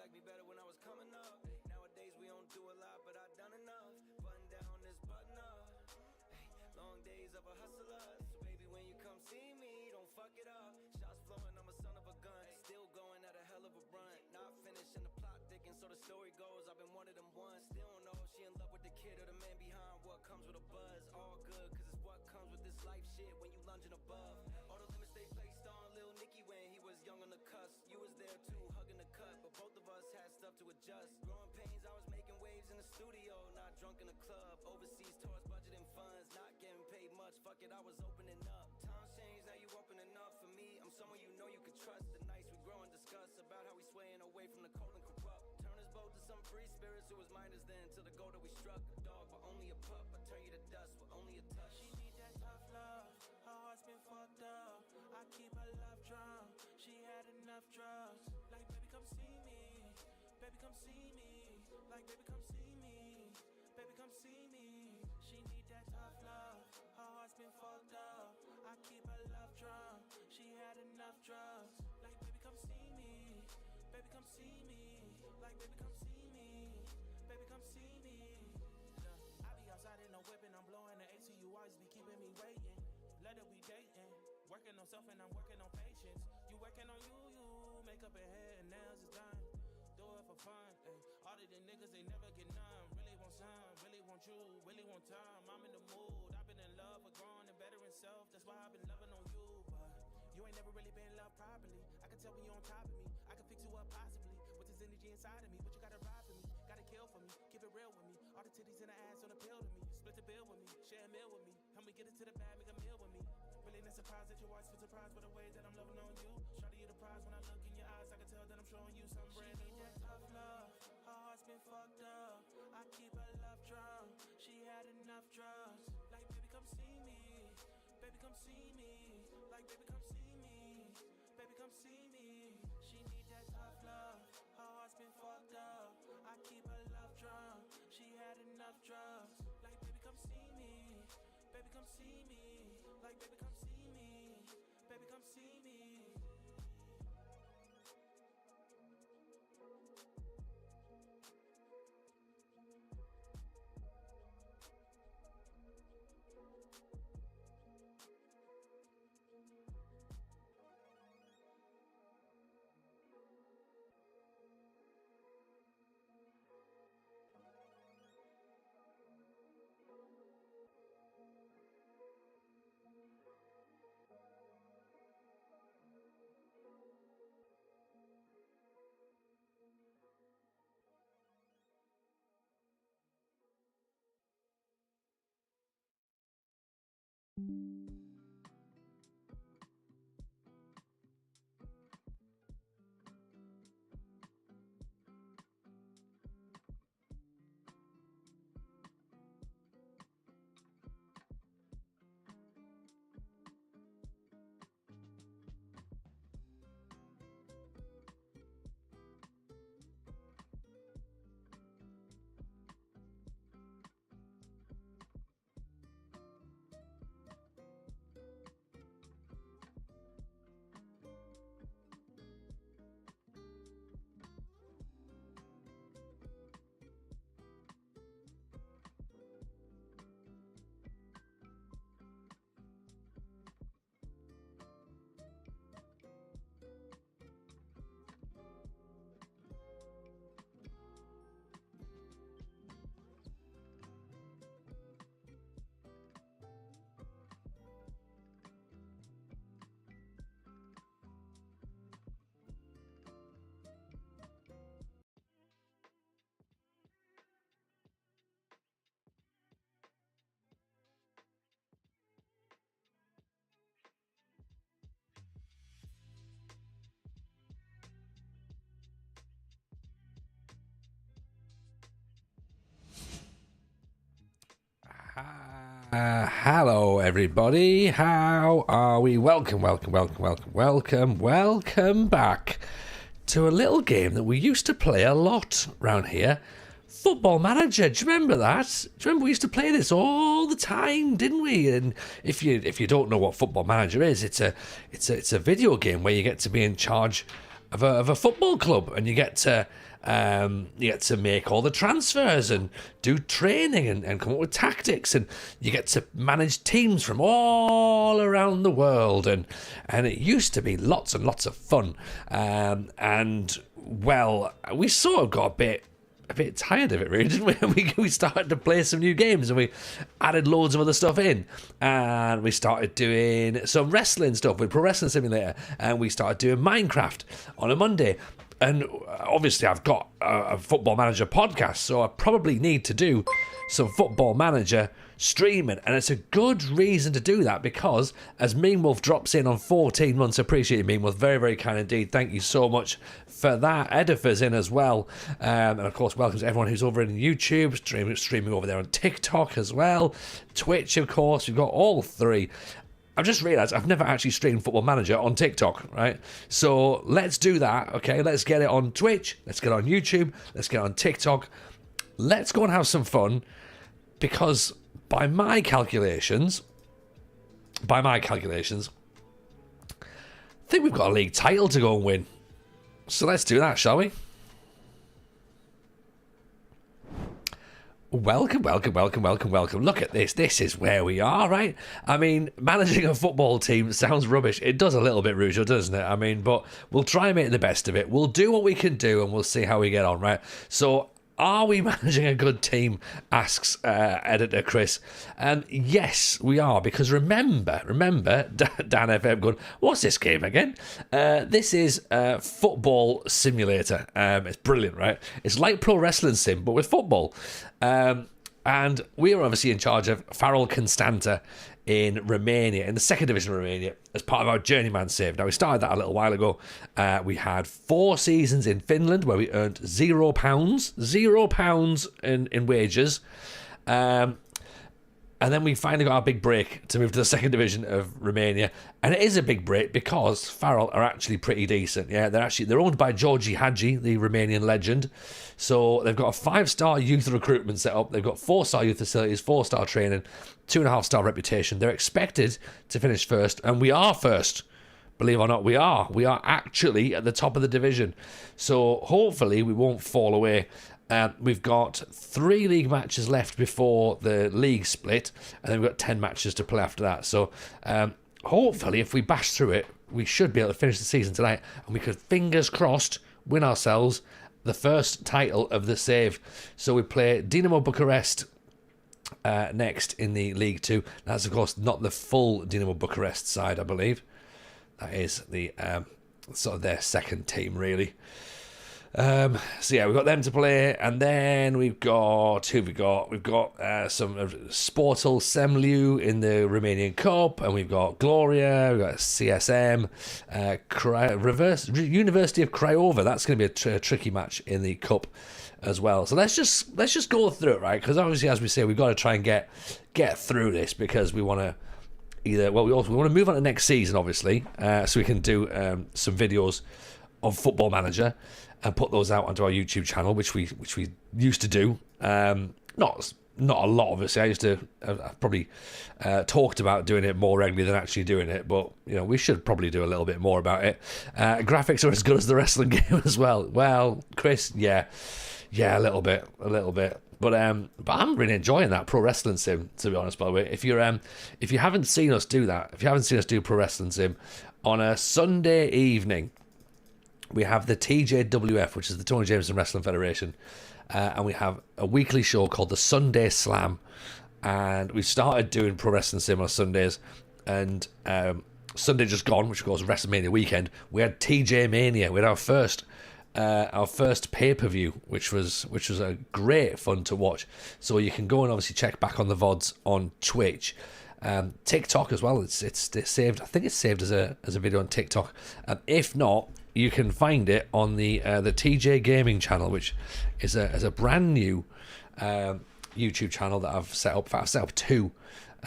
liked me better when I was coming up. Nowadays we don't do a lot, but I done enough. Button down this button up. Long days of a hustler. So baby, when you come see me, don't fuck it up. Shots flowing, I'm a son of a gun. Still going at a hell of a run. Not finished and the plot thickens, so the story goes. I've been one of them ones. Still don't know if she in love with the kid or the man behind. What comes with a buzz? All good, cause it's what comes with this life shit when you lunging above. All the limits they placed on Lil Nicky when he was young on the cusp. You was there too, hugging the cut, but both of us had stuff to adjust. Growing pains, I was making waves in the studio, not drunk in the club. Overseas tours, budgeting funds, not getting paid much. Fuck it, I was opening up. Times change, now you opening up for me. I'm someone you know you can trust. The nights we grow and discuss about how we swaying away from the cold and corrupt. Turn us both to some free spirits who was minders then, till the goal that we struck. A dog, but only a pup. I turn you to dust with only a touch. She need that tough love. Her heart's been fucked up. I keep her love drunk. She had enough drugs. Like, baby, come see me. Baby, come see me. Like, baby, come see me. Baby, come see me. She need that tough love. Her heart's been fucked up. I keep her love drunk. She had enough drugs. Like, baby, come see me. Baby, come see me. Like, baby, come see me. Baby, come see me. I be outside in a whip and I'm blowing the AC. You always be keeping me waiting. Let it be dating. Working on self and I'm working on patience. You working on you. Makeup and hair and nails is done. Do it for fun. Ay. All of the niggas, they never get none. Really want some, really want you, really want time. I'm in the mood. I've been in love with growing and better in self. That's why I've been loving on you. But you ain't never really been loved properly. I can tell when you're on top of me. I can fix you up possibly with this energy inside of me. But you gotta ride for me, gotta kill for me. Keep it real with me. All the titties and the ass on appeal to me. Split the bill with me, share a meal with me. Help me get it to the bag, make a meal with me. Really not surprised that you always feel surprised by the way that I'm loving on you. Shawty, you the prize when I look in your eyes. I can tell that I'm showing you something brand new. She need that tough love. Her heart's been fucked up. I keep her love drunk. She had enough drugs. Like, baby, come see me. Baby, come see me. Like, baby, come see me. Baby, come see me. She need that tough love. Her heart's been fucked up. I keep her love drunk. She had enough drugs. Like, baby, come see me. Baby, come see me. Like, baby, come see me. Baby, come see me. Hello everybody, how are we? Welcome back to a little game that we used to play a lot around here. Football Manager, do you remember that? Do you remember we used to play this all the time, didn't we? And if you don't know what Football Manager is, it's a video game where you get to be in charge of a football club, and you get to You get to make all the transfers and do training and come up with tactics, and you get to manage teams from all around the world, and it used to be lots and lots of fun. And well, we sort of got a bit tired of it, really, didn't we? We started to play some new games, and we added loads of other stuff in, and we started doing some wrestling stuff with Pro Wrestling Simulator, and we started doing Minecraft on a Monday. And obviously I've got a Football Manager podcast, so I probably need to do some Football Manager streaming, and it's a good reason to do that, because as Mean Wolf drops in on 14 months, appreciate you, Mean Wolf, very, very kind indeed, thank you so much for that. Edifer's in as well, and of course welcome to everyone who's over in YouTube, streaming over there on TikTok as well, Twitch of course, we've got all three. I've just realised I've never actually streamed Football Manager on TikTok, right? So let's do that, okay? Let's get it on Twitch, let's get it on YouTube, let's get it on TikTok, let's go and have some fun, because by my calculations, I think we've got a league title to go and win. So let's do that, shall we? Welcome. Look at this. This is where we are, right? I mean, managing a football team sounds rubbish. It does a little bit, Rouge, doesn't it? I mean, but we'll try and make the best of it. We'll do what we can do, and we'll see how we get on, right? So, are we managing a good team? Asks editor Chris. And yes, we are, because remember, Dan FM going, what's this game again? This is Football Simulator. It's brilliant, right? It's like Pro Wrestling Sim, but with football. And we are obviously in charge of Farul Constanta in Romania, in the second division of Romania, as part of our Journeyman save. Now, we started that a little while ago. We had 4 seasons in Finland where we earned £0 in wages. And then we finally got our big break to move to the second division of Romania. And it is a big break because Farul are actually pretty decent. Yeah, they're owned by Gheorge Hagi, the Romanian legend. So they've got a 5-star youth recruitment set up. They've got 4-star youth facilities, 4-star training, 2.5-star reputation. They're expected to finish first, and we are first. Believe it or not, we are. We are actually at the top of the division. So hopefully we won't fall away. We've got 3 league matches left before the league split, and then we've got 10 matches to play after that. So hopefully, if we bash through it, we should be able to finish the season tonight, and we could, fingers crossed, win ourselves the first title of the save. So we play Dinamo Bucharest next in the League 2. That's, of course, not the full Dinamo Bucharest side, I believe. That is the sort of their second team, really. So yeah, we've got them to play, and then we've got some Sportul Semliu in the Romanian Cup, and we've got Gloria, we've got CSM, University of Craiova. That's going to be a tricky match in the Cup as well. So let's just go through it, right? Because obviously, as we say, we've got to try and get through this, because we want to we want to move on to next season, obviously, so we can do some videos of Football Manager and put those out onto our YouTube channel, which we used to do. Not a lot, obviously. I used to probably talked about doing it more regularly than actually doing it, but we should probably do a little bit more about it. Graphics are as good as the wrestling game as well. Well, Chris, yeah, a little bit. But I'm really enjoying that Pro Wrestling Sim, to be honest. By the way, if you haven't seen us do that, if you haven't seen us do Pro Wrestling Sim on a Sunday evening, we have the TJWF, which is the Tony Jameson Wrestling Federation, and we have a weekly show called the Sunday Slam, and we started doing Pro Wrestling Sim on Sundays, and Sunday just gone, which of course was WrestleMania weekend, we had TJ Mania. We had our first pay-per-view, which was a great fun to watch. So you can go and obviously check back on the VODs on Twitch. TikTok as well. It's saved. I think it's saved as a video on TikTok. If not, you can find it on the TJ Gaming channel, which is a brand new YouTube channel that I've set up. I've set up 2.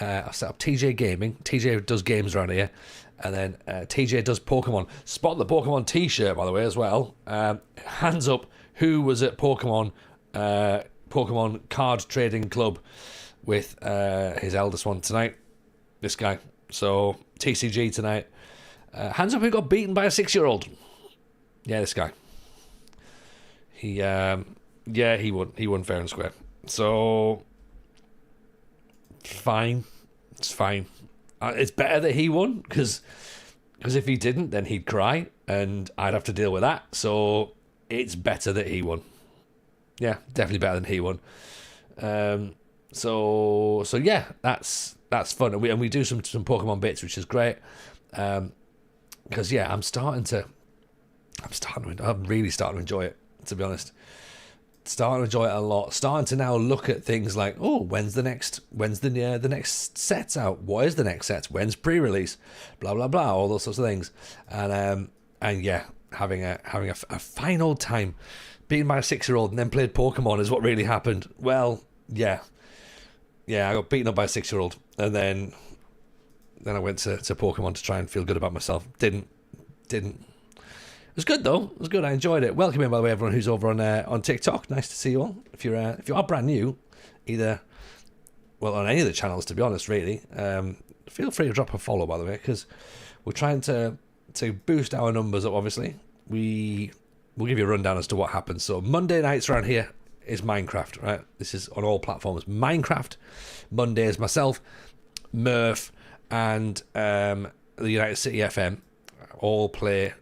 I've set up TJ Gaming. TJ does games around here, and then TJ does Pokemon. Spot the Pokemon T-shirt, by the way, as well. Hands up, who was at Pokemon Card Trading Club with his eldest one tonight? This guy. So TCG tonight. Hands up, who got beaten by a 6-year-old? Yeah, this guy. He won fair and square. So fine, it's fine. It's better that he won because if he didn't, then he'd cry and I'd have to deal with that. So it's better that he won. Yeah, definitely better than he won. So yeah, that's fun, and we do some Pokemon bits, which is great. Because yeah, I'm really starting to enjoy it, to be honest. Starting to enjoy it a lot. Starting to now look at things like, oh, when's the next set out? What is the next set? When's pre-release? Blah blah blah, all those sorts of things. And yeah, having a fine old time. Beaten by a 6-year-old and then played Pokemon is what really happened. Well, yeah, I got beaten up by a 6-year-old and then I went to Pokemon to try and feel good about myself. Didn't. It was good though. It was good. I enjoyed it. Welcome in, by the way, everyone who's over on TikTok. Nice to see you all. If you are brand new, on any of the channels, to be honest, really, feel free to drop a follow, by the way, because we're trying to boost our numbers up. Obviously, we'll give you a rundown as to what happens. So Monday nights around here is Minecraft, right? This is on all platforms. Minecraft. Mondays, myself, Murph, and the United City FM all play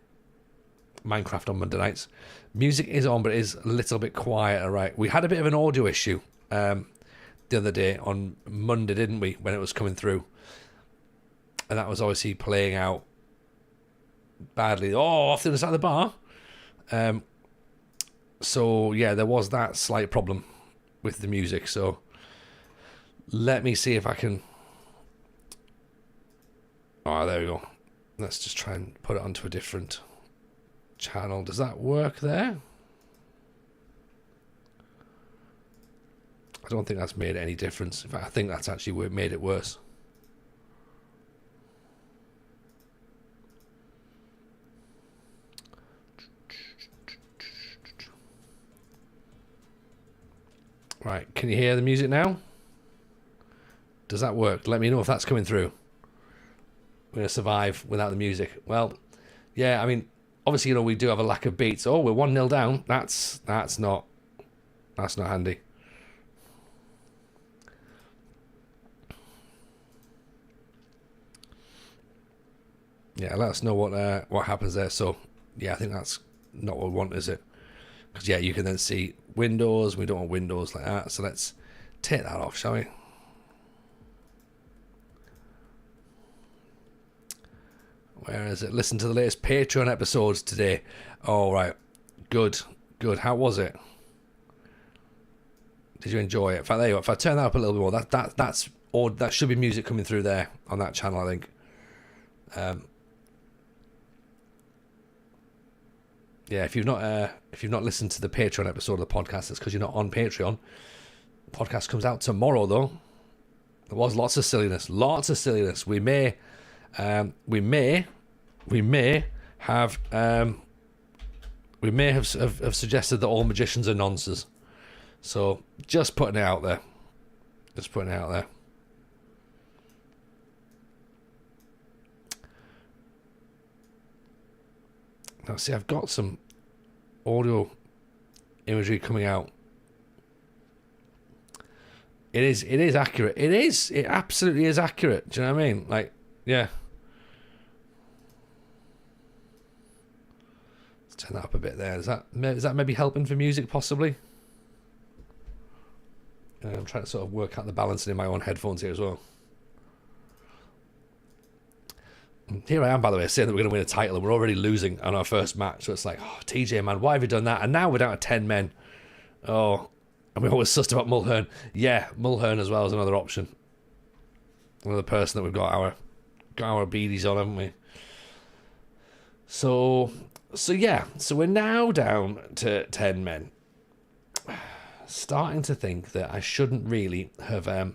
Minecraft on Monday nights. Music is on, but it is a little bit quieter, right? We had a bit of an audio issue the other day on Monday, didn't we, when it was coming through? And that was obviously playing out badly. Oh, off the other side of the bar. So yeah, there was that slight problem with the music. So let me see if I can. Oh, there we go. Let's just try and put it onto a different channel. Does that work there? I don't think that's made any difference. In fact, I think that's actually made it worse. Right, can you hear the music now? Does that work? Let me know if that's coming through. We're going to survive without the music. Well, yeah, I mean, obviously, we do have a lack of beats. Oh, we're 1-0 down. That's not handy. Yeah, let us know what happens there. So, yeah, I think that's not what we want, is it? Because, yeah, you can then see windows. We don't want windows like that. So let's take that off, shall we? Where is it? Listen to the latest Patreon episodes today. Oh, right. Good. How was it? Did you enjoy it? In fact, there you go. If I turn that up a little bit more, that should be music coming through there on that channel, I think. Yeah, if you've not listened to the Patreon episode of the podcast, it's because you're not on Patreon. The podcast comes out tomorrow, though. There was lots of silliness. We may have suggested that all magicians are nonsense. So just putting it out there. Now, see, I've got some audio imagery coming out. It is accurate. It absolutely is accurate. Do you know what I mean? Like, yeah. Let's turn that up a bit there. Is that maybe helping for music, possibly? I'm trying to sort of work out the balancing in my own headphones here as well. Here I am, by the way, saying that we're going to win a title and we're already losing on our first match. So it's like, oh, TJ, man, why have you done that? And now we're down to 10 men. Oh, and we always sussed about Mulhern. Yeah, Mulhern as well as another option. Another person that we've got our beadies on, haven't we? So yeah. So we're now down to 10 men. Starting to think that I shouldn't really have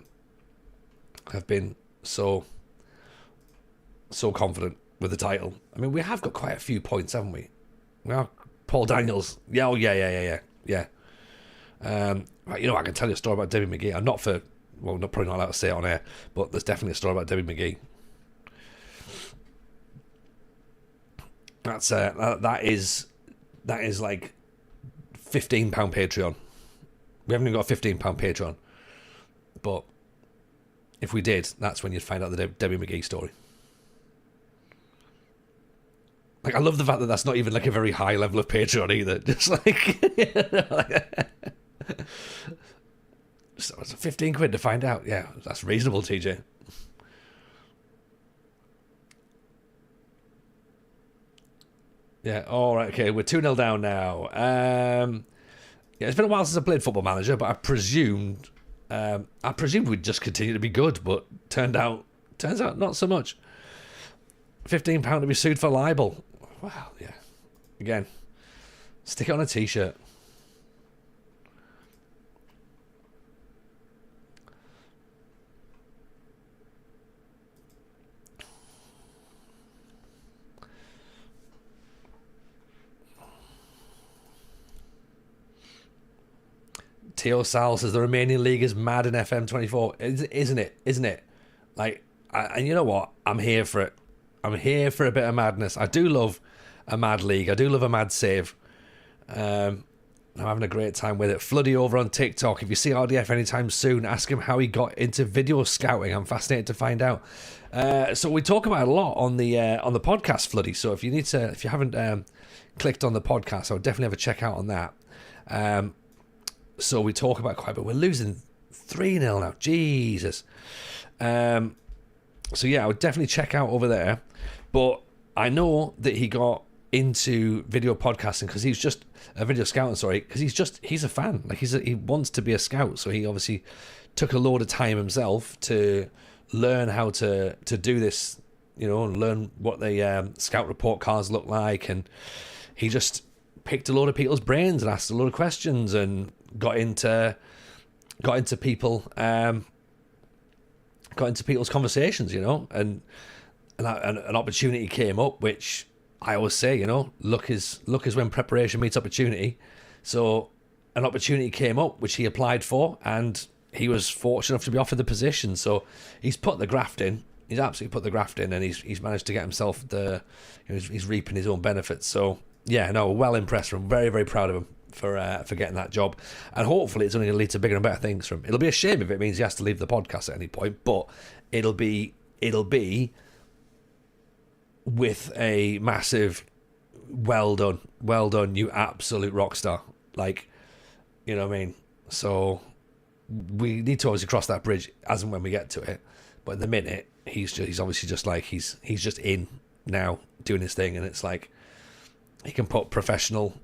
been so confident with the title. I mean, we have got quite a few points, haven't we? Well, Paul Daniels. Yeah, oh yeah. I can tell you a story about Debbie McGee. I'm probably not allowed to say it on air, but there's definitely a story about Debbie McGee. That is like £15 Patreon. We haven't even got a £15 Patreon. But if we did, that's when you'd find out the Debbie McGee story. Like, I love the fact that that's not even like a very high level of Patreon either. Just like, so it's 15 quid to find out. Yeah, that's reasonable, TJ. Yeah, all right, okay, we're 2-0 down now. Yeah, it's been a while since I played Football Manager, but I presumed we'd just continue to be good, but turns out not so much. £15 to be sued for libel. Wow, yeah. Again, stick it on a t-shirt. Teo Sal says the Romanian league is mad in FM24. Isn't it? Like, and you know what? I'm here for it. I'm here for a bit of madness. I do love a mad league. I do love a mad save. I'm having a great time with it. Floody over on TikTok. If you see RDF anytime soon, ask him how he got into video scouting. I'm fascinated to find out. So we talk about it a lot on the podcast, Floody. So if you haven't clicked on the podcast, I would definitely have a check out on that. So we talk about quite a bit. We're losing 3-0 now. Jesus. So yeah, I would definitely check out over there. But I know that he got into video podcasting because he's just a video scouting, because he's a fan. Like he wants to be a scout, so he obviously took a load of time himself to learn how to do this, and learn what the scout report cards look like, and he just picked a load of people's brains and asked a load of questions and got into people's conversations, and an opportunity came up, which I always say, luck is when preparation meets opportunity. So an opportunity came up, which he applied for, and he was fortunate enough to be offered the position. So he's put the graft in. He's absolutely put the graft in, and he's managed to get himself he's reaping his own benefits. So yeah, no, well impressed with him. Very, very proud of him for getting that job, and hopefully it's only going to lead to bigger and better things for him. It'll be a shame if it means he has to leave the podcast at any point, but it'll be with a massive well done, you absolute rock star. Like, you know what I mean? So we need to obviously cross that bridge as and when we get to it. But at the minute, he's obviously just like he's just in now doing his thing, and it's like he can put professional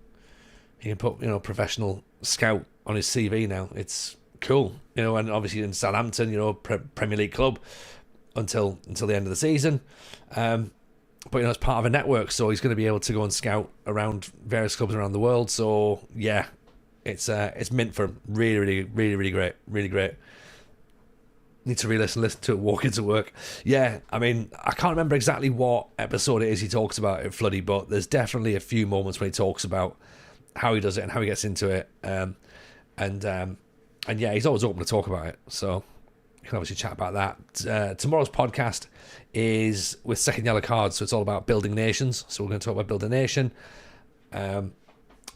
scout on his CV now. It's cool, and obviously in Southampton, Premier League club until the end of the season. But it's part of a network, so he's going to be able to go and scout around various clubs around the world. So yeah, it's mint for him. Really, really, really, really great. Really great. Need to listen to it walk into work. Yeah, I mean, I can't remember exactly what episode it is he talks about it, Floody, but there's definitely a few moments when he talks about how he does it and how he gets into it. And yeah, he's always open to talk about it. So you can obviously chat about that. Tomorrow's podcast is with Second Yellow Cards, so it's all about building nations. So we're going to talk about building a nation.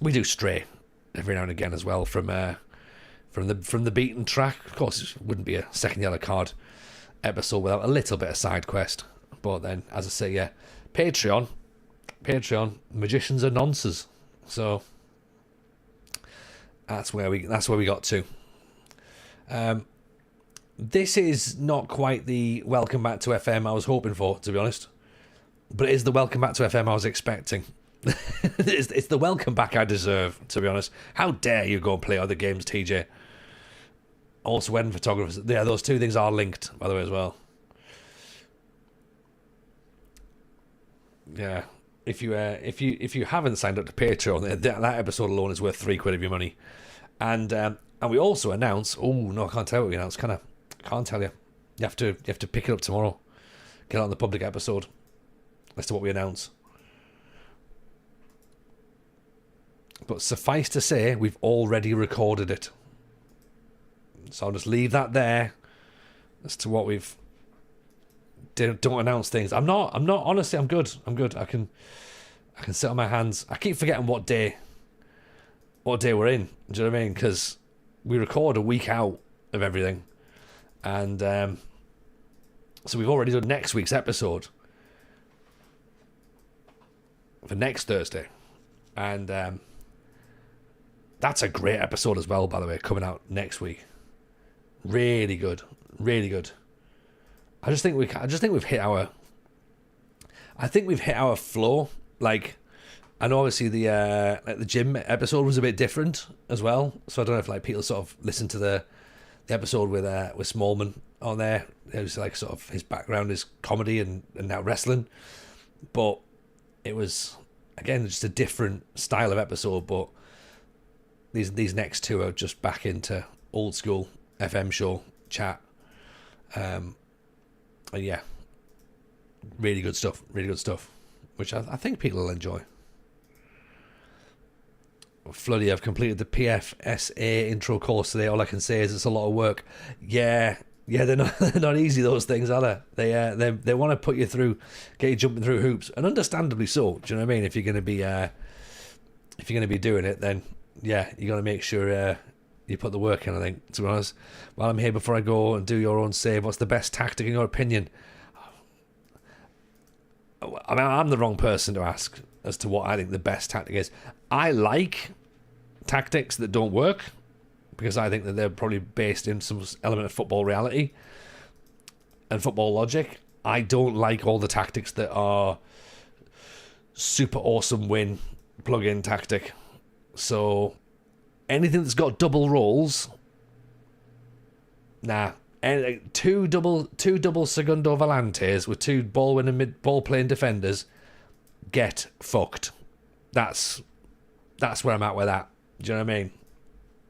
We do stray every now and again as well from the beaten track. Of course, it wouldn't be a Second Yellow Card episode without a little bit of side quest. But then, as I say, yeah, Patreon, magicians are nonces. So that's where we got to. This is not quite the welcome back to FM I was hoping for, to be honest. But it is the welcome back to FM I was expecting. It's the welcome back I deserve, to be honest. How dare you go and play other games, TJ? Also, wedding photographers. Yeah, those two things are linked, by the way, as well. Yeah. If you haven't signed up to Patreon, that episode alone is worth £3 of your money. And we also announce. Oh no, I can't tell what we announce. Can't tell you. You have to pick it up tomorrow. Get on the public episode as to what we announce. But suffice to say, we've already recorded it. So I'll just leave that there as to what we've. Don't announce things. I'm not. Honestly, I'm good. I can sit on my hands. I keep forgetting what day what day we're in. Do you know what I mean? Because we record a week out of everything. And so we've already done next week's episode for next Thursday. And that's a great episode as well, by the way, coming out next week. Really good. Really good. I just think we've hit our flow. Like, I know obviously the gym episode was a bit different as well. So I don't know if like people sort of listened to the episode with Smallman on there. It was like sort of his background is comedy and now wrestling. But it was, again, just a different style of episode. But these next two are just back into old school FM show chat. Yeah, really good stuff, which I think people will enjoy. Floody, I've completed the PFSA intro course today. All I can say is it's a lot of work. Yeah, they're not easy, those things, are they? They want to put you through, get you jumping through hoops, and understandably so. Do you know what I mean? If you're going to be doing it, then yeah, you got to make sure you put the work in, I think, to be honest. While I'm here, before I go and do your own save, what's the best tactic in your opinion? I mean, I'm the wrong person to ask as to what I think the best tactic is. I like tactics that don't work because I think that they're probably based in some element of football reality and football logic. I don't like all the tactics that are super awesome win plug-in tactic. So anything that's got double roles, nah. And two double segundo volantes with two ball winning ball playing defenders, get fucked. That's where I'm at with that. Do you know what I mean?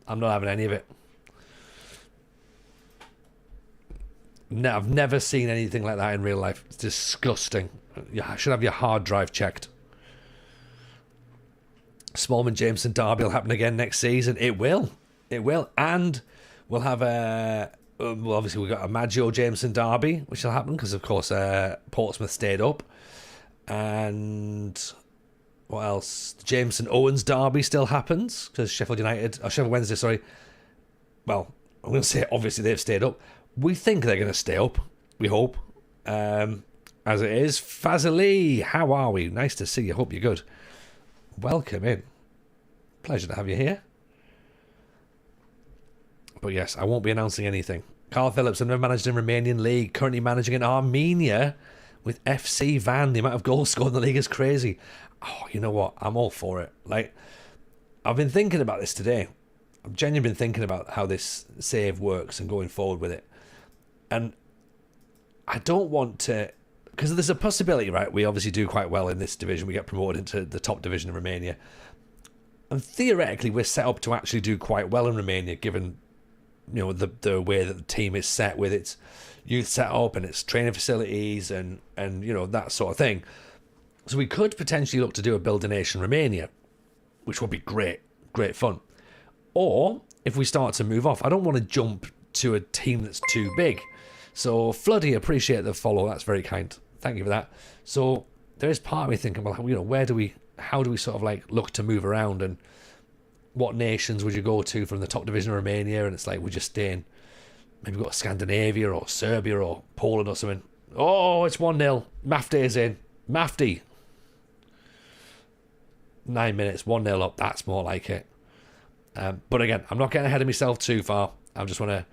I'm not having any of it. No, I've never seen anything like that in real life. It's disgusting. You should have your hard drive checked. Smallman Jameson derby will happen again next season. It will. And we'll have well, obviously we've got a Maggio Jameson derby, which will happen because, of course, Portsmouth stayed up. And what else? The Jameson Owens derby still happens because Sheffield Wednesday, sorry. Well, I'm going to say obviously they've stayed up. We think they're going to stay up. We hope. As it is. Fazali, how are we? Nice to see you. Hope you're good. Welcome in. Pleasure to have you here. But yes, I won't be announcing anything. Carl Phillips, I've never managed in Romanian league. Currently managing in Armenia with FC Van. The amount of goals scored in the league is crazy. Oh, you know what? I'm all for it. Like, I've been thinking about this today. I've genuinely been thinking about how this save works and going forward with it. And I don't want to... Because there's a possibility, right? We obviously do quite well in this division. We get promoted into the top division of Romania. And theoretically, we're set up to actually do quite well in Romania, given, you know, the way that the team is set with its youth setup and its training facilities and you know, that sort of thing. So we could potentially look to do a Build a Nation Romania, which would be great fun. Or if we start to move off, I don't want to jump to a team that's too big. So Floody, appreciate the follow. That's very kind. Thank you for that. So there is part of me thinking, well, you know, how do we sort of like look to move around, and what nations would you go to from the top division of Romania? And it's like, would you stay in, maybe go to Scandinavia or Serbia or Poland or something? Oh, it's 1-0. Mafty is in. Mafty. 9 minutes, 1-0 up. That's more like it. But again, I'm not getting ahead of myself too far. I just want to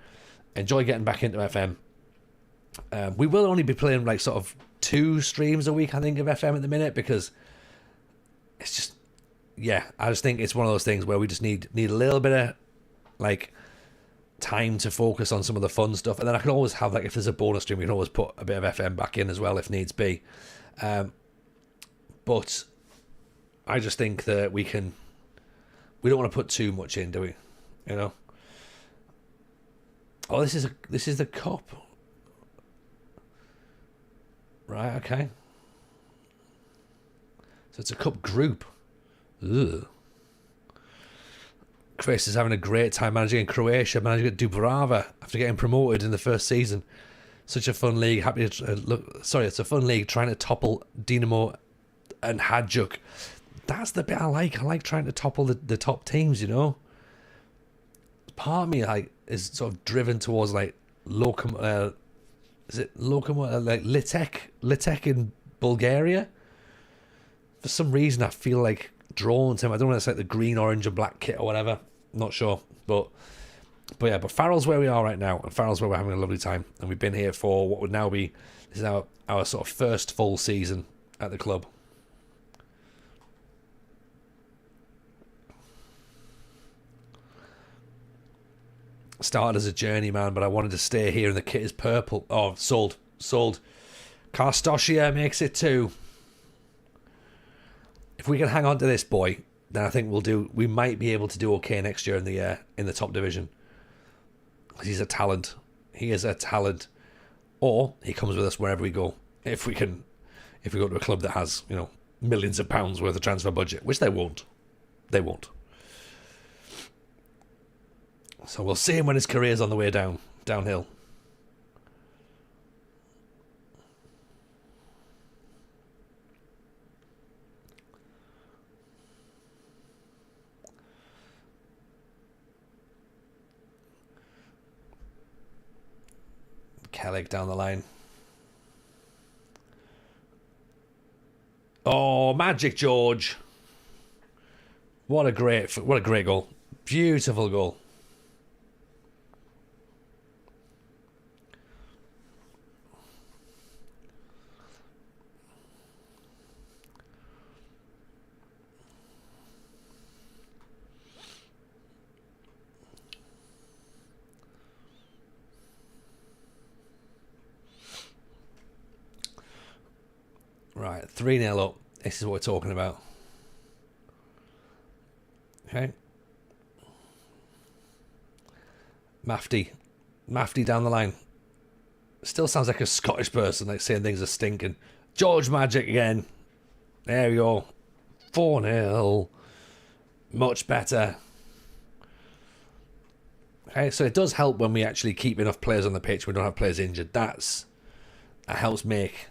enjoy getting back into FM. We will only be playing like sort of 2 streams a week, I think, of FM at the minute, because it's just, yeah, I just think it's one of those things where we just need a little bit of like time to focus on some of the fun stuff, and then I can always have, like, if there's a bonus stream, we can always put a bit of FM back in as well if needs be. But I just think that we don't want to put too much in, do we? You know. Oh, this is the cup. Right, okay. So it's a cup group. Ugh. Chris is having a great time managing in Croatia, managing at Dubrava after getting promoted in the first season. Such a fun league. It's a fun league trying to topple Dinamo and Hajduk. that's the bit I like. I like trying to topple the top teams, you know. Part of me like is sort of driven towards like Litek in Bulgaria. For some reason, I feel like drawn to him. I don't know if it's like the green, orange, and black kit or whatever. Not sure, but Farrell's where we are right now, and Farrell's where we're having a lovely time. And we've been here for what would now be our sort of first full season at the club. Started as a journeyman, but I wanted to stay here, and the kit is purple. Oh, sold. Karstoshia makes it 2. If we can hang on to this boy, then I think we might be able to do okay next year in the top division. He's a talent. He is a talent. Or he comes with us wherever we go. If we go to a club that has, you know, millions of pounds worth of transfer budget, which they won't. They won't. So we'll see him when his career's on the way downhill. Kellig down the line. Oh, magic George. What a great goal. Beautiful goal. Right, 3-0 up. This is what we're talking about. Okay. Mafty down the line. Still sounds like a Scottish person, like saying things are stinking. George Magic again. There we go. 4-0. Much better. Okay, so it does help when we actually keep enough players on the pitch. We don't have players injured. That helps make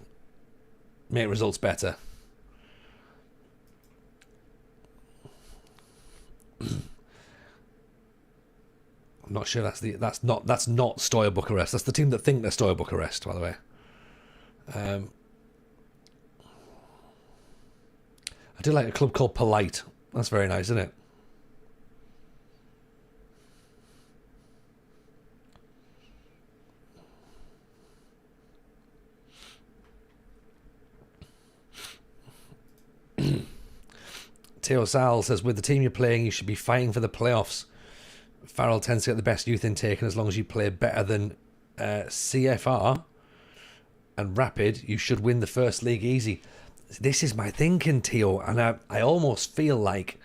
results better. I'm not sure that's not Steaua Bucharest. That's the team that think they're Steaua Bucharest, by the way. I do like a club called Polite. That's very nice, isn't it? Theo Sal says, with the team you're playing, you should be fighting for the playoffs. Farrell tends to get the best youth intake, and as long as you play better than CFR and Rapid, you should win the first league easy. This is my thinking, Theo, and I almost feel like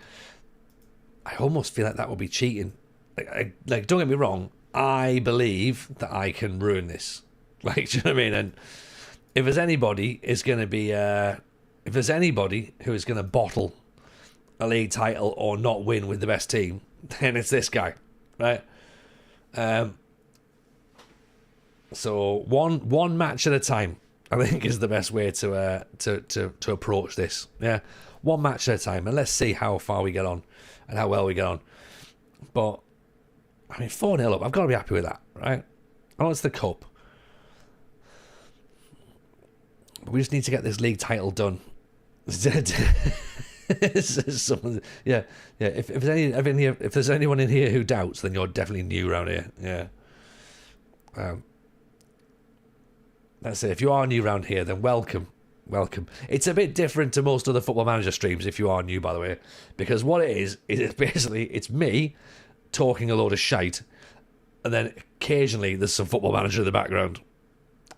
that would be cheating. Like, don't get me wrong, I believe that I can ruin this. Like, do you know what I mean? And if there's anybody who is going to bottle a league title or not win with the best team, then it's this guy, right? So one match at a time, I think, is the best way to approach this. Yeah, one match at a time, and let's see how far we get on and how well we get on. But I mean, 4-0 up, I've got to be happy with that, right? I know it's the cup, but we just need to get this league title done. Yeah. If there's anyone in here who doubts, then you're definitely new around here. Yeah. That's it. If you are new around here, then welcome. It's a bit different to most other Football Manager streams. If you are new, by the way, because what it is basically it's me talking a load of shite, and then occasionally there's some Football Manager in the background,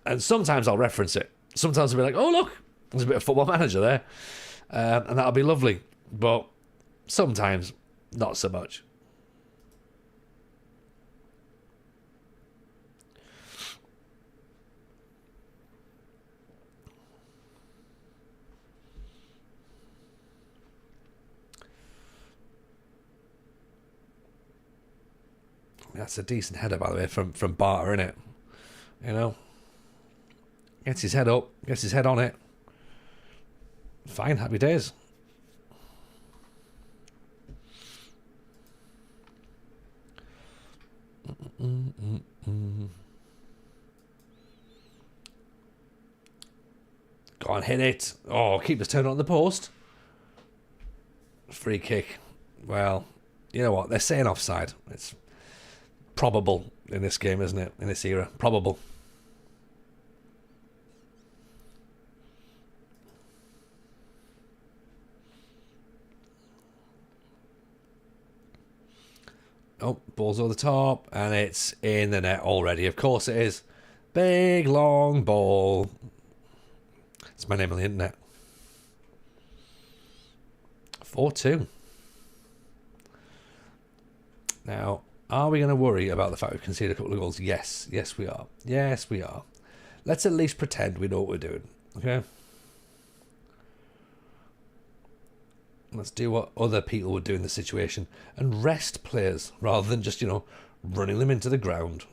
and sometimes I'll reference it. Sometimes I'll be like, oh look, there's a bit of Football Manager there. And that'll be lovely, but sometimes not so much. That's a decent header, by the way, from Barter, innit? You know, gets his head up, gets his head on it. Fine, happy days. Go on, hit it. Oh, keep us turned on the post. Free kick. Well, you know what? They're saying offside. It's probable in this game, isn't it? In this era. Probable. Oh, ball's over the top, and it's in the net already. Of course it is. Big, long ball. It's my name on the internet. 4-2. Now, are we going to worry about the fact we've conceded a couple of goals? Yes. Yes, we are. Yes, we are. Let's at least pretend we know what we're doing. Okay? Let's do what other people would do in the situation and rest players rather than just, running them into the ground.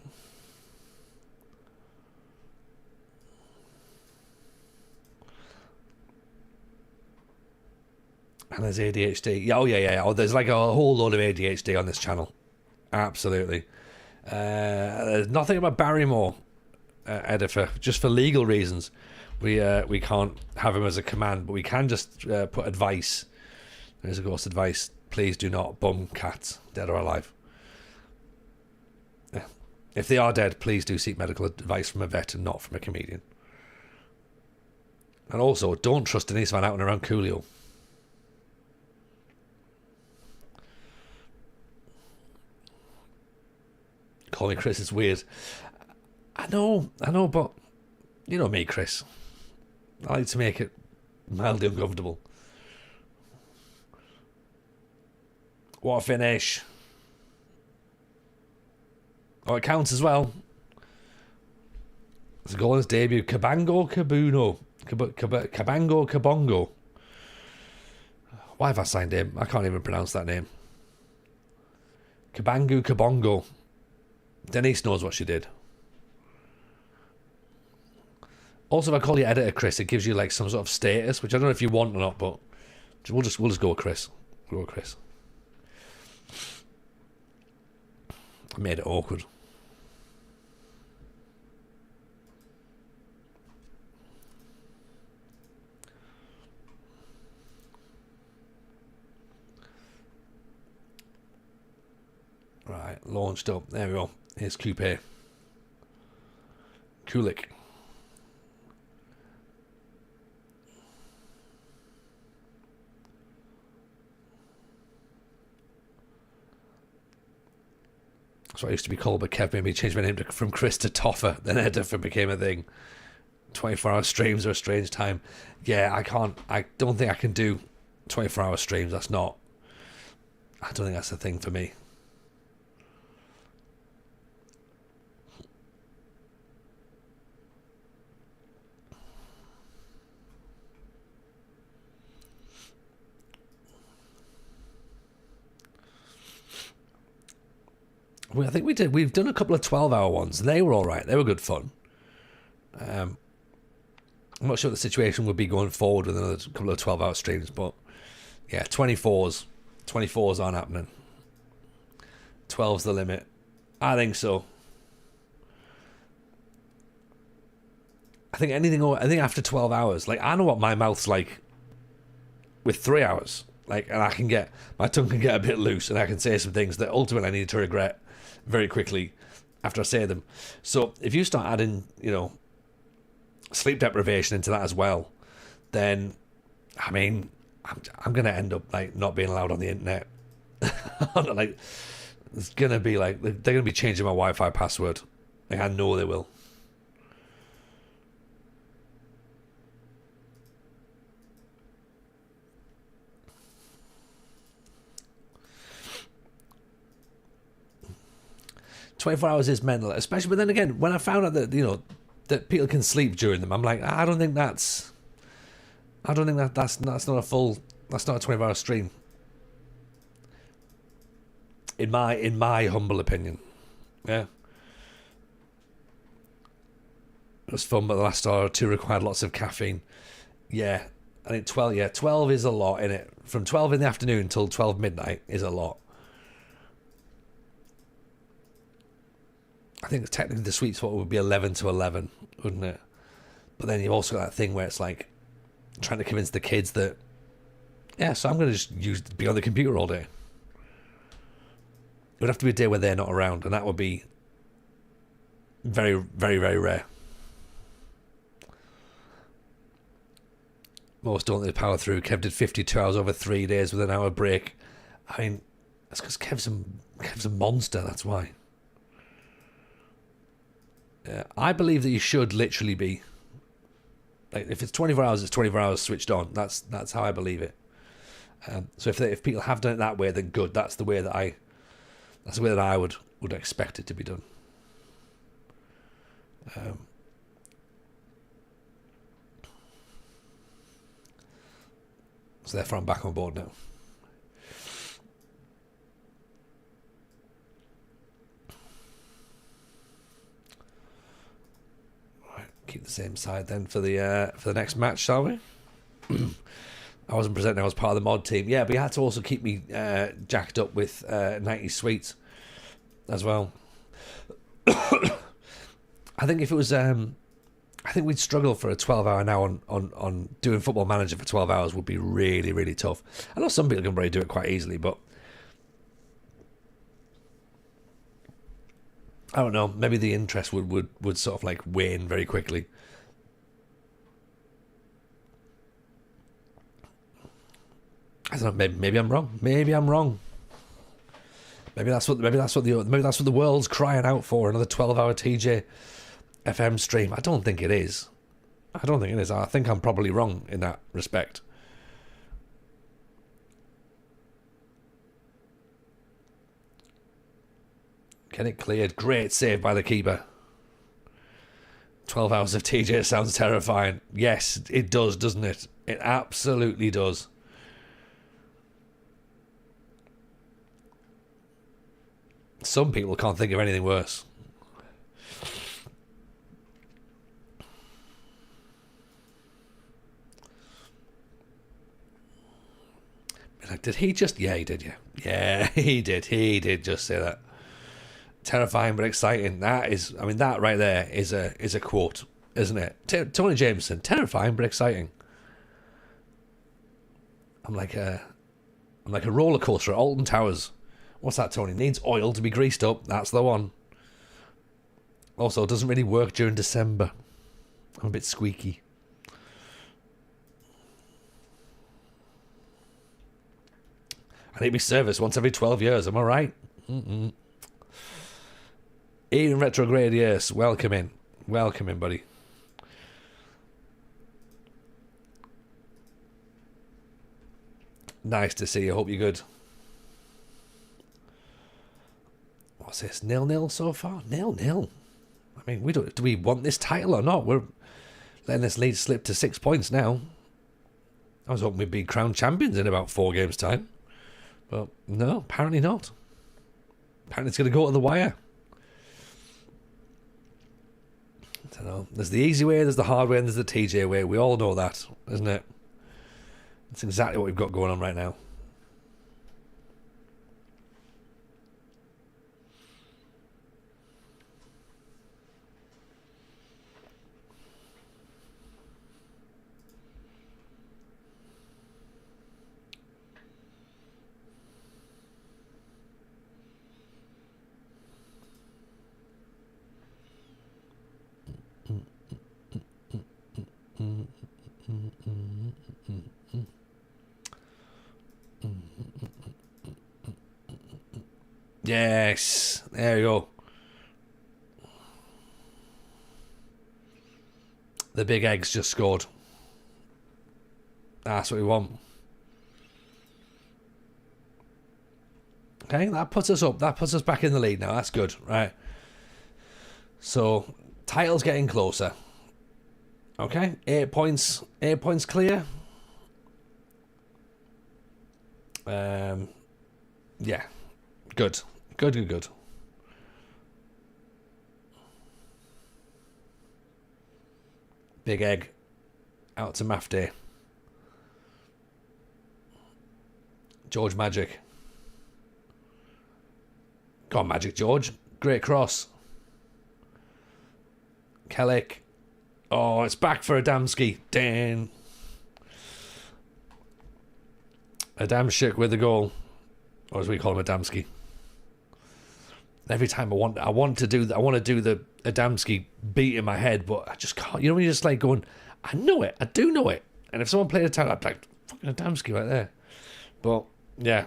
And there's ADHD. Yeah, yeah. Oh, there's like a whole load of ADHD on this channel. Absolutely. There's nothing about Barrymore, Editor, just for legal reasons. We can't have him as a command, but we can just put advice. There's a ghost advice. Please do not bum cats, dead or alive. Yeah. If they are dead, please do seek medical advice from a vet and not from a comedian. And also, don't trust Denise Van Outen around Coolio. Call me Chris, it's weird. I know, but you know me, Chris. I like to make it mildly uncomfortable. What a finish. Oh, it counts as well. It's a goal in his debut. Cabango Cabuno. Cabango Cabongo. Why have I signed him? I can't even pronounce that name. Cabango Cabongo. Denise knows what she did. Also, if I call you editor Chris, it gives you like some sort of status, which I don't know if you want or not, but we'll just go with Chris. Go with Chris. I made it awkward. Right, launched up. There we go. Here's Coupe. Kulik. That's what I used to be called, but Kev made me change my name from Chris to Toffer. Then Ediffer became a thing. 24-hour streams are a strange time. Yeah, I don't think I can do 24-hour streams. I don't think that's a thing for me. I think we did. We've done a couple of 12-hour ones. They were all right. They were good fun. I'm not sure what the situation would be going forward with another couple of 12-hour streams, but yeah, 24s aren't happening. 12's the limit. I think so. I think after 12 hours, like I know what my mouth's like with 3 hours. Like, and my tongue can get a bit loose, and I can say some things that ultimately I need to regret very quickly after I say them. So if you start adding, sleep deprivation into that as well, then I mean, I'm gonna end up like not being allowed on the internet. Like, it's gonna be like they're gonna be changing my Wi-Fi password. Like, I know they will. "24 hours is mental," especially. But then again, when I found out that that people can sleep during them, I'm like, I don't think that's not a full. That's not a 24-hour stream. In my humble opinion, yeah. It was fun, but the last hour or two required lots of caffeine. Yeah, I think 12. Yeah, 12 is a lot, innit? From 12 in the afternoon till 12 midnight is a lot. I think technically the sweet spot would be 11 to 11, wouldn't it? But then you've also got that thing where it's like trying to convince the kids that, yeah, so I'm going to just be on the computer all day. It would have to be a day where they're not around, and that would be very, very, very rare. Most don't they power through. Kev did 52 hours over 3 days with an hour break. I mean, that's because Kev's a monster, that's why. Yeah, I believe that you should literally be, like, if it's 24 hours, it's 24 hours switched on. That's how I believe it. So if people have done it that way, then good. That's the way that I would expect it to be done. So therefore I'm back on board now. Right, keep the same side then for the next match, shall we? I wasn't presenting, I was part of the mod team. Yeah, but you had to also keep me jacked up with 90 sweets as well. I think if it was, I think we'd struggle for a 12-hour now on doing Football Manager for 12 hours would be really, really tough. I know some people can probably do it quite easily, but I don't know. Maybe the interest would sort of like wane very quickly. I don't know. Maybe I'm wrong. Maybe that's what the world's crying out for. Another 12-hour TJ FM stream. I don't think it is. I think I'm probably wrong in that respect. Get it cleared. Great save by the keeper. 12 hours of TJ sounds terrifying. Yes, it does, doesn't it? It absolutely does. Some people can't think of anything worse. Like, did he just... Yeah, he did, yeah. Yeah, he did. He did just say that. Terrifying but exciting. That is... I mean, that right there is a quote, isn't it? Tony Jameson. Terrifying but exciting. I'm like a roller coaster at Alton Towers. What's that, Tony? Needs oil to be greased up. That's the one. Also, it doesn't really work during December. I'm a bit squeaky. I need to be serviced once every 12 years. Am I right? Ian Retrograde, yes. Welcome in. Welcome in, buddy. Nice to see you. Hope you're good. What's this? 0-0 so far? 0-0. I mean, do we want this title or not? We're letting this lead slip to 6 points now. I was hoping we'd be crowned champions in about 4 games' time. But no, apparently not. Apparently it's going to go to the wire. I don't know. There's the easy way, there's the hard way, and there's the TJ way. We all know that, isn't it? That's exactly what we've got going on right now. Yes, there you go. The big eggs just scored. That's what we want. Okay, that puts us up. That puts us back in the lead now. That's good, right? So, title's getting closer. Okay, 8 points. 8 points clear. Yeah, good. Good. Big egg. Out to Mafday. George Magic. Go on, Magic George. Great cross. Kellick. Oh, it's back for Adamski. Dan. Adamczyk with the goal. Or as we call him, Adamski. Every time I want to do the Adamski beat in my head, but I just can't. You know when you're just like going, I know it, I do know it. And if someone played a time, I'd be like, fucking Adamski right there. But yeah.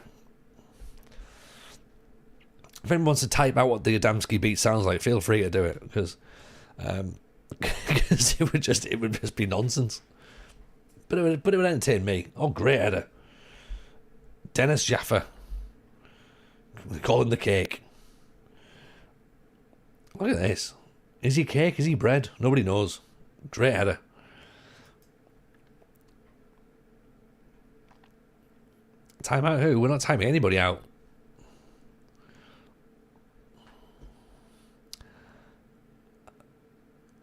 If anyone wants to type out what the Adamski beat sounds like, feel free to do it, because it would just be nonsense. But it would entertain me. Oh, great header. Dennis Jaffa. They call him the cake. Look at this. Is he cake? Is he bread? Nobody knows. Great header. Time out who? We're not timing anybody out.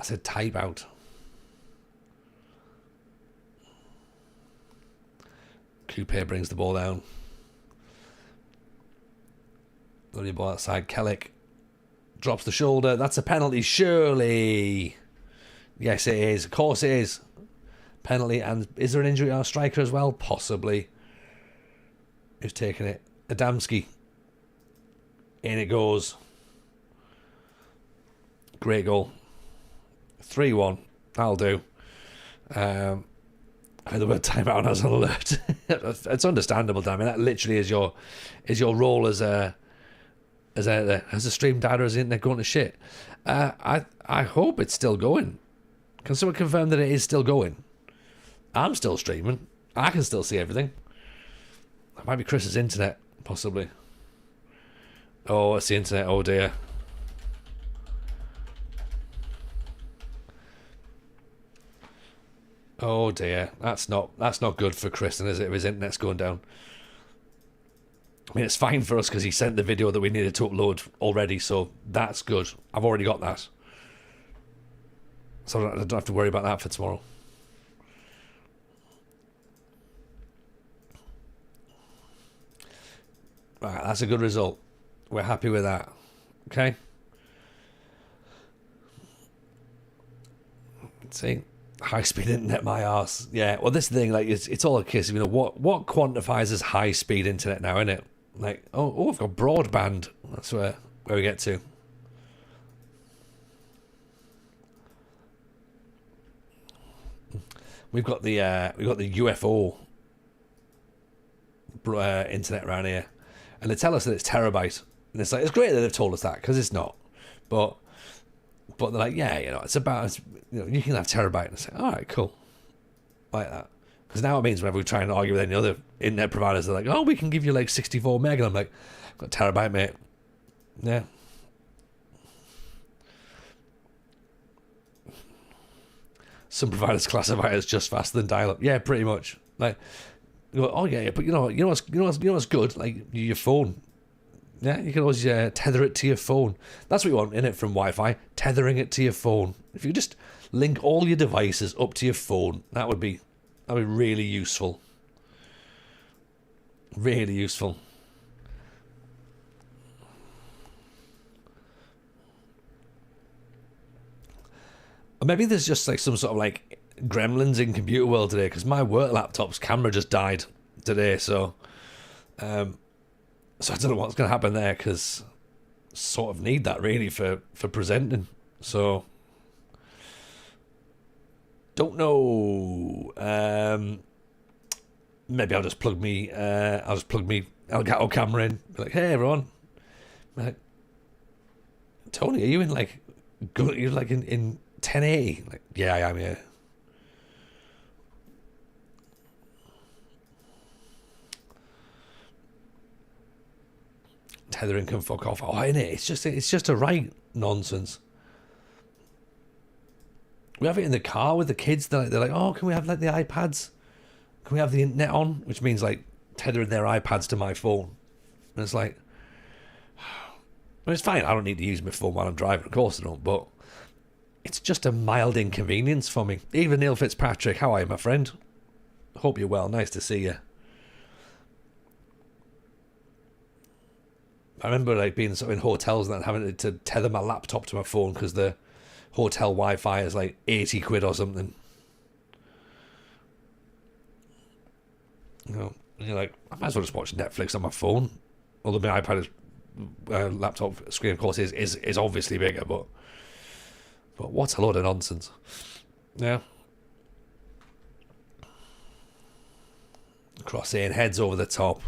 I said type out. Coupe brings the ball down. Lovely ball outside. Kellick drops the shoulder. That's a penalty, surely. Yes, it is. Of course it is. Penalty. And is there an injury on our striker as well? Possibly. Who's taking it? Adamski. In it goes. Great goal. 3-1. That'll do. I heard the word timeout and I was on alert. It's understandable, damn it. That literally is your role as a stream dad, or is the internet going to shit? I hope it's still going. Can someone confirm that it is still going? I'm still streaming. I can still see everything. It might be Chris's internet, possibly. Oh, it's the internet. Oh dear. Oh dear, that's not good for Chris, is it? If his internet's going down. I mean, it's fine for us because he sent the video that we needed to upload already, so that's good. I've already got that, so I don't have to worry about that for tomorrow. Right, that's a good result. We're happy with that. Okay. Let's see. High speed internet, my arse. Yeah, well, this thing, like, it's all a case of, you know, what quantifies as high speed internet now, isn't it? Like, oh, I've got broadband. That's where we get to. We've got the UFO internet around here, and they tell us that it's terabyte, and it's like, it's great that they've told us that, because it's not, but they're like, yeah, you know, it's about, you know, you can have terabyte, and say, all right, cool, like that. Because now it means whenever we try and argue with any other internet providers, they're like, oh, we can give you like 64 meg, and I'm like, I've got terabyte, mate. Yeah. Some providers classify it as just faster than dial-up. Yeah, pretty much. Like, you go, oh yeah, but you know what's good? Like your phone. Yeah, you can always tether it to your phone. That's what you want in it from Wi-Fi. Tethering it to your phone. If you just link all your devices up to your phone, that would be really useful. Really useful. Or maybe there's just like some sort of like gremlins in computer world today, because my work laptop's camera just died today, so I don't know what's going to happen there, because sort of need that really for presenting. So don't know. Maybe I'll just plug me Elgato camera in. Be like, hey everyone. I'm like, Tony, are you in like good? You're like in 1080? Like, yeah, I am. Yeah. Tethering can fuck off. Oh, innit? It's just a right nonsense. We have it in the car with the kids. They're like, oh, can we have like the iPads? Can we have the internet on? Which means like tethering their iPads to my phone. And it's like, well, it's fine. I don't need to use my phone while I'm driving. Of course I don't. But it's just a mild inconvenience for me. Even Neil Fitzpatrick, how are you, my friend? Hope you're well. Nice to see you. I remember like being sort of in hotels and then having to tether my laptop to my phone because the hotel Wi-Fi is like 80 quid or something. You know, and you're like, I might as well just watch Netflix on my phone. Although my iPad is, laptop screen, of course, is obviously bigger, but what a load of nonsense. Yeah. Crossing, heads over the top.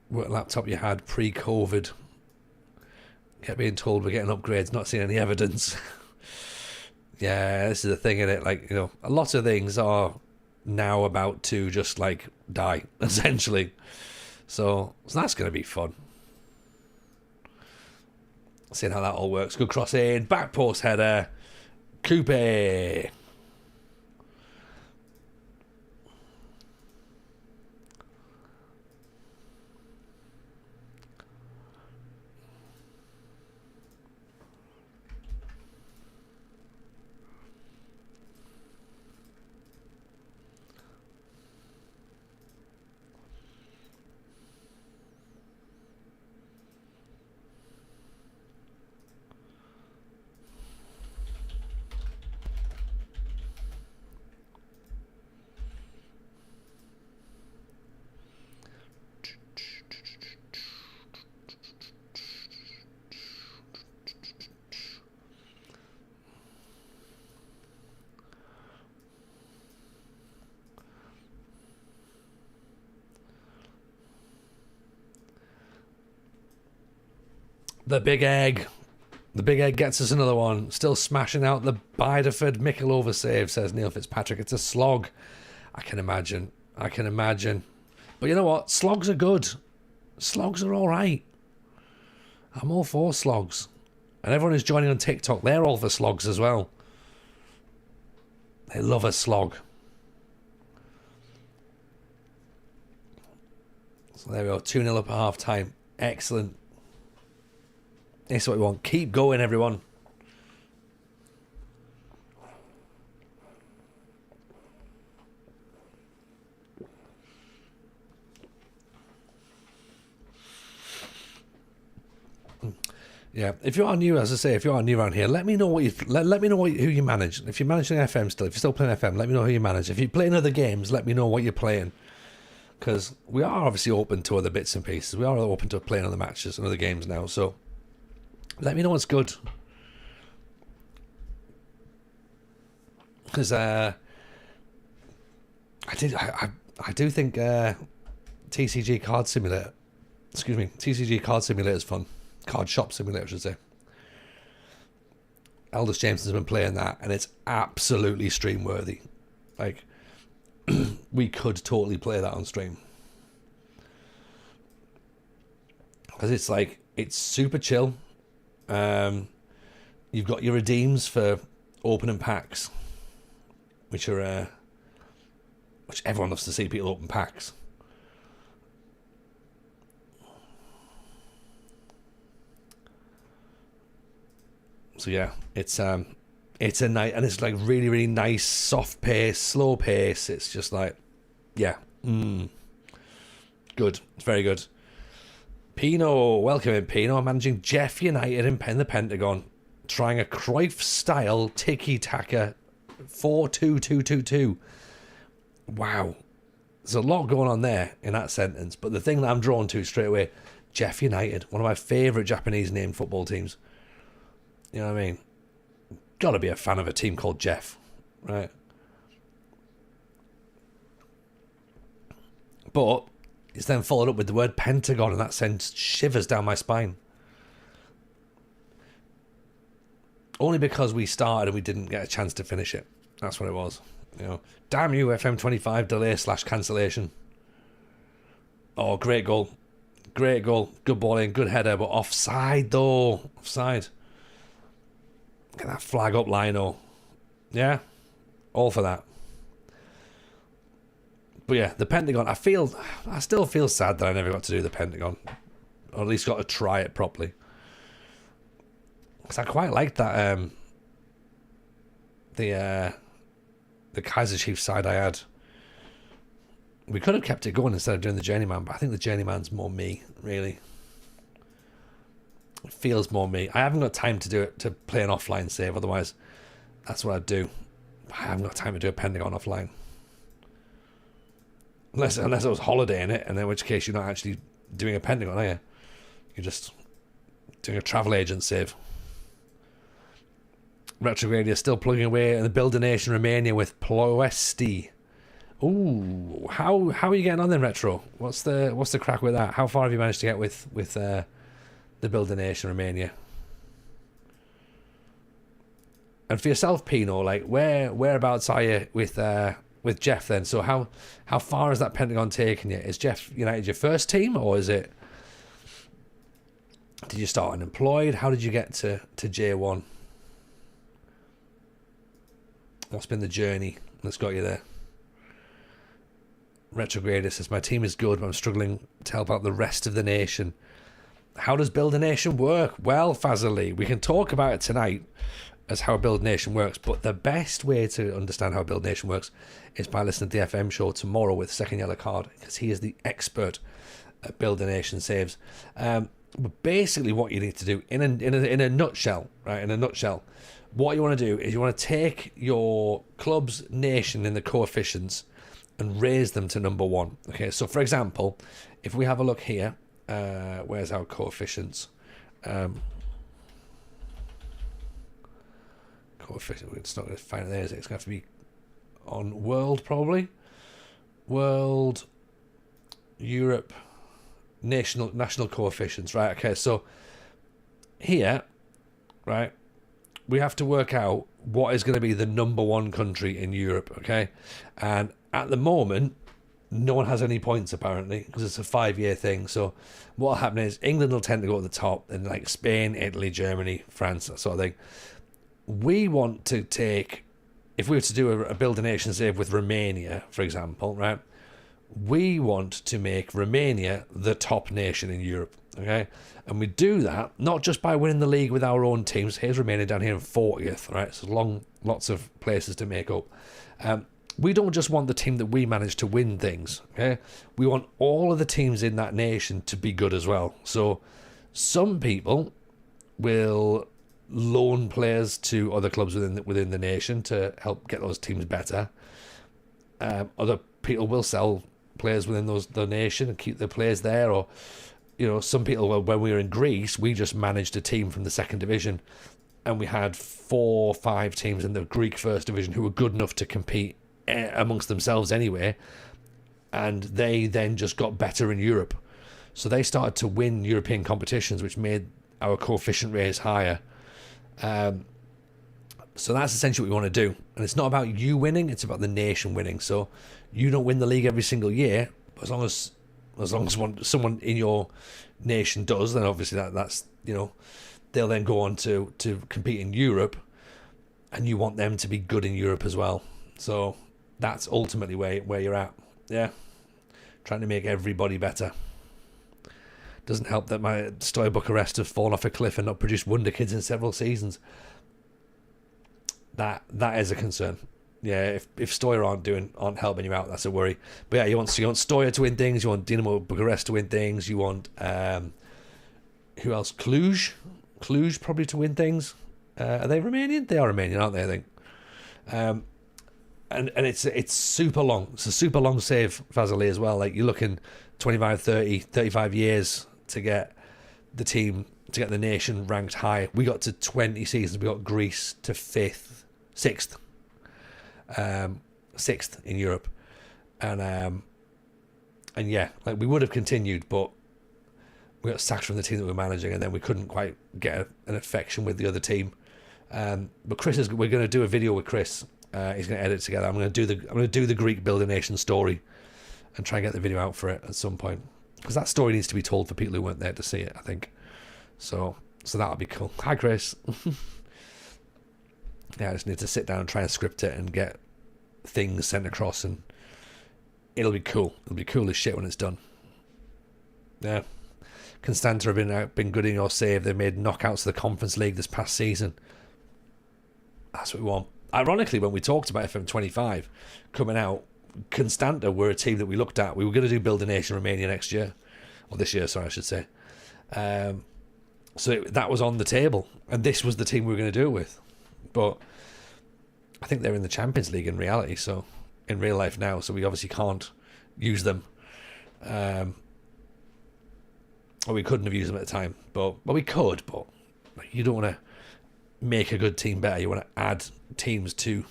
What laptop you had pre-COVID? Kept being told we're getting upgrades, not seeing any evidence. Yeah, this is the thing, innit? Like, you know, a lot of things are now about to just like die, essentially. So that's going to be fun. Seeing how that all works. Good cross in, back post header, Coupe. The big egg. The big egg gets us another one. Still smashing out the Bideford Michelova save, says Neil Fitzpatrick. It's a slog. I can imagine. But you know what? Slogs are good. Slogs are all right. I'm all for slogs. And everyone who's joining on TikTok, they're all for slogs as well. They love a slog. So there we go. 2-0 up at half time. Excellent. That's what we want. Keep going, everyone. Yeah, if you are new, as I say, if you are new around here, let me know what you let me know who you manage. If you're managing FM still, if you're still playing FM, let me know who you manage. If you're playing other games, let me know what you're playing. Because we are obviously open to other bits and pieces. We are open to playing other matches and other games now. So let me know what's good. Because I do think TCG Card Simulator is fun. Card Shop Simulator, I should say. Aldous Jameson's been playing that, and it's absolutely stream worthy. Like, we could totally play that on stream. Because it's like, it's super chill. You've got your redeems for opening packs, which are which everyone loves to see people open packs. So yeah, it's a nice, and it's like really, really nice, soft pace, slow pace. It's just like, yeah, good. It's very good. Pino, welcome in, Pino. I'm managing Jeff United in the Pentagon, trying a Cruyff-style tiki-taka 4-2-2-2-2. Wow. There's a lot going on there in that sentence, but the thing that I'm drawn to straight away, Jeff United, one of my favourite Japanese-named football teams. You know what I mean? Gotta be a fan of a team called Jeff, right? But it's then followed up with the word Pentagon, and that sends shivers down my spine. Only because we started and we didn't get a chance to finish it. That's what it was. You know, damn you, FM25 delay/cancellation. Oh, great goal. Great goal. Good ball in, good header, but offside though. Offside. Get that flag up, Lino. Yeah? All for that. But yeah, the Pentagon, I still feel sad that I never got to do the Pentagon. Or at least got to try it properly. Because I quite liked that the Kaiser Chiefs side I had. We could have kept it going instead of doing the Journeyman, but I think the Journeyman's more me, really. It feels more me. I haven't got time to do it, to play an offline save, otherwise that's what I'd do. I haven't got time to do a Pentagon offline. Unless I was holidaying it, and in which case you're not actually doing a Pentagon, are you? You're just doing a travel agent save. Retrograde is still plugging away in the Builder Nation Romania with Ploesti. Ooh, how are you getting on then, Retro? What's the crack with that? How far have you managed to get with the Builder Nation Romania? And for yourself, Pino, like whereabouts are you with Jeff then? So how far has that Pentagon taken you? Is Jeff United your first team, or is it? Did you start unemployed? How did you get to J1? What's been the journey that's got you there? Retrograde says, my team is good, but I'm struggling to help out the rest of the nation. How does Build a Nation work? Well, Fazali, we can talk about it tonight as how Build a Nation works, but the best way to understand how Build a Nation works is by listening to the FM show tomorrow with Second Yellow Card, because he is the expert at Build a Nation saves. But basically what you need to do, in a nutshell, right, in a nutshell, what you want to do is you want to take your club's nation in the coefficients and raise them to number 1. Okay, so for example, if we have a look here, where's our coefficients? Coefficient, it's not going to find it there, is it? It's going to have to be on world, probably. World, Europe, national coefficients, right? Okay, so here, right, we have to work out what is going to be the number 1 country in Europe, okay? And at the moment, no one has any points, apparently, because it's a 5-year thing. So what will happen is England will tend to go at the top, and like Spain, Italy, Germany, France, that sort of thing. We want to take, if we were to do a Build a Nation save with Romania, for example, right? We want to make Romania the top nation in Europe, okay? And we do that not just by winning the league with our own teams. Here's Romania down here in 40th, right? So lots of places to make up. We don't just want the team that we manage to win things, okay? We want all of the teams in that nation to be good as well. So some people will loan players to other clubs within the nation to help get those teams better. Other people will sell players within the nation and keep their players there, or some people, when we were in Greece, we just managed a team from the 2nd division, and we had 4 or 5 teams in the Greek 1st division who were good enough to compete amongst themselves anyway, and they then just got better in Europe, so they started to win European competitions, which made our coefficient raise higher. So that's essentially what we want to do, and it's not about you winning, it's about the nation winning. So you don't win the league every single year, but as long as someone in your nation does, then obviously that's they'll then go on to compete in Europe, and you want them to be good in Europe as well. So that's ultimately where you're at. Yeah, trying to make everybody better. Doesn't help that my Stoya Bucharest have fallen off a cliff and not produced wonder kids in several seasons. That is a concern. Yeah, if Stoya aren't helping you out, that's a worry. But yeah, you want Stoya to win things. You want Dinamo Bucharest to win things. You want who else? Cluj probably to win things. Are they Romanian? They are Romanian, aren't they? I think. And it's super long. It's a super long save, Fazali, as well. Like, you're looking 25, 30, 35 years to get the team, to get the nation ranked high. We got to 20 seasons. We got Greece to 6th in Europe. And yeah, like, we would have continued, but we got sacked from the team that we were managing, and then we couldn't quite get an affection with the other team. But we're going to do a video with Chris. He's going to edit it together. I'm going to do the Greek Build a Nation story and try and get the video out for it at some point, because that story needs to be told for people who weren't there to see it, I think. So that'll be cool. Hi, Chris. Yeah, I just need to sit down and try and script it and get things sent across, and it'll be cool. It'll be cool as shit when it's done. Yeah. Constanta have been good in your save. They made knockouts of the Conference League this past season. That's what we want. Ironically, when we talked about FM25 coming out, Constanta were a team that we looked at. We were going to do Build a Nation Romania next year. Or this year, sorry, I should say. That was on the table. And this was the team we were going to do it with. But I think they're in the Champions League in reality, so in real life now, so we obviously can't use them. Or we couldn't have used them at the time. But we could, but you don't want to make a good team better. You want to add teams to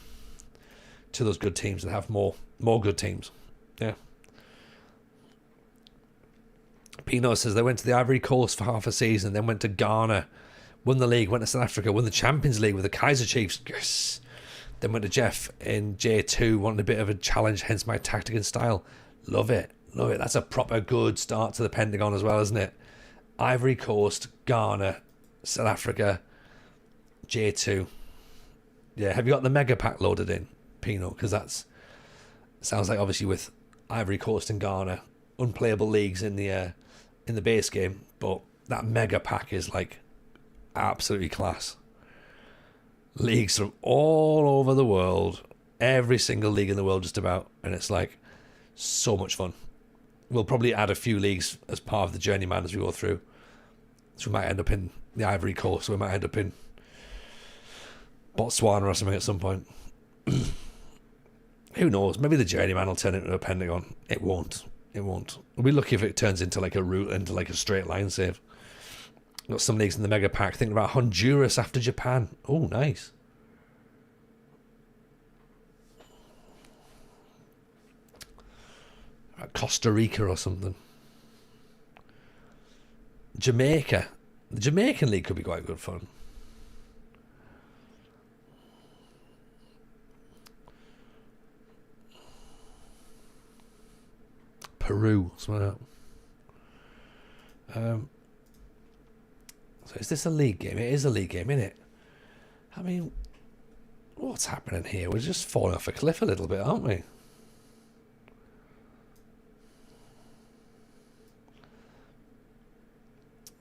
those good teams and have more good teams. Yeah. Pino says they went to the Ivory Coast for half a season, then went to Ghana, won the league, went to South Africa, won the Champions League with the Kaiser Chiefs. Yes. Then went to Jeff in J2, wanted a bit of a challenge, hence my tactic and style. Love it. That's a proper good start to the Pentagon as well, isn't it? Ivory Coast, Ghana, South Africa, J2. Yeah, have you got the mega pack loaded in, Pino? Because that's sounds like obviously with Ivory Coast and Ghana, unplayable leagues in the base game, but that mega pack is like absolutely class. Leagues from all over the world, every single league in the world just about, and it's like so much fun. We'll probably add a few leagues as part of the Journeyman as we go through. So we might end up in the Ivory Coast, we might end up in Botswana or something at some point. Who knows? Maybe the Journeyman will turn into a Pentagon. It won't. We'll be lucky if it turns into like a route, into like a straight line save. Got some leagues in the mega pack. Thinking about Honduras after Japan. Oh, nice. Costa Rica or something. Jamaica. The Jamaican league could be quite good fun. Peru, something like that. So is this a league game? It is a league game, isn't it? I mean, what's happening here? We're just falling off a cliff a little bit, aren't we?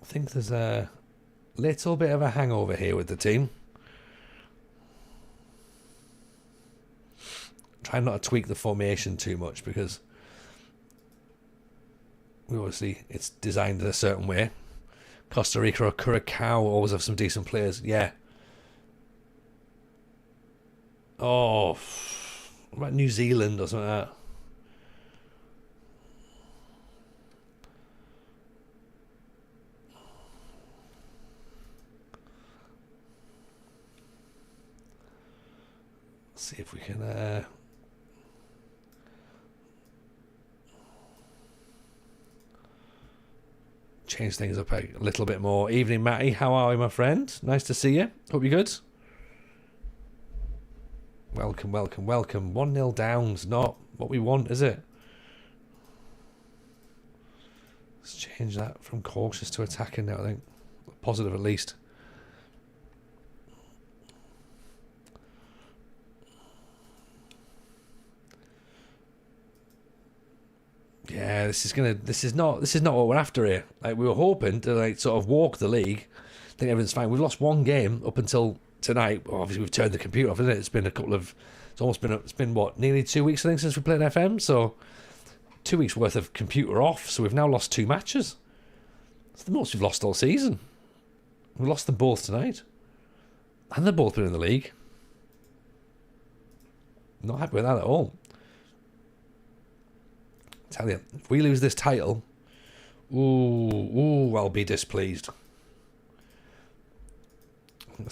I think there's a little bit of a hangover here with the team. Try not to tweak the formation too much because obviously it's designed in a certain way. Costa Rica or Curacao always have some decent players. Yeah. Oh, what about New Zealand or something like that? Let's see if we can change things up a little bit more. Evening, Matty. How are you, my friend? Nice to see you. Hope you're good. Welcome. 1-0 down's not what we want, is it? Let's change that from cautious to attacking now, I think. Positive at least. Yeah, this is not what we're after here. Like, we were hoping to like sort of walk the league. I think everything's fine. We've lost one game up until tonight. Well, obviously we've turned the computer off, isn't it? It's been what, nearly 2 weeks I think since we played FM. So 2 weeks worth of computer off. So we've now lost 2 matches. It's the most we've lost all season. We lost them both tonight, and they've both been in the league. Not happy with that at all. Tell you, if we lose this title, I'll be displeased. Are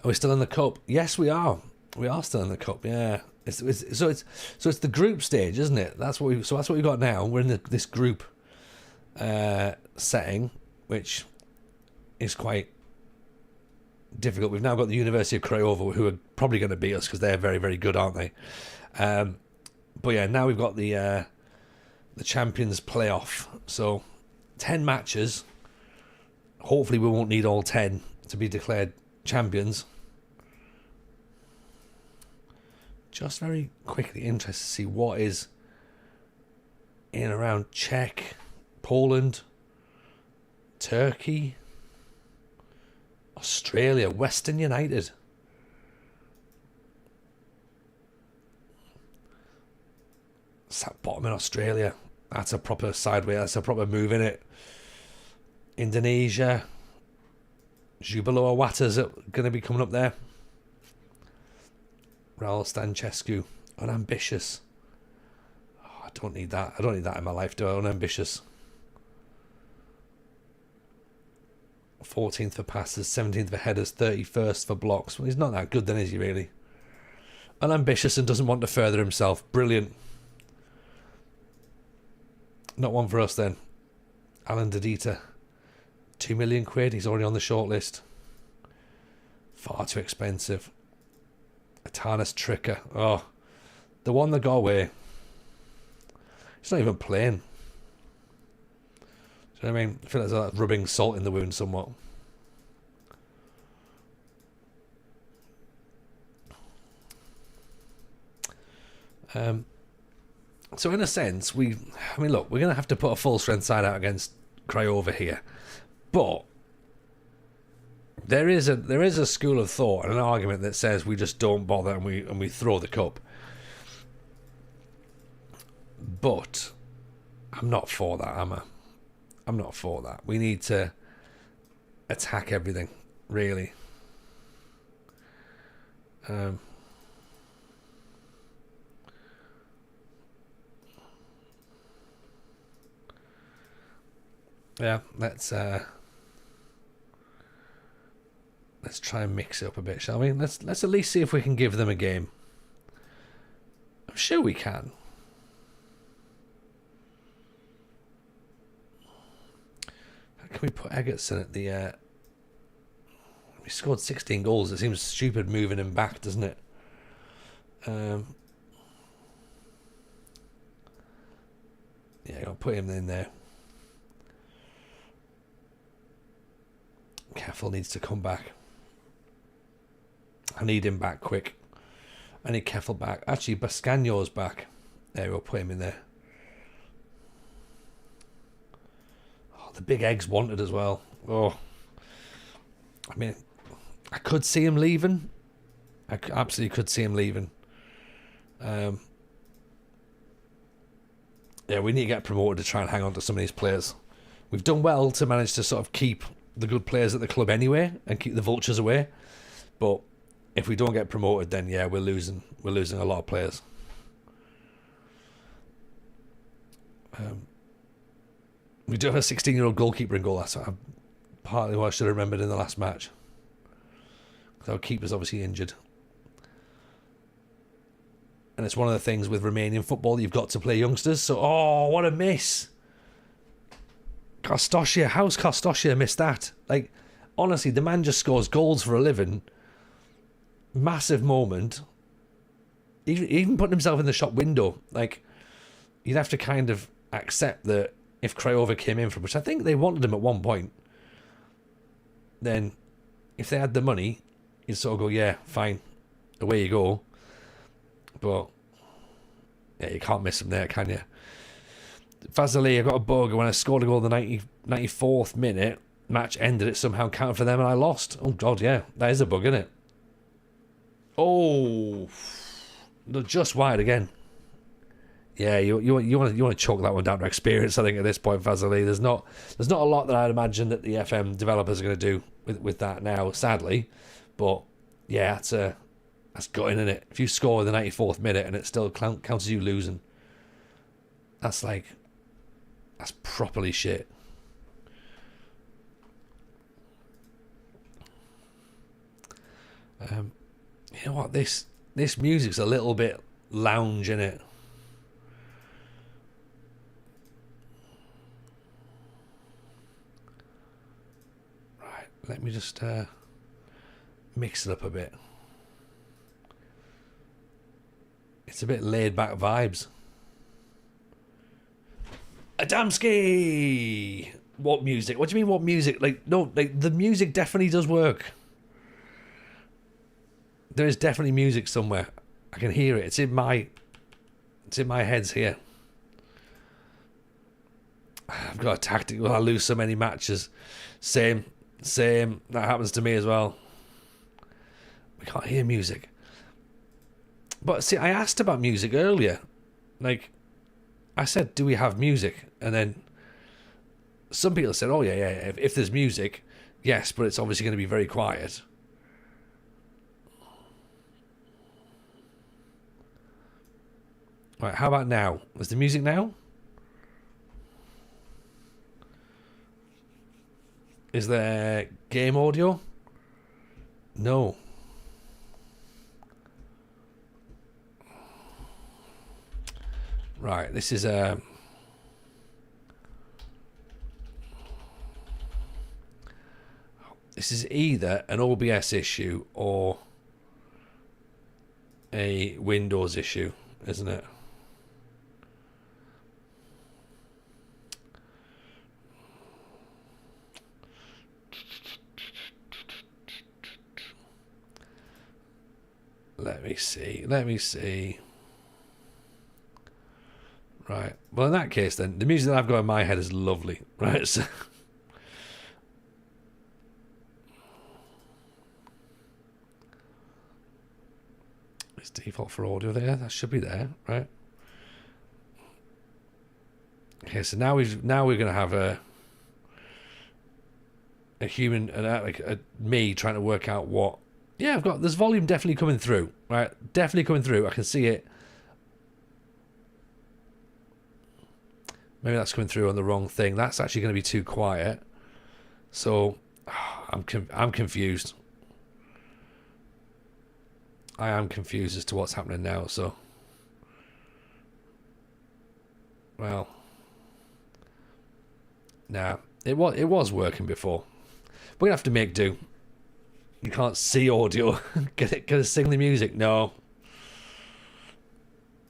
we still in the cup? Yes, we are. We are still in the cup. Yeah. It's the group stage, isn't it? That's what we've got now. We're in this group setting, which is quite difficult. We've now got the University of Craiova, who are probably going to beat us because they're very, very good, aren't they? But yeah, now we've got the Champions playoff. So 10 matches. Hopefully we won't need all 10 to be declared champions. just very quickly interested to see what is in and around Czech, Poland, Turkey, Australia, Western United. It's that bottom in Australia. That's a proper sideways. That's a proper move, in it. Indonesia. Jubilo Awata's going to be coming up there. Raul Stancescu. Unambitious. Oh, I don't need that. I don't need that in my life, do I? Unambitious. 14th for passes, 17th for headers, 31st for blocks. Well, he's not that good then, is he, really? Unambitious and doesn't want to further himself. Brilliant. Not one for us then. Alan Didita. 2 million quid. He's already on the shortlist. Far too expensive. Atanas Tricker. Oh, the one that got away. He's not even playing. Do you know what I mean? I feel like that's rubbing salt in the wound somewhat. So in a sense, look, we're going to have to put a full strength side out against Craiova here. But there is a school of thought and an argument that says we just don't bother and we throw the cup. But I'm not for that, am I? I'm not for that. We need to attack everything, really. Yeah, let's try and mix it up a bit, shall we? Let's at least see if we can give them a game. I'm sure we can. How can we put Egerton at the... He scored 16 goals. It seems stupid moving him back, doesn't it? Yeah, I'll put him in there. Keffel needs to come back. I need him back quick. I need Keffel back. Actually, Bascagno's back. There, we'll put him in there. Oh, the big eggs wanted as well. Oh, I mean, I could see him leaving. I absolutely could see him leaving. Yeah, we need to get promoted to try and hang on to some of these players. We've done well to manage to sort of keep the good players at the club anyway and keep the vultures away. But if we don't get promoted, then yeah, we're losing a lot of players. We do have a 16-year-old goalkeeper in goal. That's partly what I should have remembered in the last match. Because our keeper's obviously injured. And it's one of the things with Romanian football, you've got to play youngsters. So, oh, what a miss. Costosia, how's Costosia missed that? Like, honestly, the man just scores goals for a living. Massive moment. Even putting himself in the shop window. Like, you'd have to kind of accept that if Craiova came in for, which I think they wanted him at one point, then if they had the money, you'd sort of go, yeah, fine, away you go. But yeah, you can't miss him there, can you? Vasily, I got a bug when I scored a goal in the 94th minute. Match ended, it somehow counted for them and I lost. Oh god, yeah, that is a bug, isn't it? Oh, just wide again. Yeah, you want to chalk that one down to experience. I think at this point, Vasily, there's not a lot that I'd imagine that the FM developers are going to do with that now, sadly. But yeah, that's gutting, isn't it? If you score in the 94th minute and it still counts as you losing, that's properly shit. You know what? This music's a little bit lounge, innit? Right, let me just mix it up a bit. It's a bit laid back vibes. Adamski! What music? What do you mean, what music? The music definitely does work. There is definitely music somewhere. I can hear it. It's in my heads here. I've got a tactic. Well, I lose so many matches. Same. That happens to me as well. We can't hear music. But see, I asked about music earlier. Like, I said, do we have music? And then some people said, oh, yeah. If there's music, yes, but it's obviously going to be very quiet. Right, how about now? Is the music now? Is there game audio? No. Right, this is either an OBS issue or a Windows issue, isn't it? Let me see. Right. Well, in that case, then, the music that I've got in my head is lovely. Right. So it's default for audio there. That should be there, right? Okay, so now we're going to have a human, me trying to work out what. Yeah, there's volume definitely coming through, right? Definitely coming through. I can see it. Maybe that's coming through on the wrong thing. That's actually going to be too quiet. So I'm confused. I am confused as to what's happening now. So, well, nah, it was working before. We're gonna have to make do. You can't see audio. Get to sing the music. No.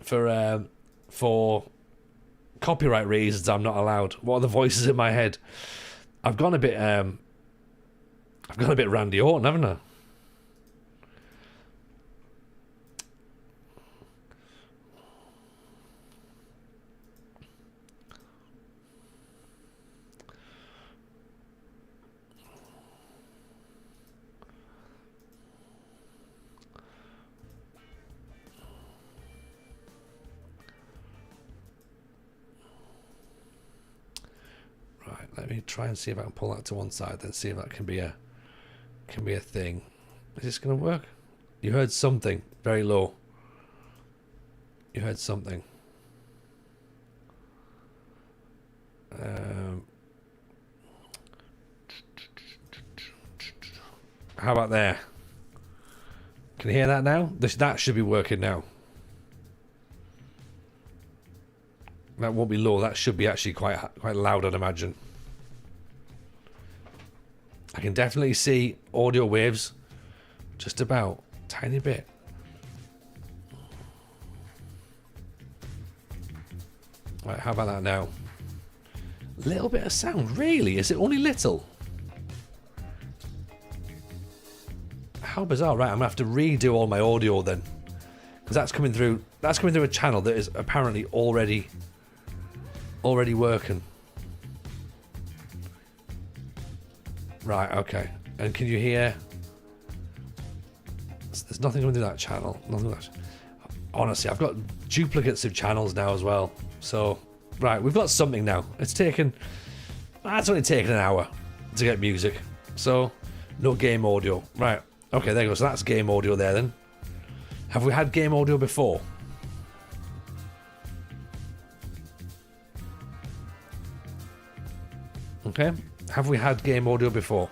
For copyright reasons, I'm not allowed. What are the voices in my head? I've gone a bit Randy Orton, haven't I? Let me try and see if I can pull that to one side, then see if that can be a thing. Is this going to work? You heard something very low. You heard something. How about there? Can you hear that now? That should be working now. That won't be low. That should be actually quite loud, I'd imagine. I can definitely see audio waves, just about, tiny bit. Right, how about that now? Little bit of sound, really? Is it only little? How bizarre! Right, I'm gonna have to redo all my audio then, because that's coming through. That's coming through a channel that is apparently already working. Right, okay. And can you hear? There's nothing going through that channel. Nothing like that. Honestly, I've got duplicates of channels now as well. So, right, we've got something now. It's only taken an hour to get music. So, no game audio. Right, okay, there you go. So that's game audio there then. Have we had game audio before? Okay. Have we had game audio before?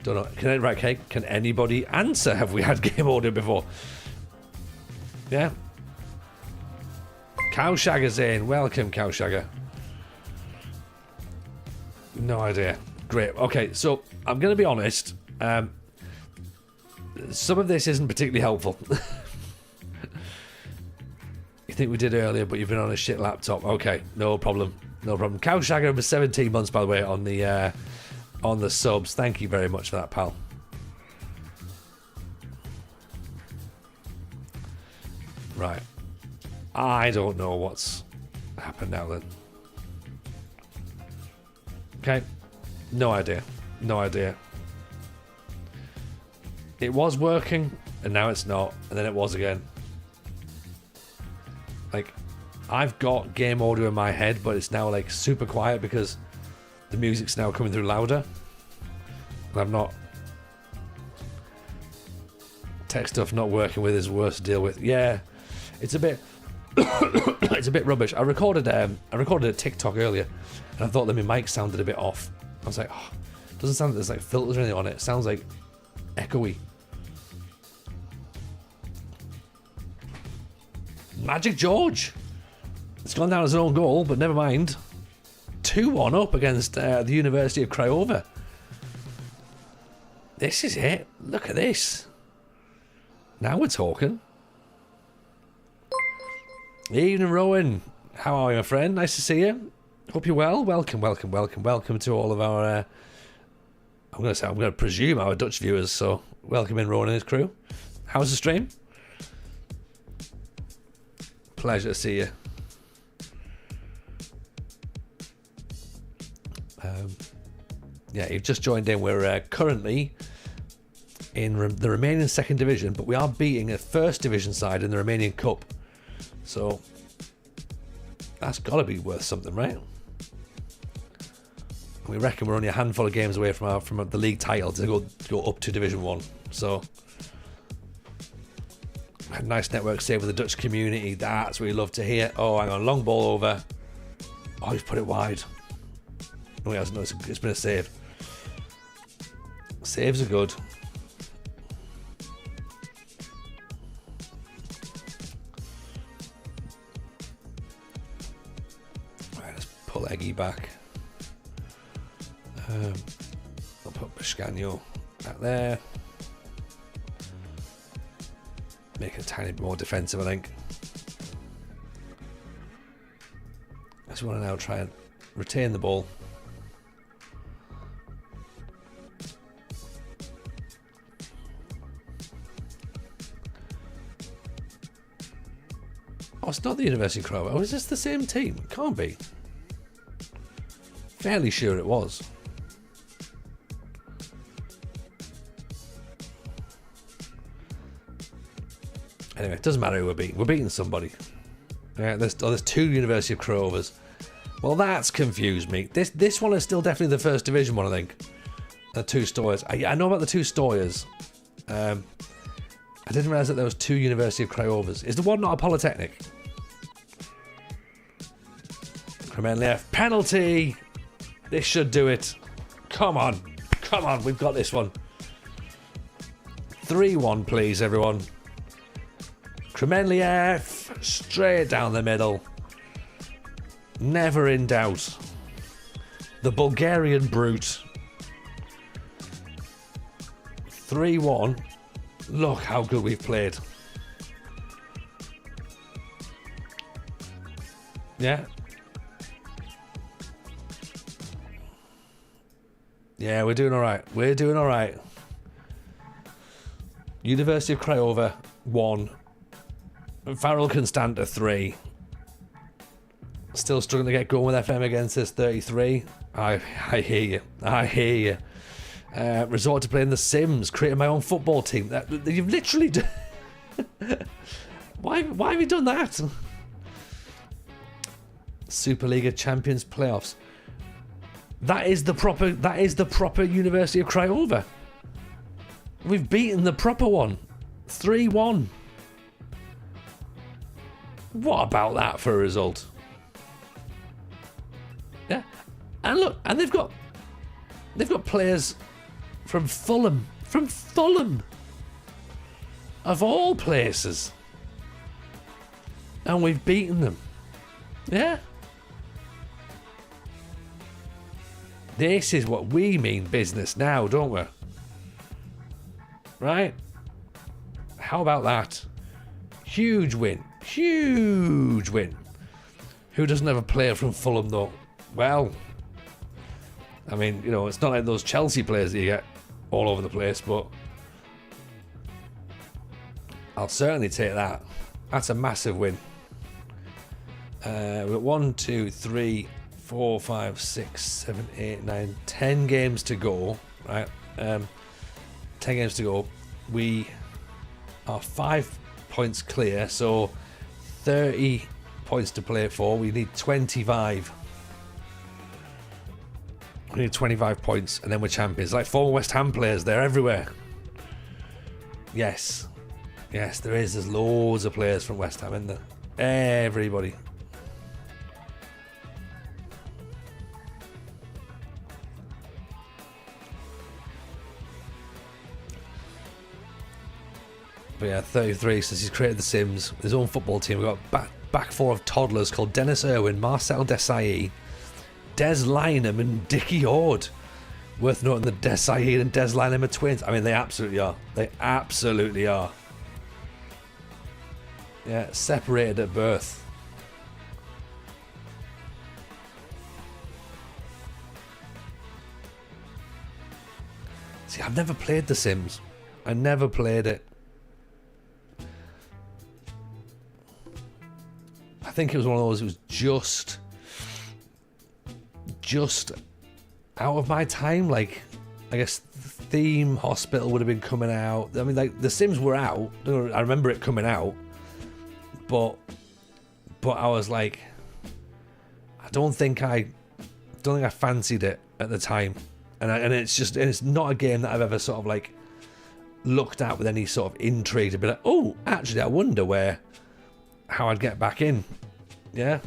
Don't know. Can anybody answer? Have we had game audio before? Yeah. Cowshagger's in. Welcome, Cowshagger. No idea. Great. Okay, so I'm going to be honest. Some of this isn't particularly helpful. You think we did earlier, but you've been on a shit laptop. Okay, no problem. No problem. Cowshagger was 17 months, by the way, on the subs. Thank you very much for that, pal. Right. I don't know what's happened now then. Okay. No idea. No idea. It was working, and now it's not, and then it was again. Like, I've got game audio in my head, but it's now like super quiet because the music's now coming through louder. And I'm not... Tech stuff not working with is worse to deal with. Yeah, it's a bit... it's a bit rubbish. I recorded a TikTok earlier, and I thought that my mic sounded a bit off. I was like, oh, it doesn't sound like there's like filters or anything on it. It sounds like echoey. Magic George. It's gone down as an own goal, but never mind. 2-1 up against the University of Craiova. This is it. Look at this. Now we're talking. Evening, Rowan. How are you, my friend? Nice to see you. Hope you're well. Welcome to all of our... I'm going to presume our Dutch viewers. So welcome in, Rowan and his crew. How's the stream? Pleasure to see you. Yeah, you've just joined in. We're currently in the Romanian second division, but we are beating a first division side in the Romanian Cup. So that's got to be worth something, right? We reckon we're only a handful of games away from the league title to go up to Division 1. So nice network save with the Dutch community. That's what we love to hear. Oh, hang on, long ball over. Oh, he's put it wide. No, he hasn't. No, it's been a save. Saves are good. Right, let's pull Eggy back. I'll put Pascano back there. Make it a tiny bit more defensive, I think. I just want to now try and retain the ball. Oh, it's not the University of Craiova. Oh, is this the same team? It can't be. Fairly sure it was. Anyway, it doesn't matter who we're beating. We're beating somebody. Yeah, there's two University of Craiovas. Well, that's confused me. This one is still definitely the first division one, I think. The two Stoyers. I know about the two Stoyers. I didn't realise that there was two University of Craiovas. Is the one not a polytechnic? Romanian penalty. This should do it. Come on. Come on. We've got this one. 3-1, please, everyone. Kremenliev, straight down the middle. Never in doubt. The Bulgarian brute. 3-1. Look how good we've played. Yeah. Yeah, we're doing all right. We're doing all right. University of Craiova 1. Farul Constanta 3. Still struggling to get going with FM against this 33. I hear you. I hear you. Resort to playing The Sims, creating my own football team. You've literally why have you done that? Superliga Champions playoffs. That is the proper University of Craiova. We've beaten the proper one. 3-1. What about that for a result? Yeah. And look, and they've got players from Fulham. From Fulham. Of all places. And we've beaten them. Yeah. This is what we mean business now, don't we? Right? How about that? Huge win. Huge win. Who doesn't have a player from Fulham, though? Well, I mean, you know, it's not like those Chelsea players that you get all over the place, but I'll certainly take that. That's a massive win. We've got 1, 2, 3, 4, 5, 6, 7, 8, 9, 10 games to go. Right, 10 games to go. We are 5 points clear, so 30 points to play for. We need 25. We need 25 points, and then we're champions. Like former West Ham players, they're everywhere. Yes, there is. There's loads of players from West Ham in there. Everybody. But yeah, 33 since he's created The Sims, his own football team. We've got back four of toddlers called Dennis Irwin, Marcel Desailly, Des Lynam and Dickie Horde. Worth noting that Desailly and Des Lynam are twins. I mean, they absolutely are. They absolutely are. Yeah, separated at birth. See, I've never played The Sims. I never played it. I think it was one of those, it was just out of my time. Like, I guess Theme Hospital would have been coming out. I mean, like, The Sims were out. I remember it coming out. But I was like, I don't think I fancied it at the time. And it's not a game that I've ever sort of like looked at with any sort of intrigue to be like, oh, actually, I wonder how I'd get back in. Yeah.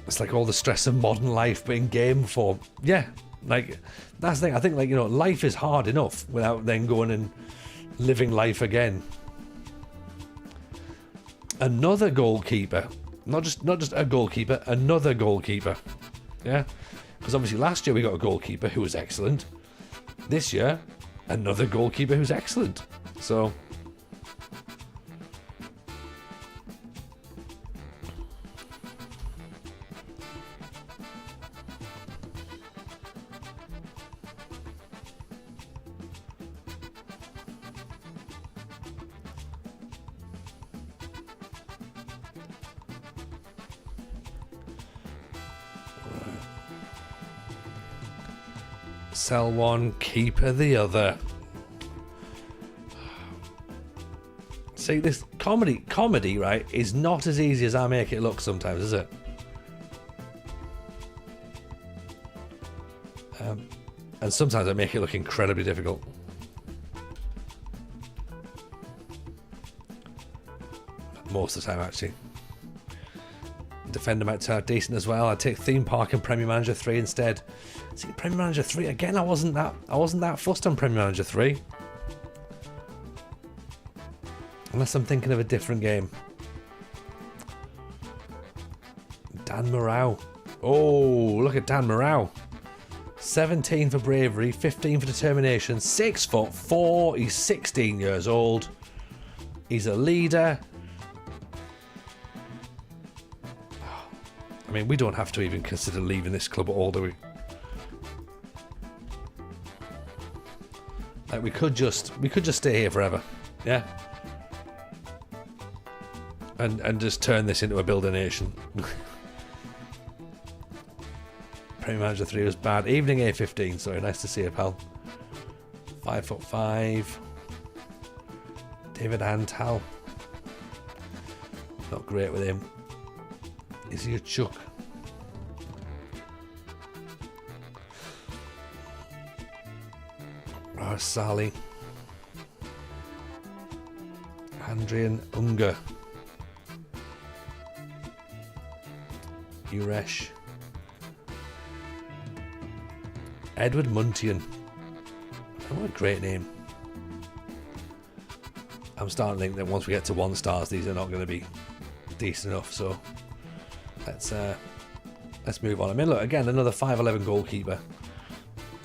It's like all the stress of modern life, but in game form. Yeah. Like, that's the thing. I think, like, you know, life is hard enough without then going and living life again. Another goalkeeper. Not just a goalkeeper, another goalkeeper. Yeah. Because obviously last year we got a goalkeeper who was excellent. This year, another goalkeeper who's excellent. So, sell one, keeper the other. See, this comedy, right, is not as easy as I make it look sometimes, is it? And sometimes I make it look incredibly difficult. Most of the time, actually. Defender might turn out decent as well. I'd take Theme Park and Premier Manager 3 instead. See, Premier Manager 3 again. I wasn't that fussed on Premier Manager 3, unless I'm thinking of a different game. Dan Morau. Oh, look at Dan Morau. 17 for bravery, 15 for determination, 6'4". He's 16 years old. He's a leader. I mean, we don't have to even consider leaving this club at all, do we? Like, we could just stay here forever, yeah, and just turn this into a builder nation. Premier Manager 3 was bad. Evening A15, sorry, nice to see you, pal. 5'5". David Antal. Not great with him. Is he a chuck? Sally. Andrian Unger. Uresh. Edward Muntian. Oh, what a great name. I'm starting to think that once we get to 1 stars, these are not going to be decent enough, so let's move on. I mean, look, again, another 5'11" goalkeeper.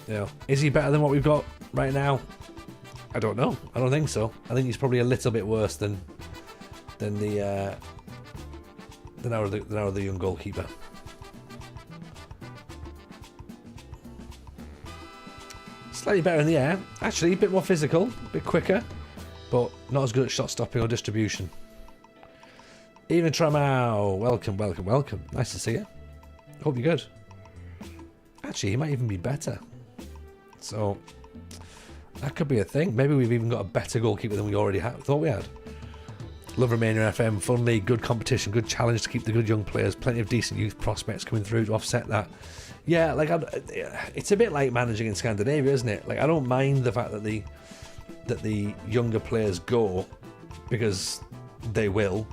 You know, is he better than what we've got right now? I don't know. I don't think so. I think he's probably a little bit worse than our other young goalkeeper. Slightly better in the air. Actually, a bit more physical, a bit quicker. but not as good at shot stopping or distribution. Even Tramau, welcome. Nice to see you. Hope you're good. Actually, he might even be better. So, that could be a thing. Maybe we've even got a better goalkeeper than we already thought we had. Love Romania FM, fun league, good competition, good challenge to keep the good young players, plenty of decent youth prospects coming through to offset that. Yeah, like it's a bit like managing in Scandinavia, isn't it? Like I don't mind the fact that the younger players go, because they will.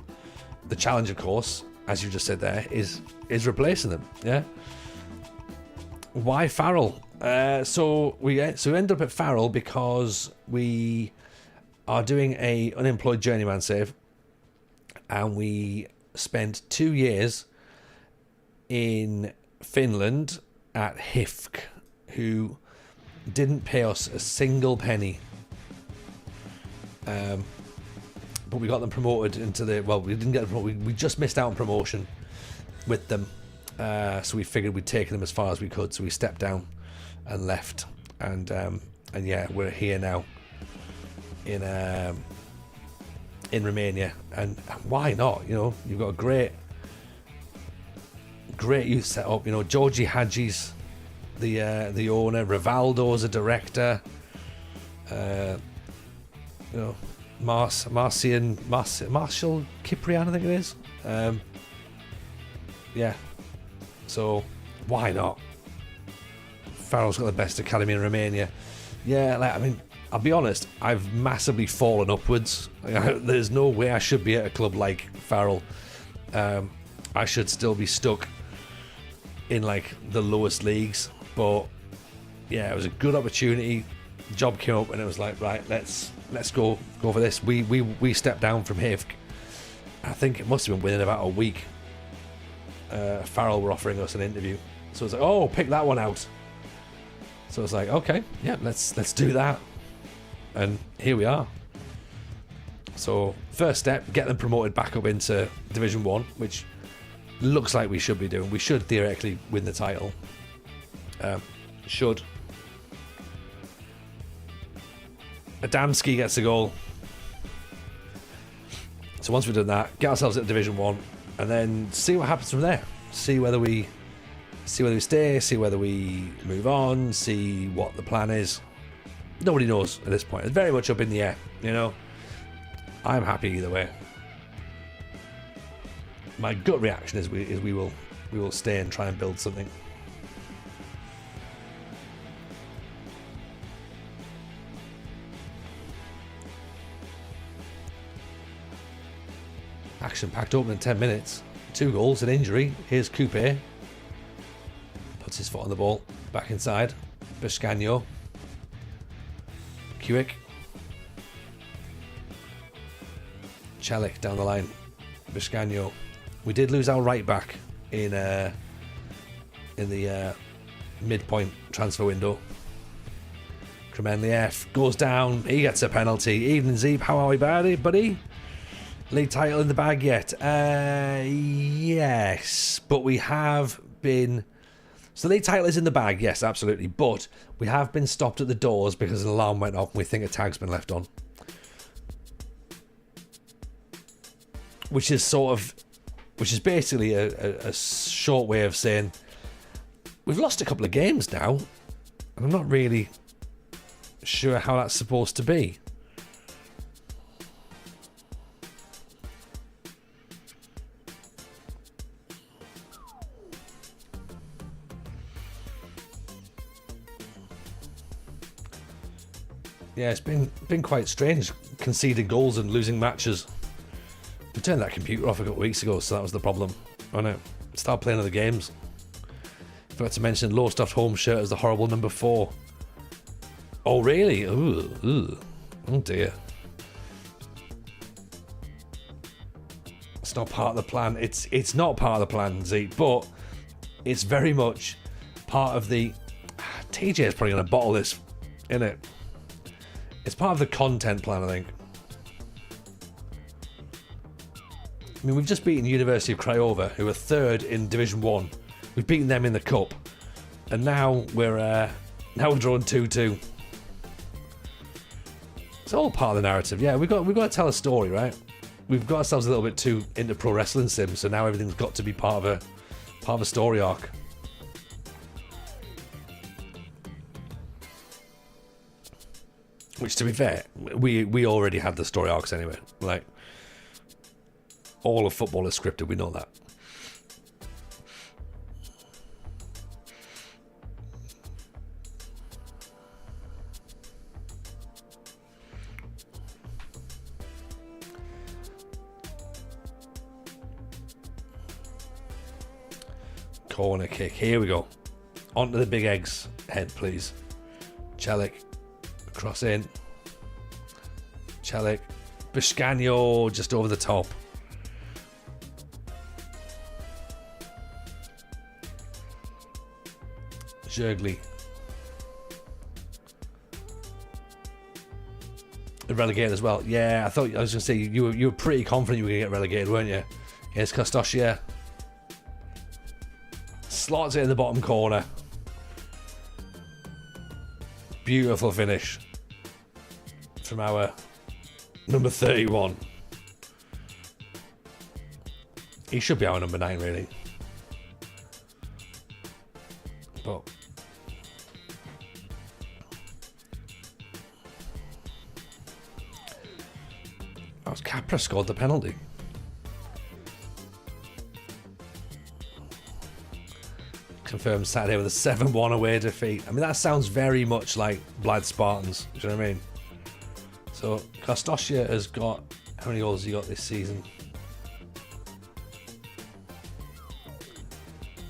The challenge, of course, as you just said there, is replacing them. Yeah. Why Farul? So we end up at Farul because we are doing a unemployed journeyman save, and we spent 2 years in Finland at HIFK, who didn't pay us a single penny. But we got them promoted into the... Well, we didn't get them promoted. We just missed out on promotion with them. So we figured we'd taken them as far as we could. So we stepped down and left. And yeah, we're here now in Romania. And why not? You know, you've got a great youth set up. You know, Gheorge Hagi's the owner. Rivaldo's a director. You know, Marshall Kiprian, I think it is. Yeah. So why not? Farrell's got the best academy in Romania. Yeah, like, I mean, I'll be honest, I've massively fallen upwards. There's no way I should be at a club like Farrell. I should still be stuck in like the lowest leagues. But yeah, it was a good opportunity. The job came up and it was like, right, let's go for this. We stepped down from HIFK. I think it must have been within about a week. Farrell were offering us an interview. So it's like, oh, pick that one out. So it's like, okay, yeah, let's do that. And here we are. So first step, get them promoted back up into Division 1, which looks like we should be doing. We should theoretically win the title. Should. Adamski gets a goal. So once we've done that, get ourselves at Division 1 and then see what happens from there. See whether we stay, see whether we move on, see what the plan is. Nobody knows at this point. It's very much up in the air, you know. I'm happy either way. My gut reaction is we will stay and try and build something. Action packed open in 10 minutes. 2 goals, an injury. Here's Coupe. Puts his foot on the ball. Back inside. Biscagno. Kuik. Celik down the line. Biscagno. We did lose our right back in the midpoint transfer window. Kremenliev goes down. He gets a penalty. Evening Zeeb, how are we, buddy? League title in the bag yet? Yes, but we have been... So the league title is in the bag, yes, absolutely. But we have been stopped at the doors because an alarm went off and we think a tag's been left on. Which is basically a short way of saying we've lost a couple of games now. And I'm not really sure how that's supposed to be. Yeah, it's been quite strange conceding goals and losing matches. We turned that computer off a couple of weeks ago, so that was the problem. Oh no, start playing other games. Forgot to mention low stuffed home shirt as the horrible number 4. Oh really? Ooh. Oh dear. It's not part of the plan. It's not part of the plan, Z, but it's very much part of the... TJ is probably going to bottle this, innit? It's part of the content plan, I think. I mean, we've just beaten University of Craiova, who are 3rd in Division 1. We've beaten them in the Cup. And now we're drawn 2-2. It's all part of the narrative. Yeah, we've got to tell a story, right? We've got ourselves a little bit too into pro wrestling sims, so now everything's got to be part of a story arc. Which, to be fair, we already had the story arcs anyway. Like, all of football is scripted, we know that. Corner kick, here we go. Onto the big egg's head, please. Celik, cross in. Celik, Biscagno just over the top. Jurgli. Relegated as well. Yeah, I was going to say you were pretty confident you were going to get relegated, weren't you? Here's Kostoscia. Slots it in the bottom corner. Beautiful finish from our number 31. He should be our number 9, really. But that was Capra scored the penalty. Confirmed Saturday with a 7-1 away defeat. I mean, that sounds very much like Blythe Spartans. Do you know what I mean? So, Kostoscia has got... How many goals has he got this season?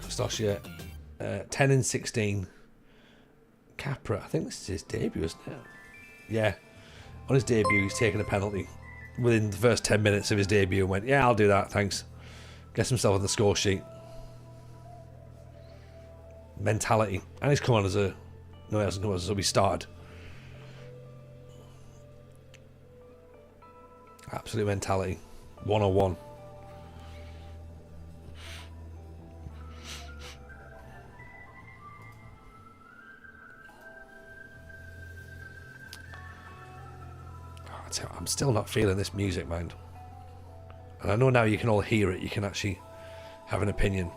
Kostoscia, 10 and 16. Capra, I think this is his debut, isn't it? Yeah. On his debut, he's taken a penalty within the first 10 minutes of his debut and went, yeah, I'll do that, thanks. Gets himself on the score sheet. Mentality. And he's come on as a... No, he hasn't come on as a... We started. Absolute mentality. 101. I'm still not feeling this music, man. And I know now you can all hear it. You can actually have an opinion.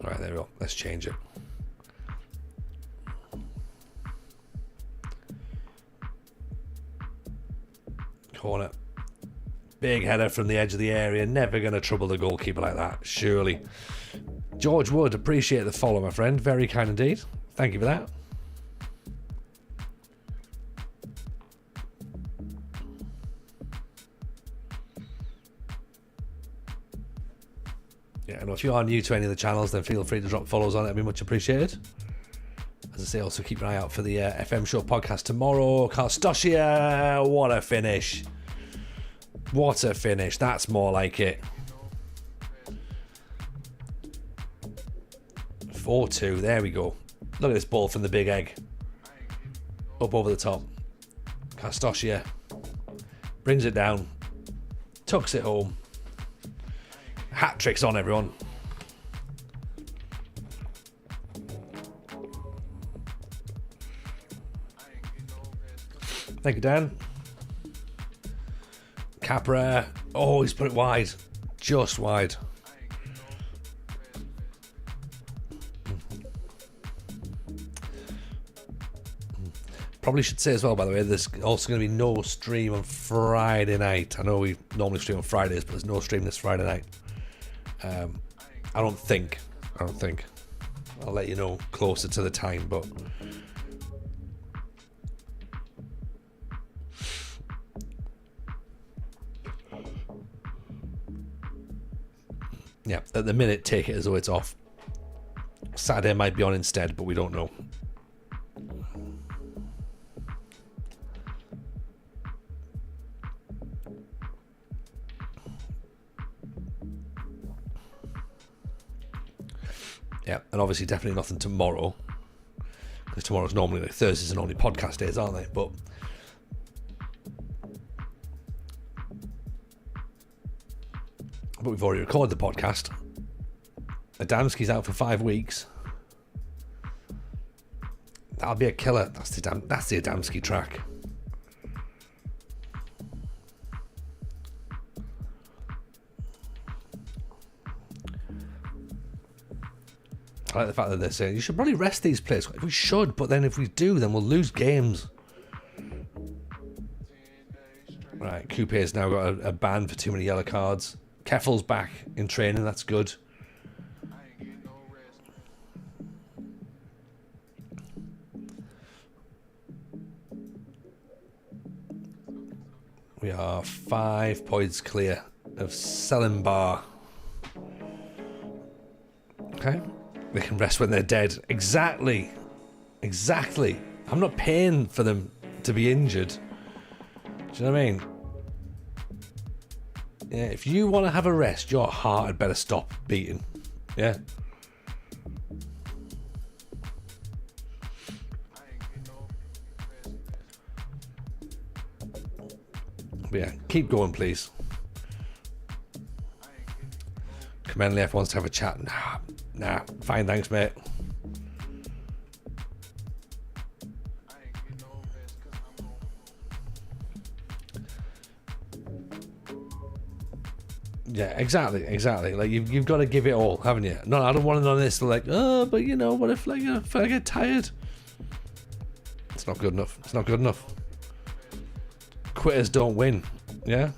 Alright, there we go. Let's change it. Corner. Big header from the edge of the area. Never going to trouble the goalkeeper like that, surely. George Wood, appreciate the follow, my friend. Very kind indeed. Thank you for that. Yeah, and if you are new to any of the channels, then feel free to drop follows on it. It'd be much appreciated. As I say, also keep an eye out for the FM Show podcast tomorrow. Kostoscia, what a finish. What a finish. That's more like it. 4-2, there we go. Look at this ball from the big egg. Up over the top. Kostoscia brings it down. Tucks it home. Hat tricks on, everyone. Thank you, Dan. Capra. Oh, he's put it wide. Just wide. Probably should say as well, by the way, there's also going to be no stream on Friday night. I know we normally stream on Fridays, but there's no stream this Friday night. I don't think. I'll let you know closer to the time, but... Yeah, at the minute, take it as though it's off. Saturday might be on instead, but we don't know. Yeah, and obviously definitely nothing tomorrow, because tomorrow's normally, like, Thursdays are normally podcast days, aren't they? But we've already recorded the podcast. Adamski's out for 5 weeks. That'll be a killer. That's the Adamski track. I like the fact that they're saying you should probably rest these players. We should, but then if we do, then we'll lose games. Right, Coupe's now got a ban for too many yellow cards. Keffel's back in training, that's good. We are 5 points clear of Selenbar. Okay. They can rest when they're dead. Exactly. Exactly. I'm not paying for them to be injured. Do you know what I mean? Yeah, if you want to have a rest, your heart had better stop beating. Yeah. But yeah, keep going, please. Commenley wants to have a chat. Nah, fine, thanks, mate. Yeah, exactly. Like you've got to give it all, haven't you? No, I don't want it on this. Like, oh, but you know, what if like if I get tired? It's not good enough. It's not good enough. Quitters don't win. Yeah.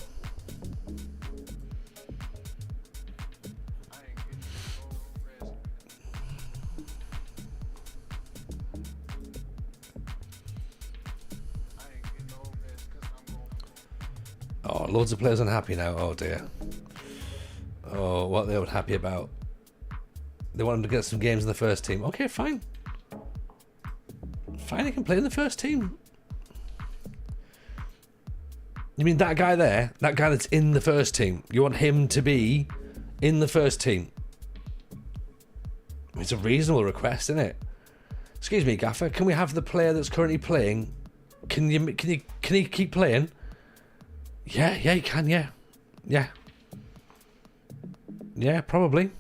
Oh, loads of players unhappy now. Oh dear. Oh, what they were happy about. They wanted to get some games in the first team. Okay, fine. Fine, they can play in the first team. You mean that guy there? That guy that's in the first team? You want him to be in the first team? It's a reasonable request, isn't it? Excuse me, Gaffer. Can we have the player that's currently playing? Can he keep playing? Yeah, you can. Yeah, probably.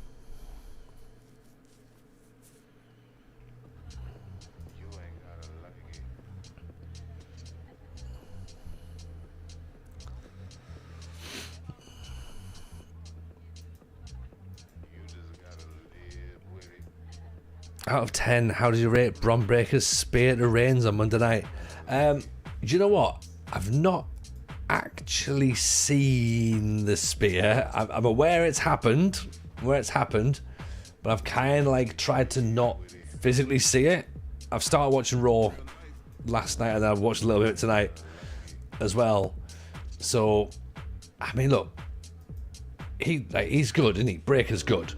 Out of 10, how did you rate Bron Breaker's spear to Reigns on Monday night? Do you know what? I've not actually seen the spear. I'm aware it's happened, but I've kind of like tried to not physically see it. I've started watching Raw last night, and then I've watched a little bit tonight as well. So, I mean, look, he's good, isn't he? Breaker's good,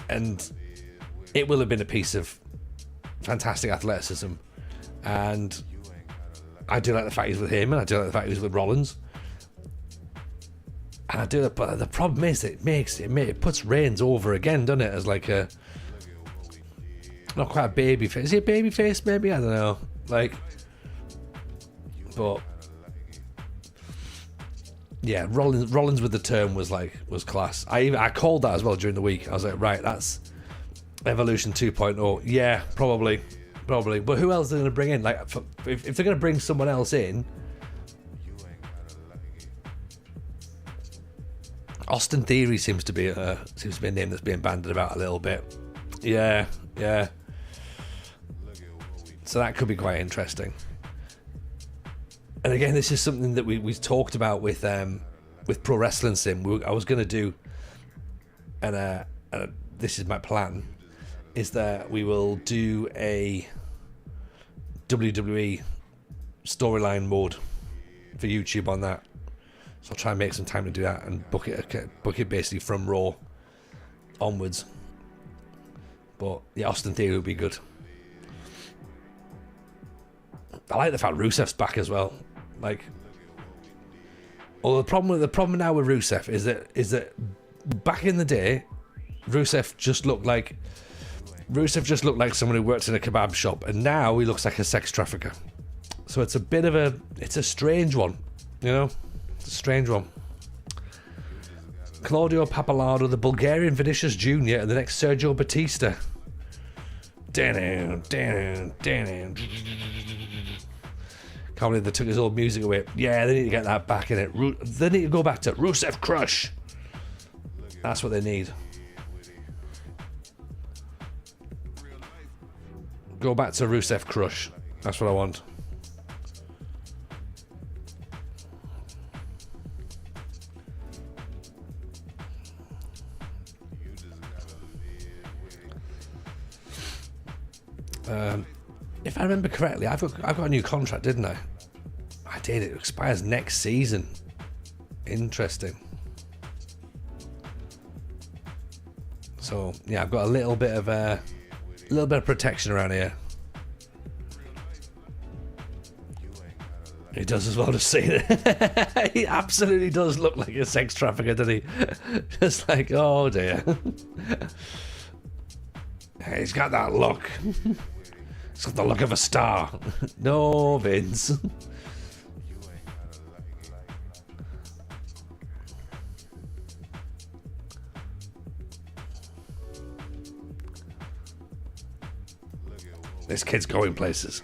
and it will have been a piece of fantastic athleticism, and I do like the fact he's with him, and I do like the fact he's with Rollins. And I do that, but the problem is it puts Reigns over again, doesn't it? As like a not quite a baby face. Is he a baby face? Maybe, I don't know. Like, but yeah, Rollins with the turn was class. I called that as well during the week. I was like, right, that's Evolution 2.0. Yeah, probably. But who else are they going to bring in? Like, if they're going to bring someone else in, Austin Theory seems to be a name that's being bandied about a little bit. Yeah. So that could be quite interesting. And again, this is something that we talked about with Pro Wrestling Sim. I was going to do, and this is my plan, is that we will do a WWE storyline mode for YouTube on that. So I'll try and make some time to do that and book it basically from Raw onwards. But yeah, Austin Theory would be good. I like the fact Rusev's back as well. Like, well, the problem now with Rusev is that back in the day, Rusev just looked like someone who worked in a kebab shop, and now he looks like a sex trafficker. So it's a strange one, you know? It's a strange one. Claudio Pappalardo, the Bulgarian Vinicius Jr., and the next Sergio Batista. Can't believe they took his old music away. Yeah, they need to get that back in it. They need to go back to Rusev Crush. That's what they need. Go back to Rusev Crush. That's what I want. If I remember correctly, I've got a new contract, didn't I? I did. It expires next season. Interesting. So yeah, I've got a little bit of protection around here. He does as well to see it. He absolutely does look like a sex trafficker, doesn't he? Just like, oh dear. He's got that look. He's got the look of a star. No, Vince. This kid's going places.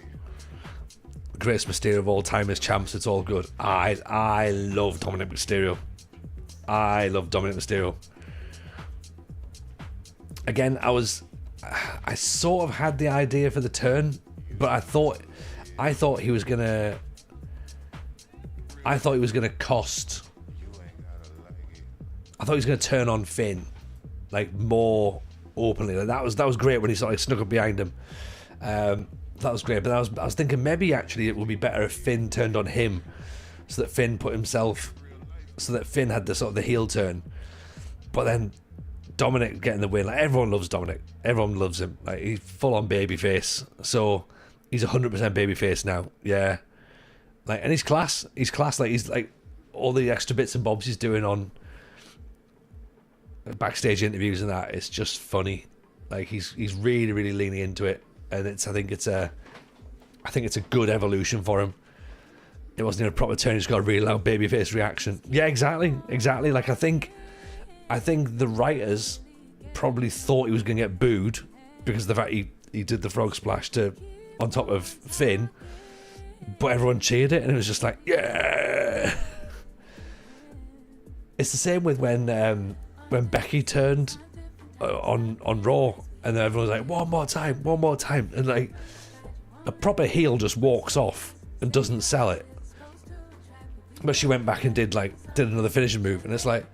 Greatest Mysterio of all time as champs. It's all good. I love Dominic Mysterio. I love Dominic Mysterio. Again, I sort of had the idea for the turn, but I thought he was gonna cost. I thought he was gonna turn on Finn, like, more openly. Like, that was great when he sort of snuck up behind him. That was great, but I was thinking maybe actually it would be better if Finn turned on him, so that Finn had the sort of the heel turn. But then Dominic getting the win, like, everyone loves Dominic, everyone loves him, like, he's full on babyface, so he's 100% babyface now, yeah. Like, and he's class, like, he's like all the extra bits and bobs he's doing on backstage interviews and that, it's just funny. Like, he's really, really leaning into it. And I think it's a good evolution for him. It wasn't even a proper turn; he just got a really loud babyface reaction. Yeah, exactly. Like, I think the writers probably thought he was going to get booed because of the fact he did the frog splash on top of Finn, but everyone cheered it, and it was just like, yeah. It's the same with when Becky turned on Raw. And then everyone's like, one more time. And like, a proper heel just walks off and doesn't sell it. But she went back and did another finishing move. And it's like,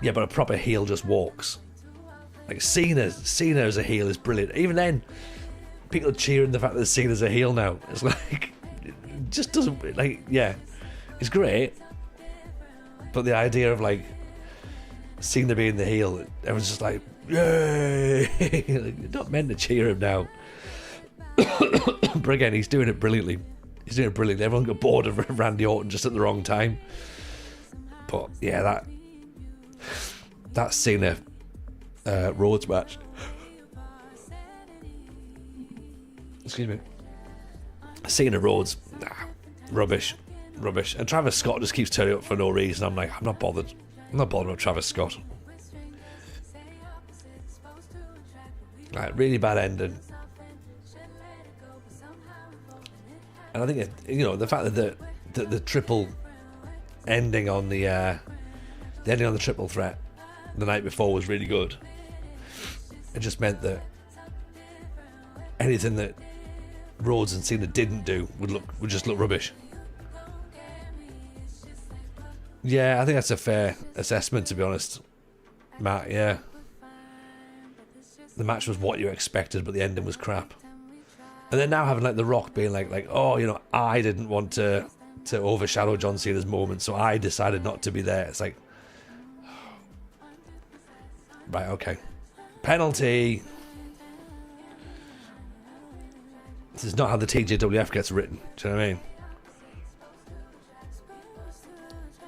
yeah, but a proper heel just walks. Like, Cena as a heel is brilliant. Even then, people are cheering the fact that Cena's a heel now. It's like, it just doesn't, like, yeah, it's great. But the idea of, like, Cena being the heel, everyone's just like, yay! You're not meant to cheer him now. But again, he's doing it brilliantly. Everyone got bored of Randy Orton just at the wrong time. But yeah, that Cena Rhodes match. Excuse me. Cena Rhodes, rubbish. And Travis Scott just keeps turning up for no reason. I'm like, I'm not bothered with Travis Scott. Like, really bad ending. And I think the fact that the triple ending on the ending on the triple threat the night before was really good. It just meant that anything that Rhodes and Cena didn't do would just look rubbish. Yeah, I think that's a fair assessment, to be honest, Matt. Yeah. The match was what you expected, but the ending was crap. And then now having like The Rock being like, oh, I didn't want to overshadow John Cena's moment, so I decided not to be there. It's like, right, okay, penalty. This is not how the TJWF gets written. Do you know what I mean?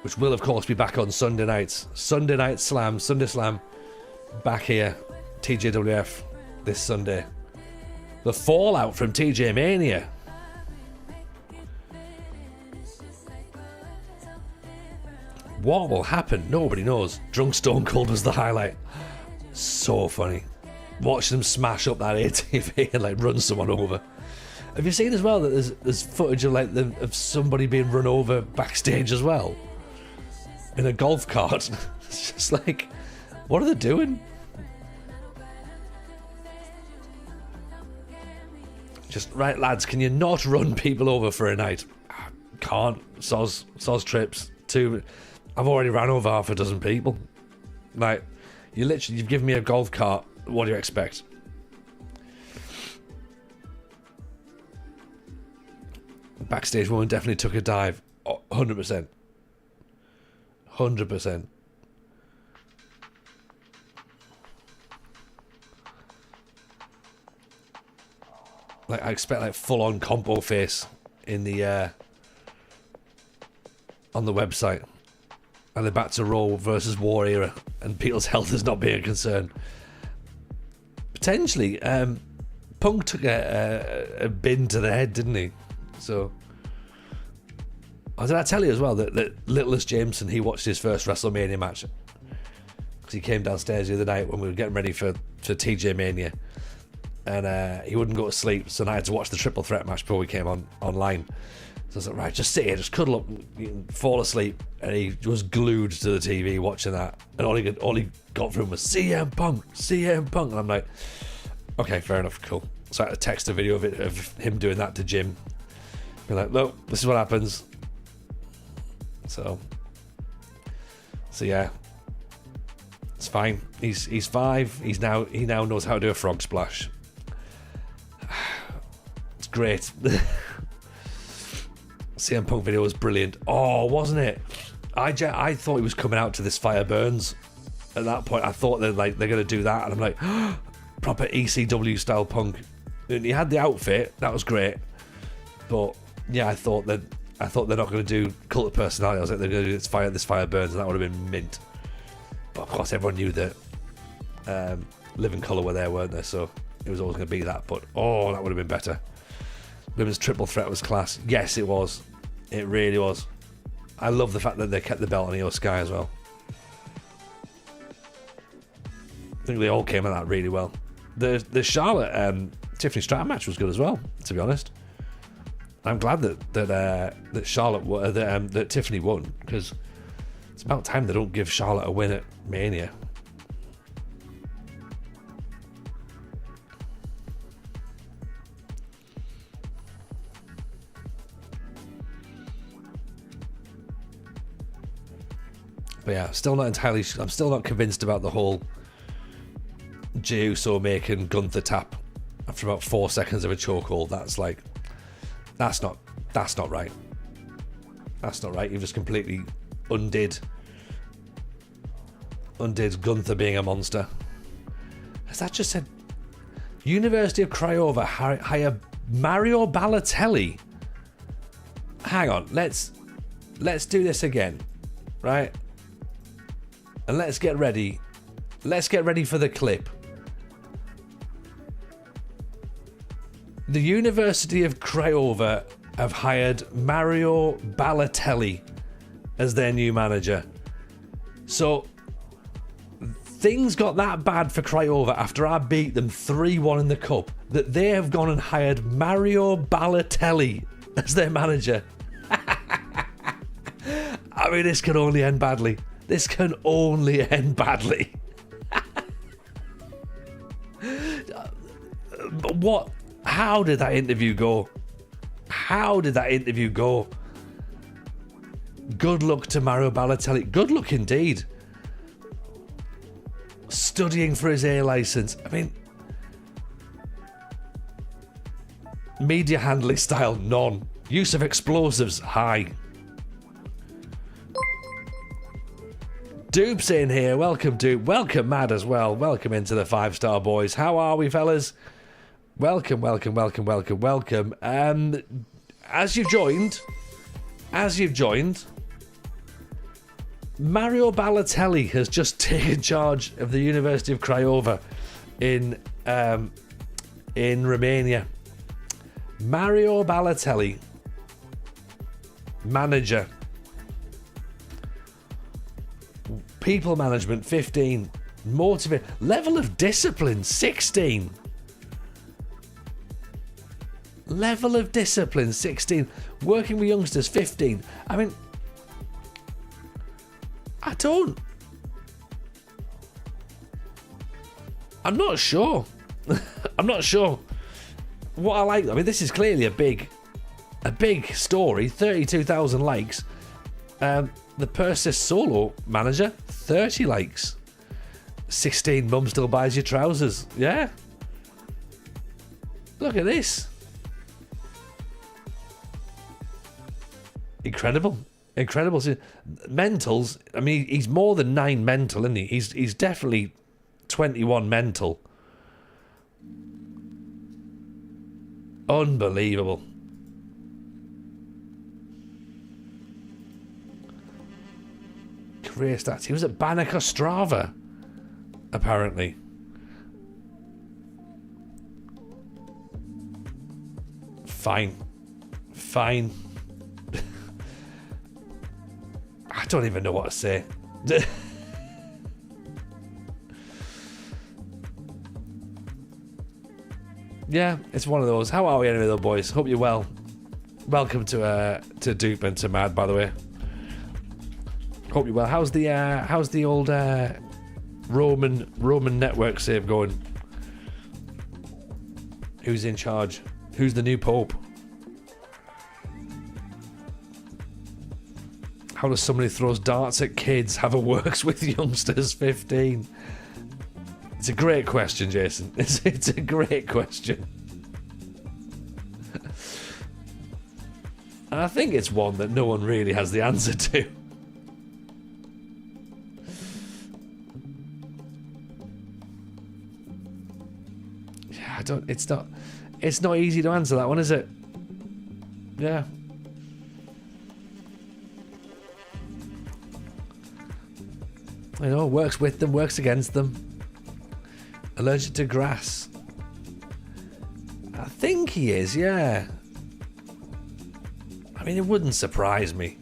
Which will, of course, be back on Sunday nights. Sunday Slam, back here. TJWF this Sunday. The fallout from TJ Mania. What will happen? Nobody knows. Drunk Stone Cold was the highlight. So funny. watch them smash up that ATV and like run someone over. Have you seen as well that there's footage of like of somebody being run over backstage as well in a golf cart? It's just like, what are they doing? Just right, lads. Can you not run people over for a night? Can't. Soz trips. I've already ran over half a dozen people. Like, you've given me a golf cart. What do you expect? Backstage woman definitely took a dive. 100%. 100%. Like, I expect like full-on compo face in the on the website, and they're back to Raw versus War era, and people's health is not being a concern. Potentially, Punk took a bin to the head, didn't he? So, did I tell you as well that Littlest Jameson, he watched his first WrestleMania match because he came downstairs the other night when we were getting ready for TJ Mania, and he wouldn't go to sleep, so I had to watch the triple threat match before we came online. So I was like, right, just sit here, just cuddle up, you can fall asleep. And he was glued to the TV watching that, and all he got from was CM Punk, and I'm like, okay, fair enough, cool. So I had to text a video of him doing that to Jim. Be like, look, this is what happens. So yeah, it's fine. He's 5. He now knows how to do a frog splash. It's great. CM Punk video was brilliant. Oh, wasn't it? I thought he was coming out to This Fire Burns. At that point, I thought they're going to do that, and I'm like, proper ECW style Punk. And he had the outfit, that was great. But yeah, I thought they're not going to do Cult of Personality. I was like, they're going to do This Fire Burns, and that would have been mint. But of course, everyone knew that Living Colour were there, weren't they? So it was always going to be that. But oh, that would have been better. Women's triple threat was class. Yes, it was. It really was. I love the fact that they kept the belt on Io Sky as well. I think they all came at that really well. The Charlotte Tiffany Stratton match was good as well, to be honest. I'm glad that Charlotte that Tiffany won, because it's about time they don't give Charlotte a win at Mania. But yeah, I'm still not convinced about the whole Jey Uso making Gunther tap after about 4 seconds of a chokehold. That's not right. That's not right. You've just completely undid Gunther being a monster. Has that just said University of Craiova hire Mario Balotelli? Hang on, let's do this again, right? And let's get ready. Let's get ready for the clip. The University of Craiova have hired Mario Balotelli as their new manager. So things got that bad for Craiova after I beat them 3-1 in the cup that they have gone and hired Mario Balotelli as their manager. I mean, this can only end badly. This can only end badly. What? How did that interview go? Good luck to Mario Balotelli. Good luck indeed. Studying for his A license. I mean, media handling style, none. Use of explosives, high. Dupe's in here. Welcome, Dupe. Welcome, Mad, as well. Welcome into the 5-star boys. How are we, fellas? Welcome. As you've joined, Mario Balotelli has just taken charge of the University of Craiova in Romania. Mario Balotelli, manager. People management 15, Motivate. Level of discipline, 16. Level of discipline, 16. Working with youngsters, 15. I mean, I'm not sure. I'm not sure what I like. I mean, this is clearly a big story. 32,000 likes. The Persis solo manager, 30 likes. 16, mum still buys your trousers. Yeah. Look at this. Incredible. See, mentals, I mean, he's more than 9 mental, isn't he? He's definitely 21 mental. Unbelievable. Career stats. He was at Banach Ostrava, apparently. Fine. I don't even know what to say. Yeah, it's one of those. How are we anyway, though, boys? Hope you're well. Welcome to Dupe and to Mad, by the way. Hope you're well. How's the old Roman network save going? Who's in charge? Who's the new pope? How does somebody who throws darts at kids have a works with youngsters 15? It's a great question, Jason. It's a great question. And I think it's one that no one really has the answer to. Yeah, it's not easy to answer that one, is it? Yeah. You know, works with them, works against them. Allergic to grass. I think he is, yeah. I mean, it wouldn't surprise me.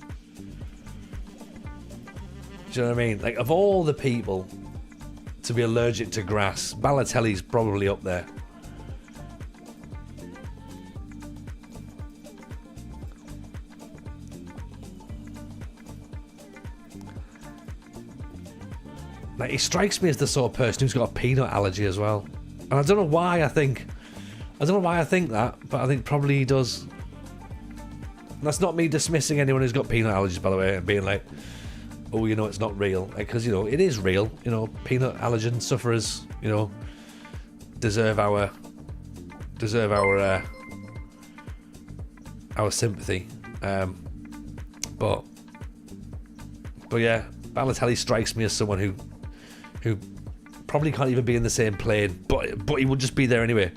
Do you know what I mean? Like, of all the people to be allergic to grass, Balotelli's probably up there. Like, he strikes me as the sort of person who's got a peanut allergy as well. And I don't know why I think that, but I think probably he does. And that's not me dismissing anyone who's got peanut allergies, by the way, and being like, oh, you know, it's not real. Because, you know, it is real. You know, peanut allergen sufferers, you know, deserve our sympathy. But yeah, Balotelli strikes me as someone who probably can't even be in the same plane, but he would just be there anyway.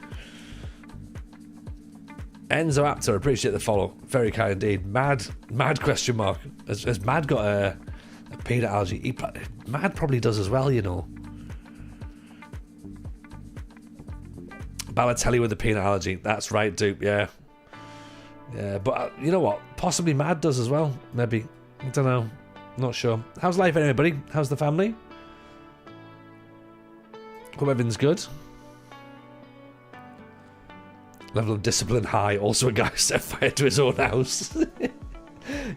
Enzo Apter, appreciate the follow. Very kind indeed. Mad question mark. Has Mad got a peanut allergy? Mad probably does as well, you know. Balotelli with a peanut allergy. That's right, Dupe, yeah. Yeah, but you know what? Possibly Mad does as well, maybe. I don't know. Not sure. How's life anyway, buddy? How's the family? Hope everything's good. Level of discipline high. Also a guy who set fire to his own house.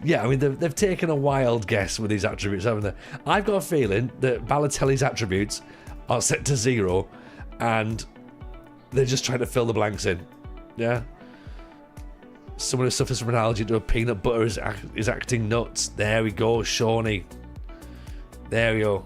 Yeah, I mean, they've taken a wild guess with these attributes, haven't they? I've got a feeling that Balotelli's attributes are set to 0 and they're just trying to fill the blanks in. Yeah? Someone who suffers from an allergy to a peanut butter is acting nuts. There we go, Shawnee. There we go.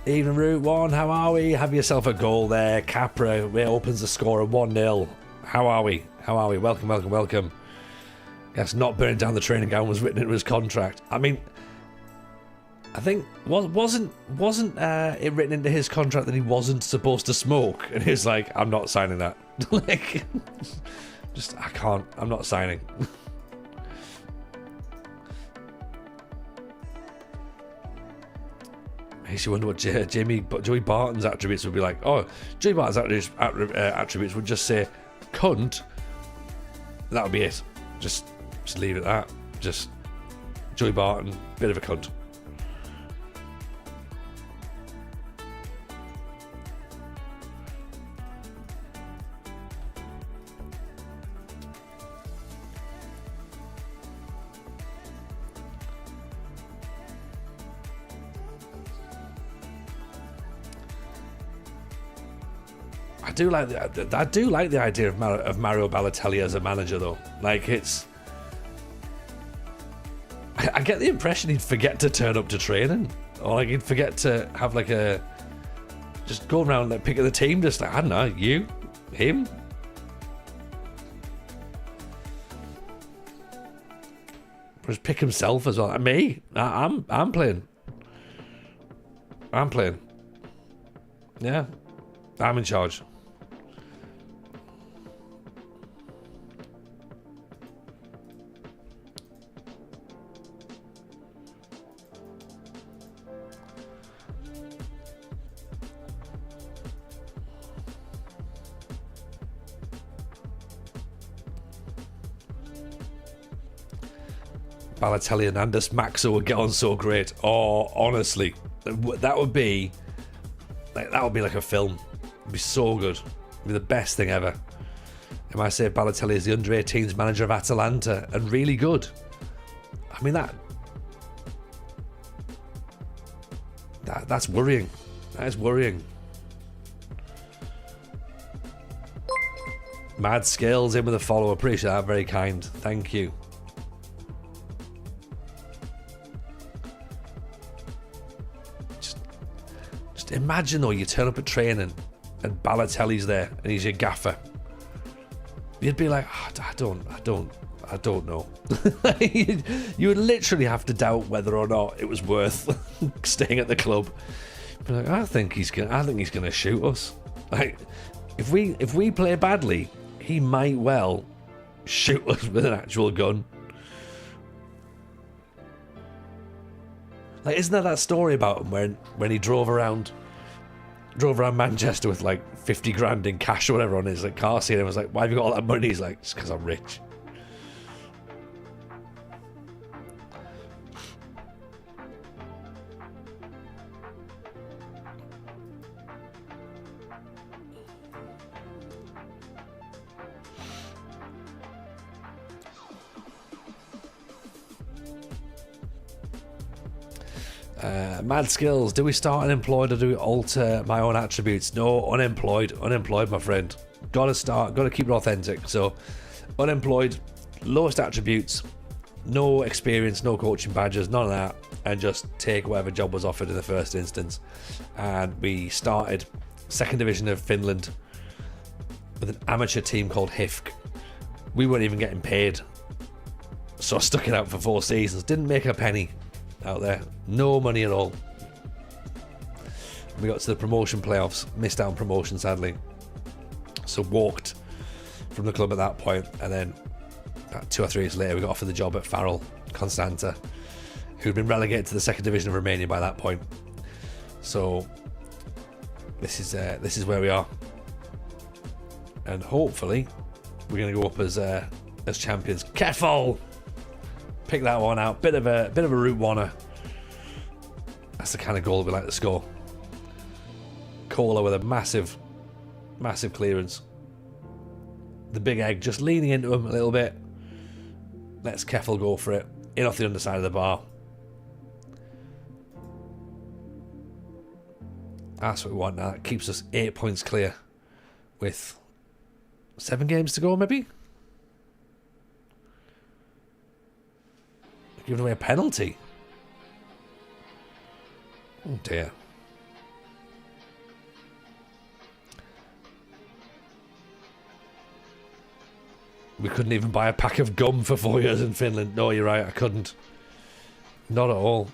Even Route 1, how are we? Have yourself a goal there. Capra opens the score at 1-0. How are we? How are we? Welcome, welcome, welcome. Yes, not burning down the training ground was written into his contract. I mean, I think wasn't it written into his contract that he wasn't supposed to smoke? And he's like, I'm not signing that. Like, just I can't. I'm not signing. Makes you wonder what Joey Barton's attributes would be like. Oh, Joey Barton's attributes would just say cunt. That would be it. Just leave it at that. Just Joey Barton, bit of a cunt. I do like the idea of Mario Balotelli as a manager, though. Like, it's, I get the impression he'd forget to turn up to training, or like he'd forget to have like just go around like picking the team, just like, I don't know, you, him. Just pick himself as well. Like, me, I'm playing. I'm playing. Yeah, I'm in charge. Balotelli and Anders Maxo would get on so great. Oh, honestly, that would be like a film. It'd be so good. It'd be the best thing ever. It might say Balotelli is the under-18s manager of Atalanta and really good. I mean that's worrying. That is worrying. Mad Skills in with a follow. Appreciate that. Very kind. Thank you. Imagine though, you turn up at training and Balotelli's there and he's your gaffer. You'd be like, oh, I don't know. You would literally have to doubt whether or not it was worth staying at the club. Be like, I think he's gonna shoot us. Like, if we play badly, he might well shoot us with an actual gun. Like, isn't there that story about him when he drove around Manchester with like 50 grand in cash or whatever on his like car seat, and I was like, why have you got all that money? He's like, it's because I'm rich. Mad Skills, do we start unemployed or do we alter my own attributes? No, unemployed, my friend. Gotta keep it authentic. So, unemployed, lowest attributes, no experience, no coaching badges, none of that, and just take whatever job was offered in the first instance. And we started second division of Finland with an amateur team called HIFK. We weren't even getting paid, so I stuck it out for 4 seasons. Didn't make a penny out there, no money at all. We got to the promotion playoffs, missed out on promotion sadly, so walked from the club at that point. And then about 2 or 3 years later we got offered the job at Farul Constanta, who'd been relegated to the second division of Romania by that point. So this is where we are, and hopefully we're going to go up as champions. Careful. Pick that one out. Bit of a route oneer. That's the kind of goal we like to score. Kohler with a massive clearance. The big egg just leaning into him a little bit. Lets Keffel go for it. In off the underside of the bar. That's what we want now. That keeps us 8 points clear with 7 games to go, maybe? Giving away a penalty. Oh dear. We couldn't even buy a pack of gum for 4 years in Finland. No, you're right, I couldn't. Not at all.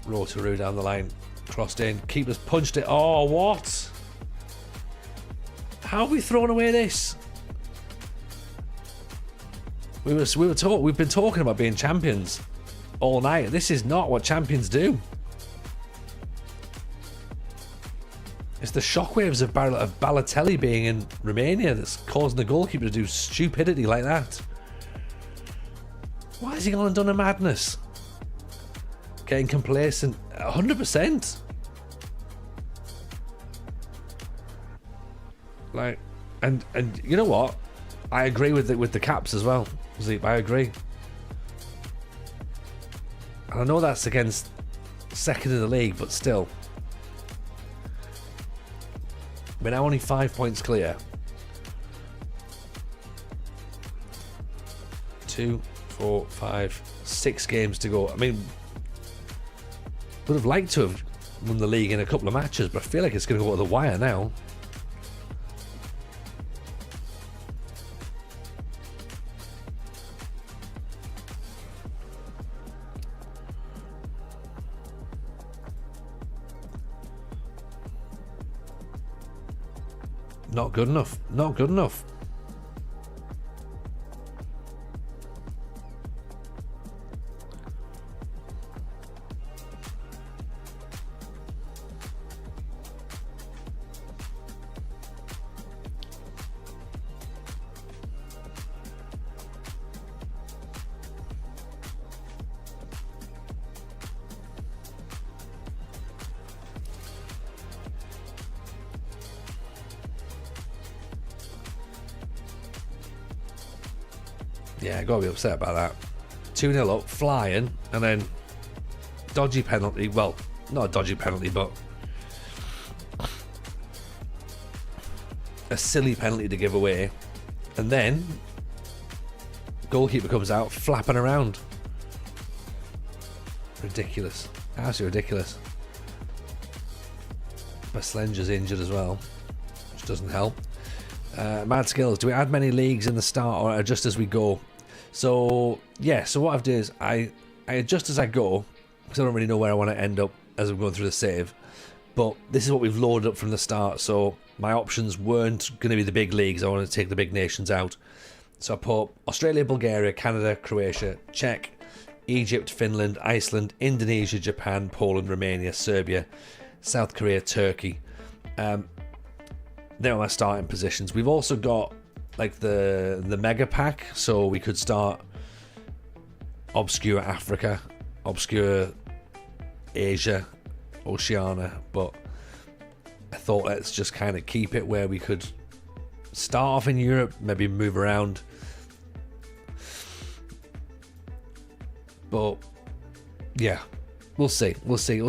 Rotorua down the line. Crossed in. Keeper's punched it. Oh, what? How have we thrown away this? We've been talking about being champions all night. This is not what champions do. It's the shockwaves of Balotelli being in Romania that's causing the goalkeeper to do stupidity like that. Why has he gone and done a madness? Getting complacent. 100%. Like, and you know what? I agree with the caps as well. Zeep, I agree. And I know that's against second in the league, but still. We're now only 5 points clear. 2, 4, 5, 6 games to go. I mean, would have liked to have won the league in a couple of matches, but I feel like it's going to go to the wire now. Not good enough. Not good enough. Yeah, got to be upset about that. 2-0 up, flying, and then dodgy penalty. Well, not a dodgy penalty, but a silly penalty to give away. And then goalkeeper comes out flapping around. Ridiculous. Absolutely ridiculous. Baslenger's injured as well, which doesn't help. Mad skills. Do we add many leagues in the start or adjust as we go? So yeah, so what I've done is I adjust as I go because I don't really know where I want to end up as I'm going through the save. But this is what we've loaded up from the start. So my options weren't going to be the big leagues. I want to take the big nations out. So I put Australia, Bulgaria, Canada, Croatia, Czech, Egypt, Finland, Iceland, Indonesia, Japan, Poland, Romania, Serbia, South Korea, Turkey. They're my starting positions. We've also got like the mega pack, so we could start obscure Africa, obscure Asia, Oceania, but I thought let's just kind of keep it where we could start off in Europe, maybe move around. But yeah, we'll see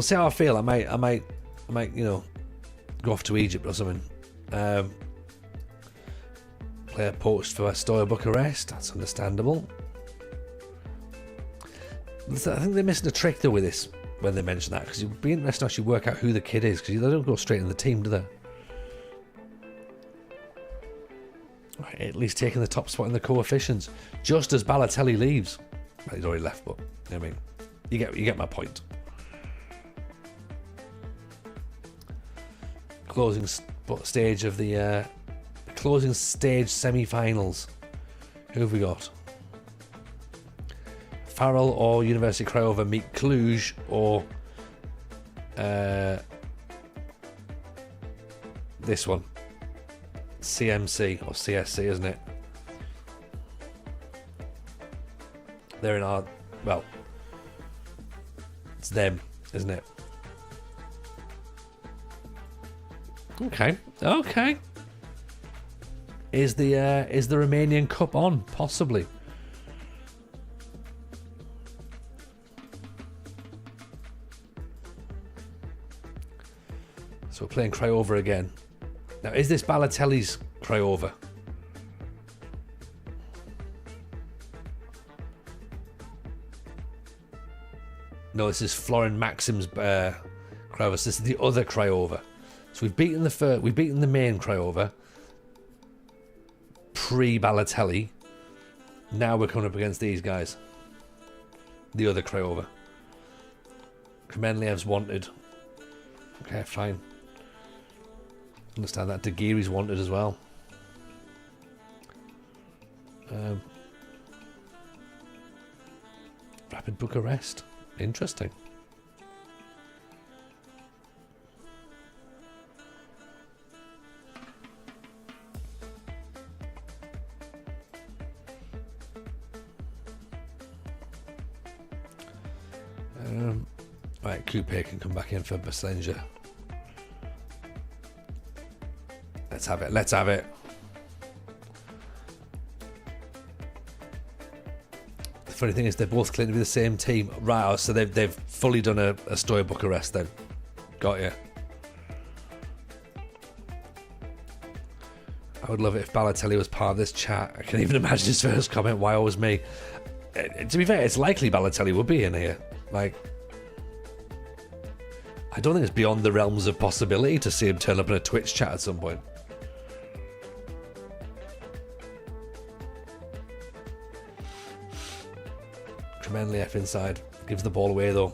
how I feel. I might you know, go off to Egypt or something. Player poached for Stoya Bucharest. That's understandable. I think they're missing a trick though with this when they mention that, because it'd be interesting to actually work out who the kid is, because they don't go straight in the team, do they? Right, at least taking the top spot in the coefficients, just as Balotelli leaves. Well, he's already left, but I mean, you get my point. Closing stage of the closing stage semi-finals. Who have we got? Farul or University Craiova meet Cluj or this one, CMC or CSC, isn't it? They're in our, well, it's them, isn't it? Okay. Is the Romanian Cup on? Possibly. So we're playing Craiova again. Now, is this Balotelli's Craiova? No, this is Florin Maxim's Cryover. This is the other Cryover. So we've beaten the main Cryover pre-Balotelli. Now we're coming up against these guys. The other Cryover. Kremenliev's wanted. Okay, fine. Understand that. Dagiri's wanted as well. Rapid Bucharest. Interesting. Right, Coupe can come back in for Basenja. Let's have it. Let's have it. The funny thing is they're both claiming to be the same team. Right, so they've fully done a Stoya Bucharest then. Got you. I would love it if Balotelli was part of this chat. I can even imagine his first comment, why always me? To be fair, it's likely Balotelli would be in here. Like, I don't think it's beyond the realms of possibility to see him turn up in a Twitch chat at some point. Kremenliev inside. Gives the ball away though.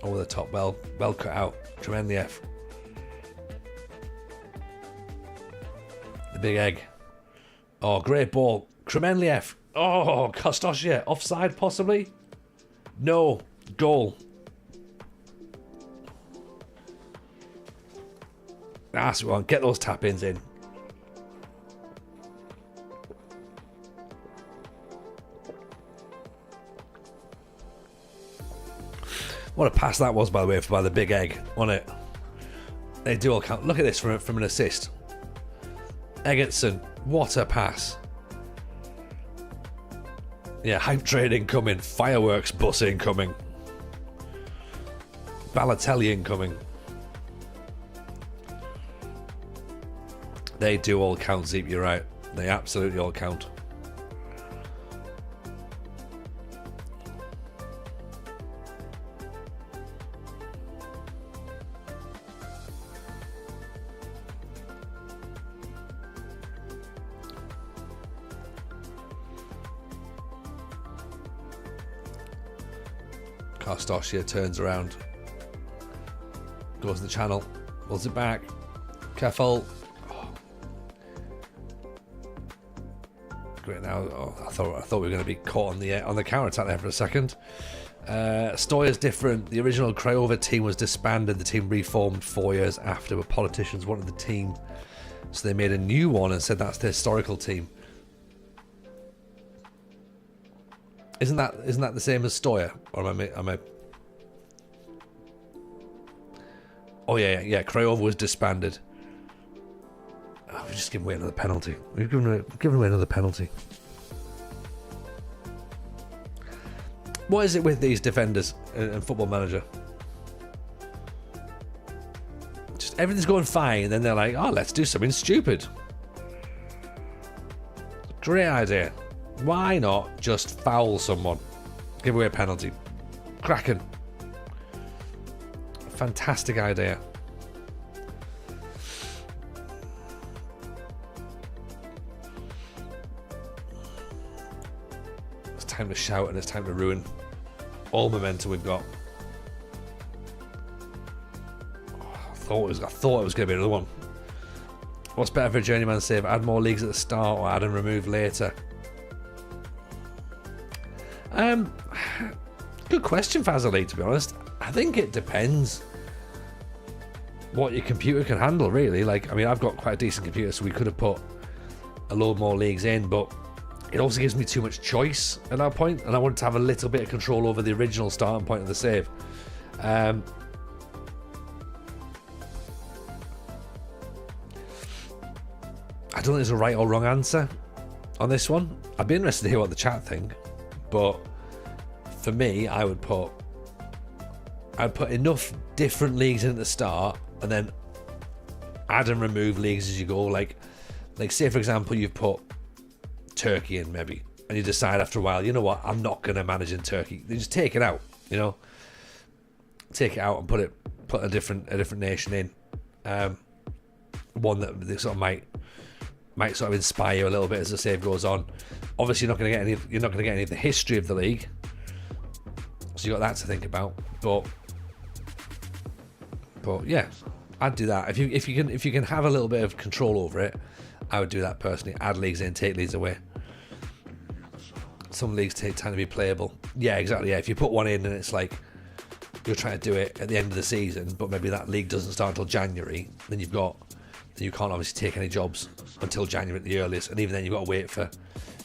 Over the top, well cut out. Kremenliev. The big egg. Oh, great ball. Kremenliev. Oh, Kostosha. Offside, possibly? No. Goal. That's what we want. Get those tap-ins in. What a pass that was, by the way, by the big egg, wasn't it? They do all count. Look at this from an assist. Egerton. What a pass. Yeah, hype train incoming. Fireworks bus incoming. Balotelli incoming. They do all count, Zeep, you're right. They absolutely all count. Kostosha turns around, goes to the channel, pulls it back. Careful. Oh. Great now. Oh, I thought we were going to be caught on the counter attack there for a second. Stoya's different. The original Craiova team was disbanded. The team reformed 4 years after, but politicians wanted the team, so they made a new one and said that's the historical team. Isn't that the same as Stoya? Or am I? Oh yeah. Craiova was disbanded. Oh, we're just giving away another penalty. We've given away another penalty. What is it with these defenders and Football Manager? Just everything's going fine, and then they're like, "Oh, let's do something stupid." Great idea. Why not just foul someone? Give away a penalty. Cracking. Fantastic idea. It's time to shout and it's time to ruin all momentum we've got. I thought it was going to be another one. What's better for a Journeyman save? Add more leagues at the start or add and remove later? Good question, Fazali, to be honest. I think it depends what your computer can handle, really. Like, I mean, I've got quite a decent computer, so we could have put a load more leagues in, but it also gives me too much choice at that point, and I want to have a little bit of control over the original starting point of the save. I don't think there's a right or wrong answer on this one. I'd be interested to hear what the chat think, but for me, I'd put enough different leagues in at the start and then add and remove leagues as you go. Like, Like, say, for example, you've put Turkey in, maybe, and you decide after a while, you know what, I'm not going to manage in Turkey. They just take it out, you know? Take it out and put a different nation in. One that they sort of might sort of inspire you a little bit as the save goes on. Obviously, you're not going to get any of the history of the league, so you got that to think about. But yeah, I'd do that if you can have a little bit of control over it. I would do that personally. Add leagues in, take leagues away. Some leagues take time to be playable. Yeah, exactly. Yeah, if you put one in and it's like you're trying to do it at the end of the season, but maybe that league doesn't start until January, then you can't obviously take any jobs until January at the earliest, and even then you've got to wait for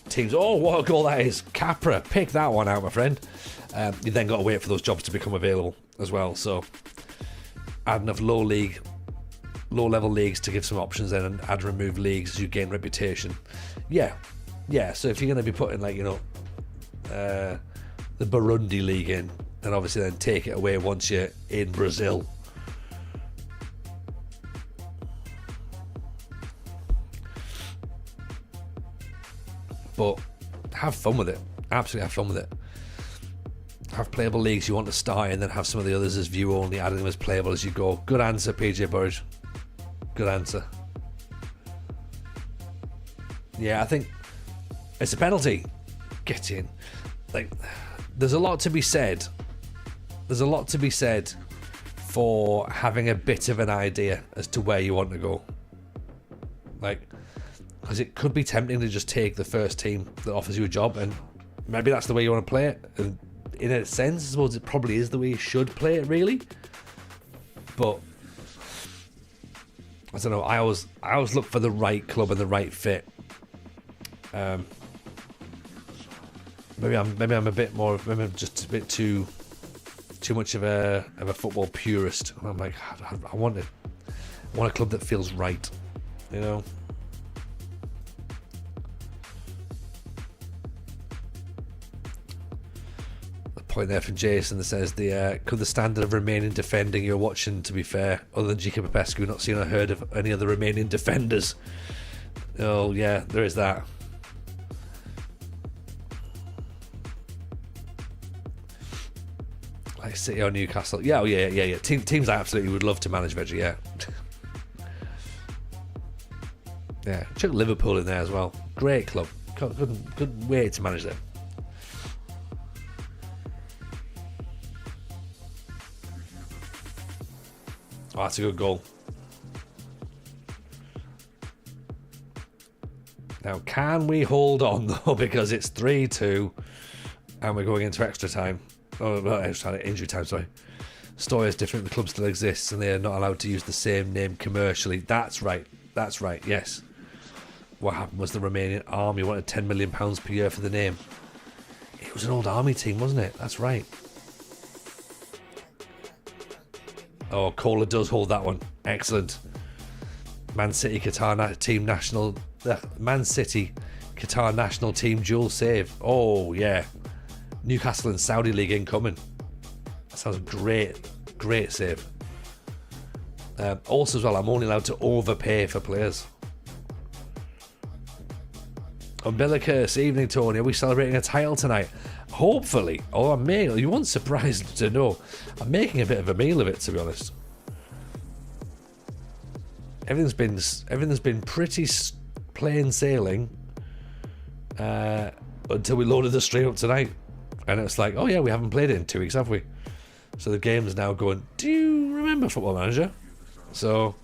teams. Oh, what a goal that is! Capra, pick that one out, my friend. You then got to wait for those jobs to become available as well. So add enough low-level leagues to give some options then, and add remove leagues as you gain reputation. Yeah. So if you're going to be putting, like, you know, the Burundi league in, and obviously then take it away once you're in Brazil. But have fun with it. Absolutely have fun with it. Have playable leagues you want to start, and then have some of the others as view only, adding them as playable as you go. Good answer, PJ Burridge. Good answer. Yeah, I think it's a penalty. Get in. Like, there's a lot to be said. There's a lot to be said for having a bit of an idea as to where you want to go. Like, because it could be tempting to just take the first team that offers you a job, and maybe that's the way you want to play it. And in a sense, I suppose it probably is the way you should play it, really. But I don't know. I always look for the right club and the right fit. Maybe I'm a bit more. Maybe I'm just a bit too much of a football purist. I'm like, I want a club that feels right, you know. A point there from Jason that says could the standard of Romanian defending you're watching, to be fair, other than Gica Popescu, not seen or heard of any other Romanian defenders. Oh yeah, there is that. Like City or Newcastle. Yeah. Teams I absolutely would love to manage, Veggie, yeah. Yeah, chuck Liverpool in there as well. Great club. Good way to manage them. Oh, that's a good goal. Now, can we hold on, though, because it's 3-2 and we're going into extra time. Oh, not extra time, injury time, sorry. Story is different, the club still exists and they are not allowed to use the same name commercially. That's right, yes. What happened was the Romanian army wanted £10 million per year for the name. It was an old army team, wasn't it? That's right. Oh, Kohler does hold that one. Excellent. Man City Qatar national team dual save. Oh yeah. Newcastle and Saudi League incoming. That sounds great save. Also as well, I'm only allowed to overpay for players. Umbilicus, evening Tony. Are we celebrating a title tonight? Hopefully. Oh, you weren't surprised to know. I'm making a bit of a meal of it, to be honest. Everything's been pretty plain sailing until we loaded the stream up tonight, and it's like, oh yeah, we haven't played it in 2 weeks, have we? So the game's now going, do you remember Football Manager? So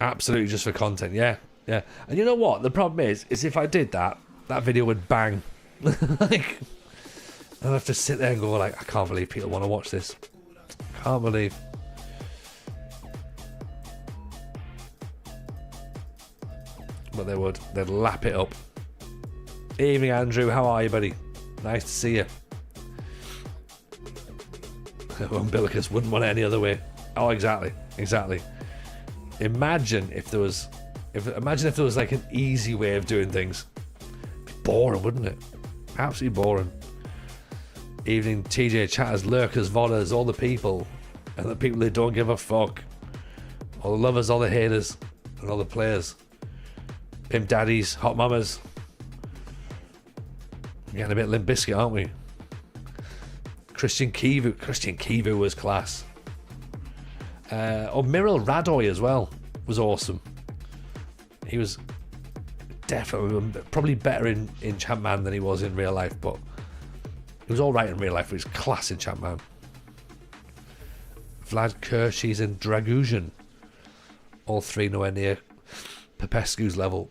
absolutely just for content, yeah. And you know what? The problem is if I did that video would bang. Like, I'd have to sit there and go like, I can't believe people want to watch this. Can't believe. But they would. They'd lap it up. Evening, Andrew. How are you, buddy? Nice to see you. Umbilicus wouldn't want it any other way. Oh, exactly. Imagine if there was like an easy way of doing things. It'd be boring, wouldn't it? Absolutely boring. Evening, TJ chatters, lurkers, vodders, all the people, and the people that don't give a fuck, all the lovers, all the haters. and all the players. Pimp Daddies, Hot Mamas. We're getting a bit Limp Bizkit, aren't we? Christian Kivu was class. Mirel Radoy as well was awesome. He was definitely probably better in Champman than he was in real life, but he was alright in real life, but he's class in Champman. Vlad Kershis and Dragusian. All three nowhere near Popescu's level.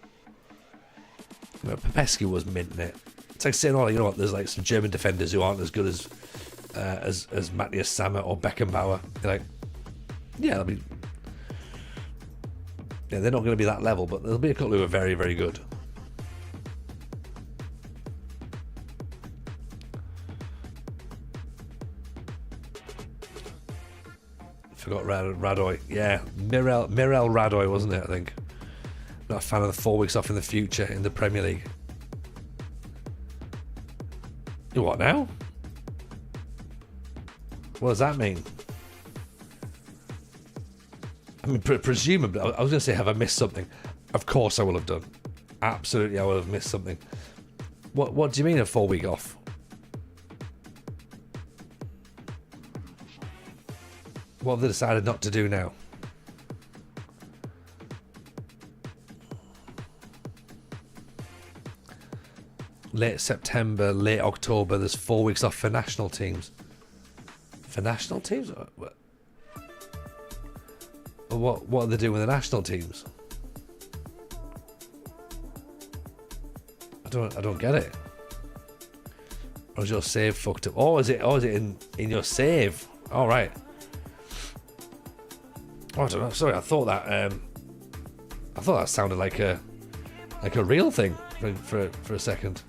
Popescu was minting it. It's like saying, oh, you know what, there's like some German defenders who aren't as good as Matthias Sammer or Beckenbauer. You're like, yeah, they're not going to be that level, but there'll be a couple who are very, very good. Forgot Radoy. Yeah, Mirel Radoy, wasn't it, I think? Not a fan of the 4 weeks off in the future in the Premier League. What now? What does that mean? I mean, presumably, I was going to say, have I missed something? Of course I will have done. Absolutely, I will have missed something. What do you mean a 4 week off? What have they decided not to do now? Late September, late October, there's 4 weeks off for national teams. For national teams? What are they doing with the national teams? I don't get it. Or is your save fucked up? Oh, is it in your save? All right. Oh, I don't know. Sorry, I thought that sounded like a real thing for a second.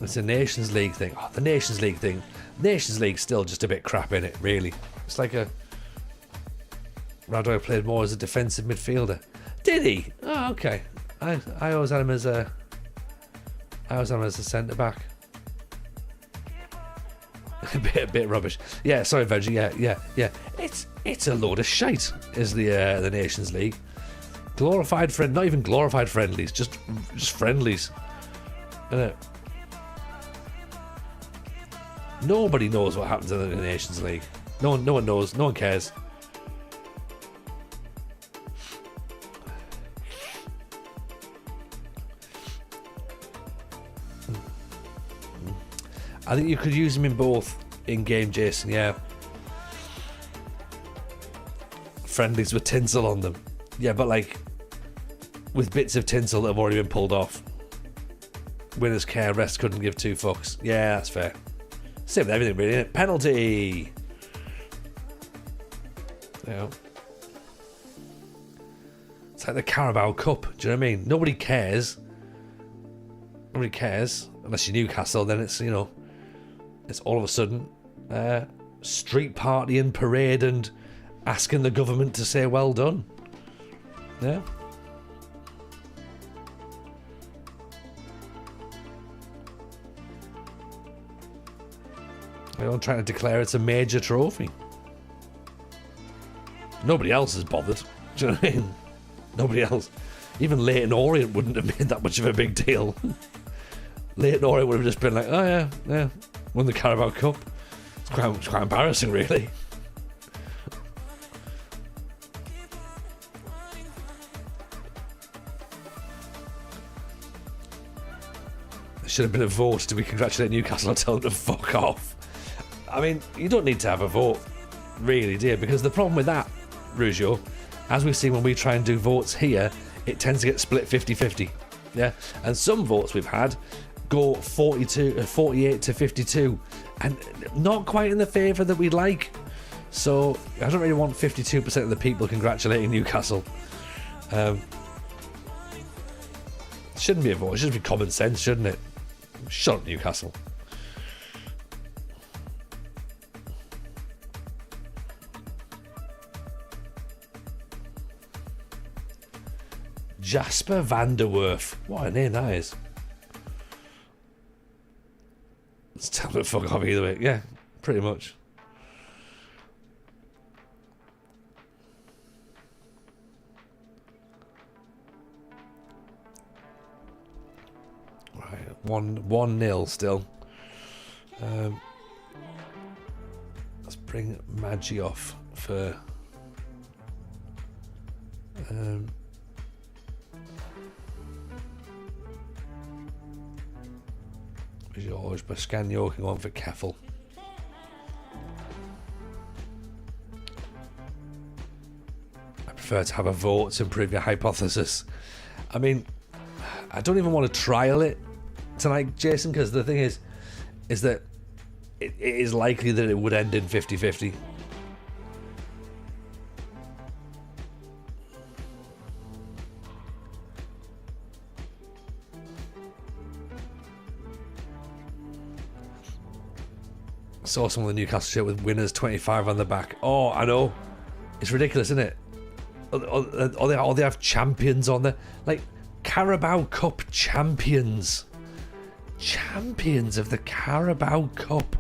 It's a Nations League thing. Oh, the Nations League thing. Nations League's still just a bit crap in it, really. It's like Radoy played more as a defensive midfielder. Did he? Oh, okay. I always had him as a centre back. a bit rubbish. Yeah, sorry, Veggie. Yeah. It's a load of shite. Is the Nations League glorified not even glorified friendlies, just friendlies. Nobody knows what happens in the Nations League. No one knows. No one cares. I think you could use them in both in-game, Jason, yeah. Friendlies with tinsel on them. Yeah, but like with bits of tinsel that have already been pulled off. Winners care, rest couldn't give two fucks. Yeah, that's fair. Same with everything, really, isn't it? Penalty! Yeah. It's like the Carabao Cup, do you know what I mean? Nobody cares. Nobody cares. Unless you're Newcastle, then it's, you know, it's all of a sudden street party and parade and asking the government to say well done. Yeah. I'm trying to declare it's a major trophy. Nobody else is bothered. Do you know what I mean? Nobody else. Even Leyton Orient wouldn't have made that much of a big deal. Leyton Orient would have just been like, oh yeah, won the Carabao Cup. It's quite embarrassing, really. There should have been a vote. Do we congratulate Newcastle or tell them to fuck off? I mean, you don't need to have a vote, really, do you? Because the problem with that, Rougeau, as we've seen when we try and do votes here, it tends to get split 50-50. Yeah, and some votes we've had go 48 to 52, and not quite in the favour that we'd like. So I don't really want 52% of the people congratulating Newcastle. Shouldn't be a vote. It should be common sense, shouldn't it? Shut up, Newcastle. Jasper van der Werf. What a name that is. Let's tell them to fuck off either way. Yeah, pretty much. 1-1 still. Let's bring Maggi off for. Gheorge Bascanio can go on for Keffel. I prefer to have a vote to improve your hypothesis. I mean, I don't even want to trial it tonight, Jason, because the thing is that it is likely that it would end in 50-50. Saw some of the Newcastle shirt with winners 25 on the back. Oh, I know. It's ridiculous, isn't it? Or they have champions on there. Like, Carabao Cup champions. Champions of the Carabao Cup.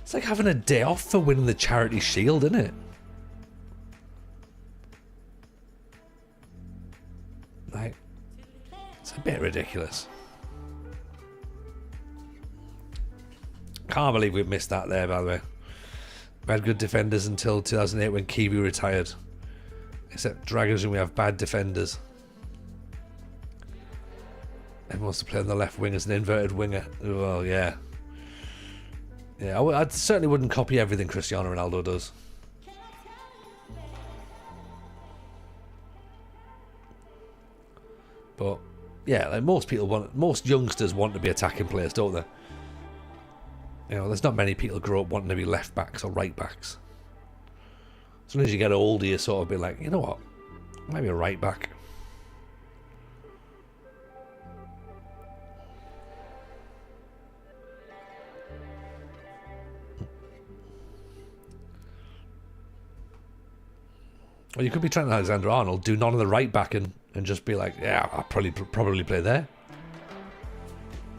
It's like having a day off for winning the Charity Shield, isn't it? Like, it's a bit ridiculous. Can't believe we've missed that there, by the way. We had good defenders until 2008 when Kiwi retired. Except Dragons, and we have bad defenders. Everyone wants to play on the left wing as an inverted winger. Well, yeah. Yeah, I certainly wouldn't copy everything Cristiano Ronaldo does. But, yeah, like most youngsters want to be attacking players, don't they? You know, there's not many people who grow up wanting to be left backs or right backs. As soon as you get older, you sort of be like, you know what? Maybe a right back. Or you could be Trent Alexander-Arnold, do none of the right back and just be like, yeah, I'll probably play there.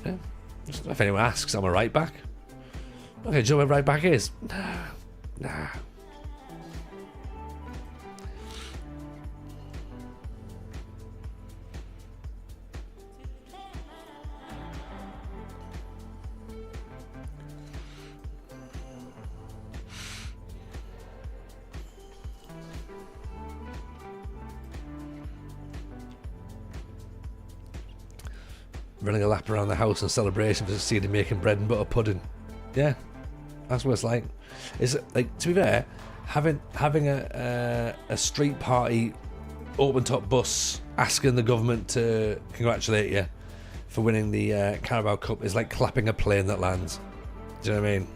Yeah. Just if anyone asks, I'm a right back. Okay, do you know where right back is? Nah. Running a lap around the house in celebration for succeeding making bread and butter pudding. Yeah. That's what it's like. It's like, to be fair, having a street party open top bus asking the government to congratulate you for winning the Carabao Cup is like clapping a plane that lands. Do you know what I mean?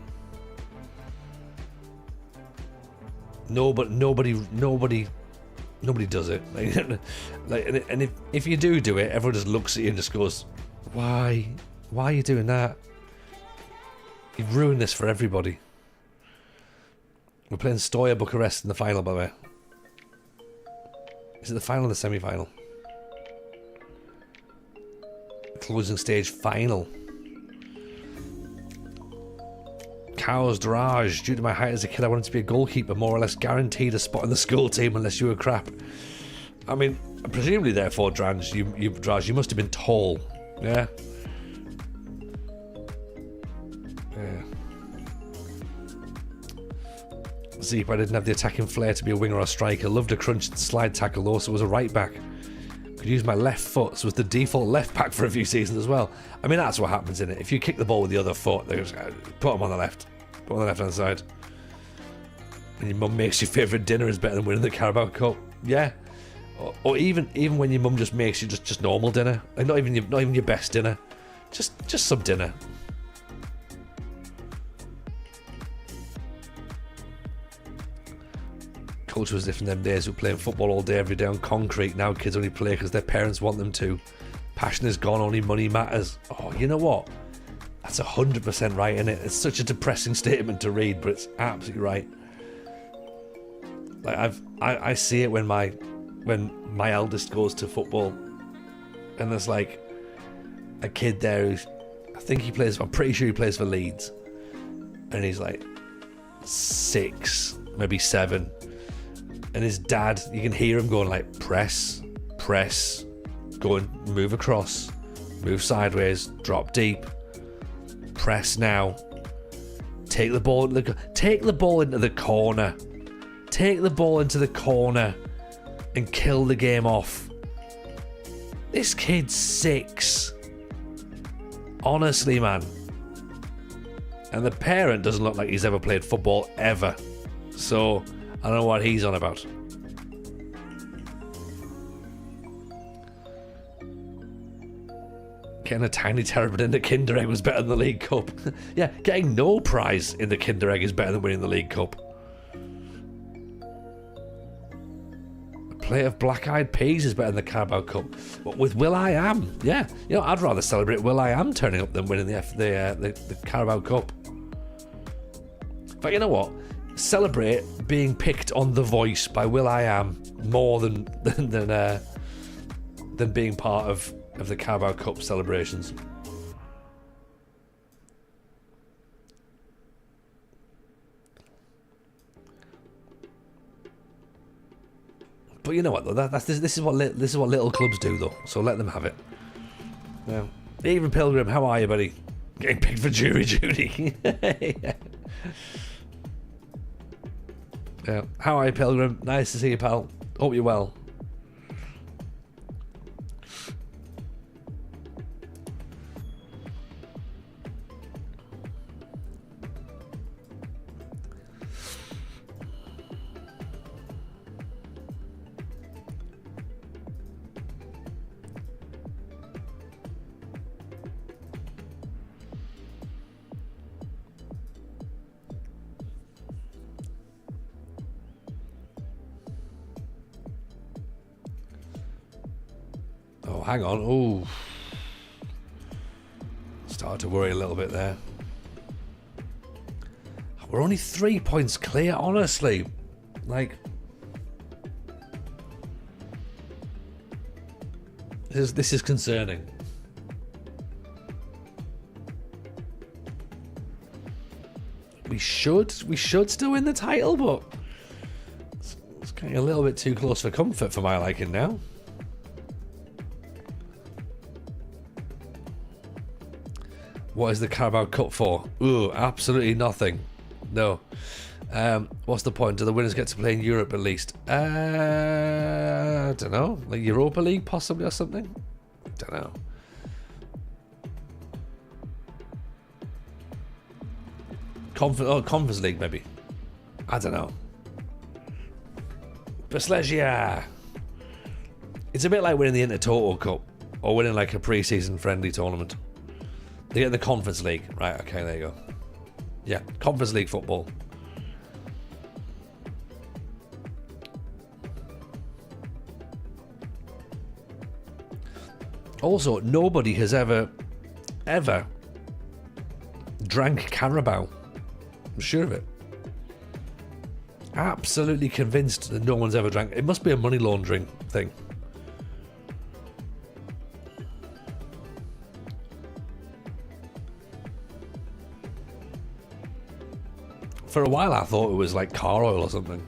Nobody does it. And if you do it, everyone just looks at you and just goes, "Why are you doing that? You've ruined this for everybody." We're playing Stoya Bucharest in the final, by the way. Is it the final or the semi-final? Closing stage final. Cows Drage. Due to my height as a kid, I wanted to be a goalkeeper, more or less guaranteed a spot in the school team unless you were crap. I mean, presumably, therefore, Drage, you must have been tall. Yeah. Yeah. Zeep, I didn't have the attacking flair to be a winger or a striker. Loved a crunch and slide tackle though, so was a right back. Could use my left foot, so was the default left back for a few seasons as well. I mean, that's what happens in it. If you kick the ball with the other foot, they just put them on the left. Put them on the left hand side. And your mum makes your favourite dinner is better than winning the Carabao Cup. Yeah. Or even when your mum just makes you just normal dinner. Like not even your best dinner. Just some dinner. Culture was different them days. We were playing football all day, every day on concrete. Now kids only play because their parents want them to. Passion is gone, only money matters. Oh, you know what? That's 100% right, isn't it? It's such a depressing statement to read, but it's absolutely right. Like I see it when my eldest goes to football, and there's like a kid there who's, I'm pretty sure he plays for Leeds, and he's like 6, maybe 7. And his dad, you can hear him going like, press, Go and move across. Move sideways. Drop deep. Press now. Take the ball into the corner. Take the ball into the corner and kill the game off. This kid's 6. Honestly, man. And the parent doesn't look like he's ever played football ever. So, I don't know what he's on about. Getting a tiny terrapin in the Kinder Egg was better than the League Cup. Yeah, getting no prize in the Kinder Egg is better than winning the League Cup. A plate of black-eyed peas is better than the Carabao Cup. But with Will.i.am, yeah. You know, I'd rather celebrate Will.i.am turning up than winning the Carabao Cup. But you know what? Celebrate being picked on The Voice by Will.i.am more than being part of the Carabao Cup celebrations. But you know what though? This is what little clubs do though. So let them have it. Yeah. Even Pilgrim, how are you, buddy? Getting picked for jury duty. Yeah. Yeah. How are you, Pilgrim? Nice to see you, pal. Hope you're well. Oh, hang on. Ooh. Started to worry a little bit there. We're only 3 points clear, honestly. Like, this is concerning. We should still win the title, but it's getting a little bit too close for comfort for my liking now. What is the Carabao Cup for? Ooh, absolutely nothing. No. What's the point? Do the winners get to play in Europe at least? I don't know. Like Europa League possibly or something? Don't know. Conference League maybe. I don't know. Breslegia. It's a bit like winning the Intertoto Cup or winning like a pre-season friendly tournament. They get the Conference League. Right, okay, there you go. Yeah, Conference League football. Also, nobody has ever drank Carabao. I'm sure of it. Absolutely convinced that no one's ever drank. It must be a money laundering thing. For a while I thought it was like car oil or something.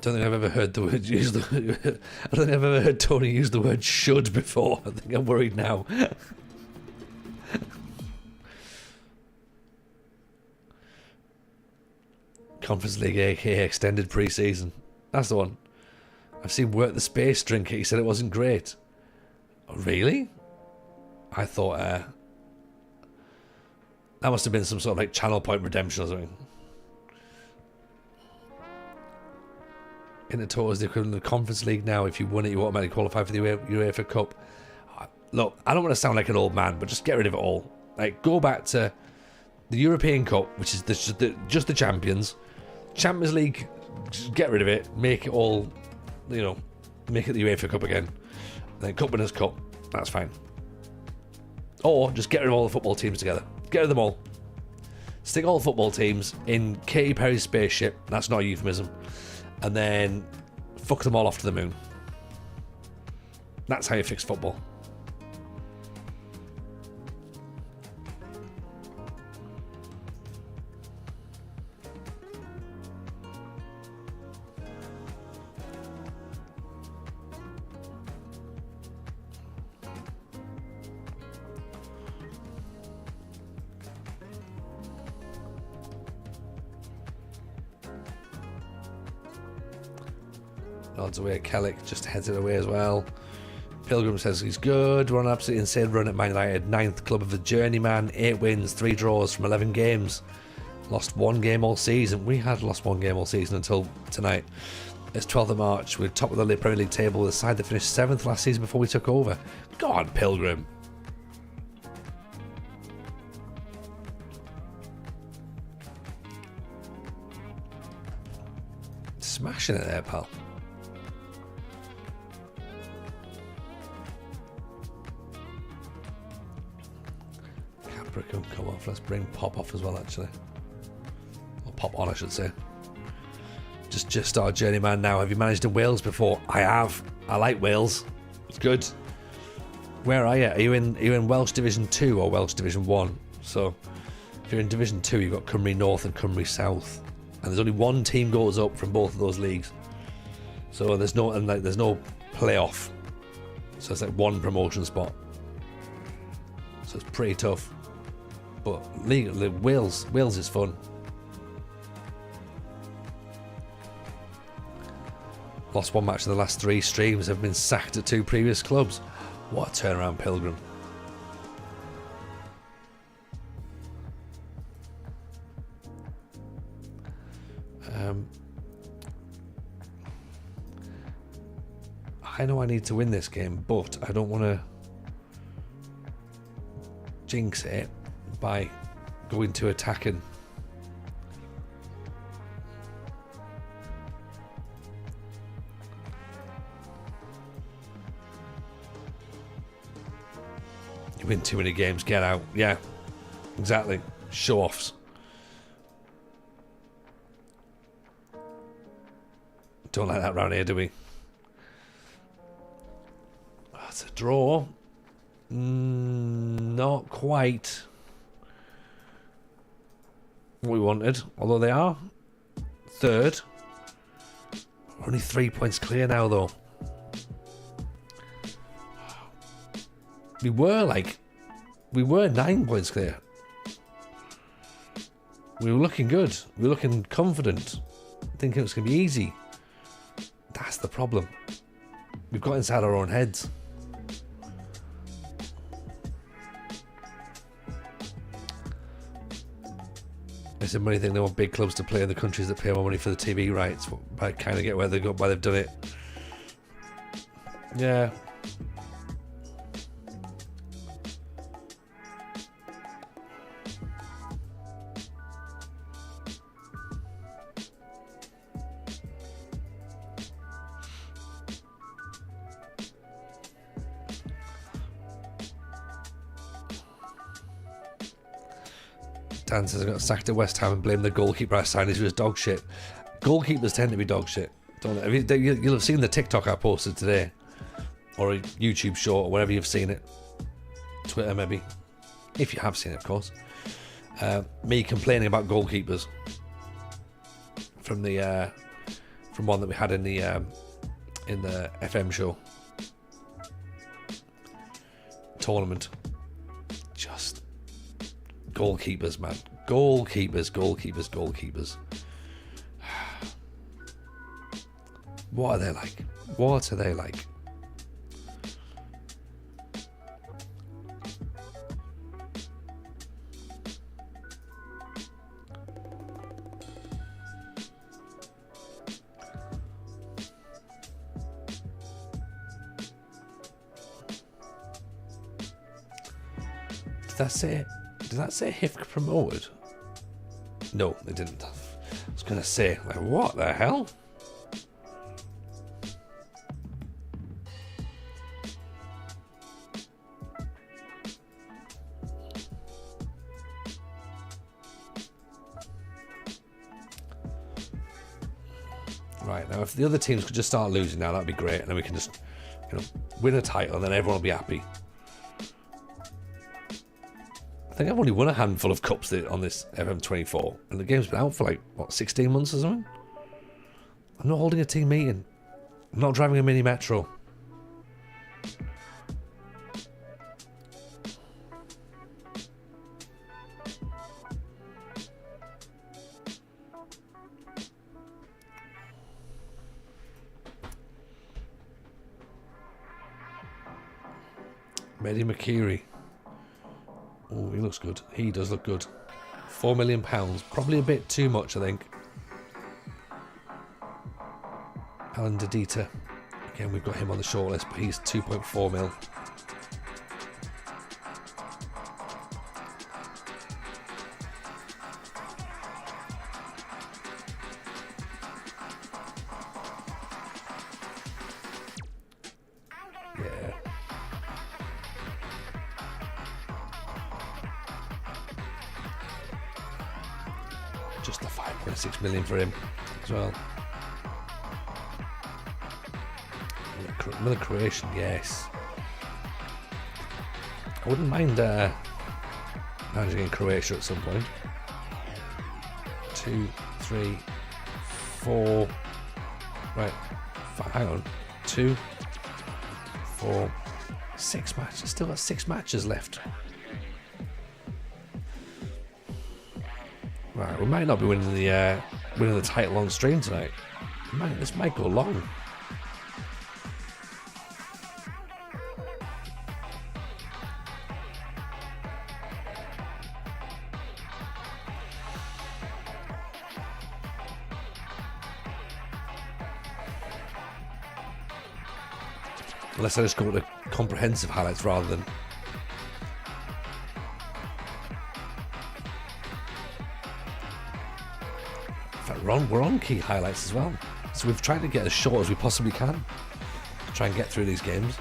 Don't think I've ever heard the word used. I don't think I've ever heard Tony use the word should before. I think I'm worried now. Conference League, aka extended pre-season. That's the one. I've seen Work the Space drink it. He said it wasn't great. Oh, really? I thought that must have been some sort of like Channel Point redemption or something. Intertoto is the equivalent of the Conference League now. If you won it, you automatically qualify for the UEFA Cup. Look, I don't want to sound like an old man, but just get rid of it all. Like, go back to the European Cup, which is just the champions. Champions League, just get rid of it. Make it all, make it the UEFA Cup again. Then Cup Winners' Cup, that's fine. Or just get rid of all the football teams together. Get rid of them all. Stick all the football teams in Katy Perry's spaceship. That's not a euphemism. And then fuck them all off to the moon. That's how you fix football. Nods away. Kellick just heads it away as well. Pilgrim says he's good. We're on an absolutely insane run at Man United. 9th club of the Journeyman. 8 wins, 3 draws from 11 games. Lost 1 game all season. We had lost 1 game all season until tonight. It's 12th of March. We're top of the Premier League table with a side that finished 7th last season before we took over. Go on, Pilgrim. Smashing it there, pal. Capricorn come off. Let's bring Pop off as well, actually. Or Pop on, I should say. Just started Journeyman now. Have you managed in Wales before? I have. I like Wales. It's good. Where are you? Are you in Welsh Division 2 or Welsh Division 1? So if you're in Division 2, you've got Cymru North and Cymru South. And there's only 1 team goes up from both of those leagues. So there's no playoff. So it's like 1 promotion spot. So it's pretty tough. But Wales is fun. Lost 1 match in the last 3 streams. Have been sacked at 2 previous clubs. What a turnaround, Pilgrim. I know I need to win this game, but I don't want to jinx it by going to attacking. You win too many games, get out. Yeah, exactly. Show offs. Don't like that round here, do we? That's a draw. Not quite what we wanted, although they are 3rd. We're only 3 points clear now, though. We were 9 points clear. We were looking good. We were looking confident, thinking it was going to be easy. That's the problem. We've got inside our own heads. It's a money thing. They want big clubs to play in the countries that pay more money for the TV rights. I kind of get why they've done it. Yeah. Dan says I got sacked at West Ham and blamed the goalkeeper I signed who was dog shit. Goalkeepers tend to be dog shit, don't they? You'll have seen the TikTok I posted today, or a YouTube short, or wherever you've seen it. Twitter maybe, if you have seen it, of course. Me complaining about goalkeepers from one that we had in the FM show tournament. Just goalkeepers, man. Goalkeepers. What are they like? What are they like? Did that say HIFK promoted? No, they didn't. I was going to say, like, what the hell? Right, now if the other teams could just start losing now, that'd be great, and then we can just, win a title, and then everyone will be happy. I think I've only won a handful of cups on this FM24, and the game's been out for 16 months or something. I'm not holding a team meeting. I'm not driving a mini metro. Eddie McKeary. Oh, he looks good. He does look good. £4 million. Probably a bit too much, I think. Alan Didita. Again, we've got him on the shortlist, but he's 2.4 mil. Yeah. Just the 5.6 million for him as well. Another Croatian, yes. I wouldn't mind managing in Croatia at some point. 2, 3, 4. Right, hang on. 2, 4, 6 matches. Still got 6 matches left. Right, we might not be winning the title on stream tonight. This might go long. Unless I just go to comprehensive highlights rather than... In fact, we're on key highlights as well. So we've tried to get as short as we possibly can to try and get through these games.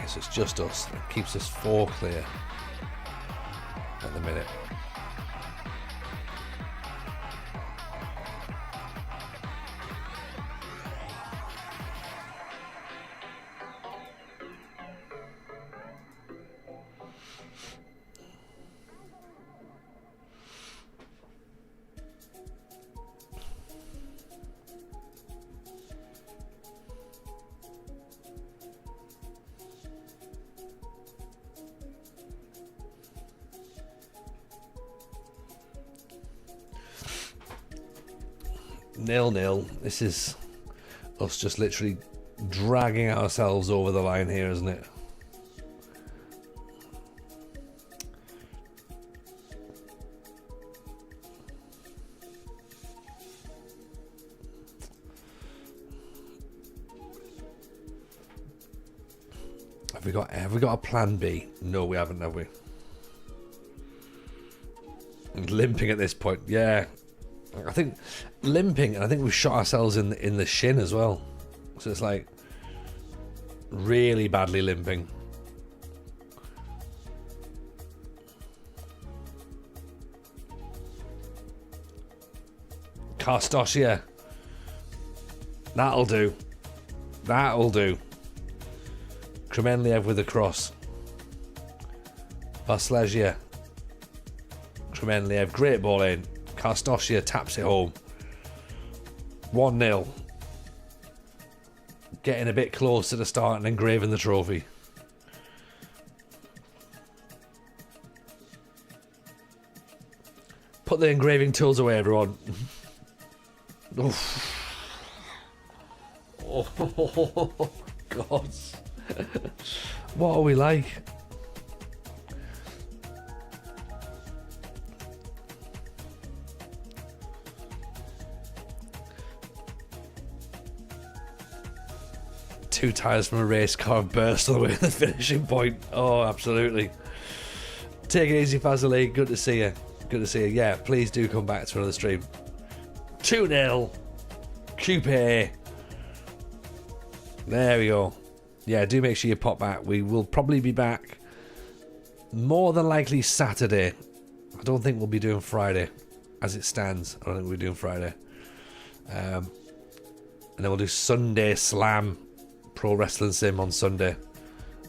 So it's just us. It keeps us 4 clear at the minute. Nil. This is us just literally dragging ourselves over the line here, isn't it? Have we got a plan B? No, we haven't, have we? And limping at this point, yeah. I think limping, and I think we've shot ourselves in the shin as well. So it's like really badly limping. Karstoshia. That'll do. Kremenliev with a cross. Vaslezia. Kremenliev, great ball in. Karstoshia taps it home. 1-0. Getting a bit closer to starting engraving the trophy. Put the engraving tools away, everyone. Oh, God. What are we like? Two tyres from a race car burst all the way to the finishing point. Oh, absolutely. Take it easy, Farul League. Good to see you. Yeah, please do come back to another stream. 2-0. Coupe. There we go. Yeah, do make sure you pop back. We will probably be back more than likely Saturday. I don't think we'll be doing Friday. As it stands, I don't think we'll be doing Friday. And then we'll do Sunday Slam Pro Wrestling Sim on Sunday.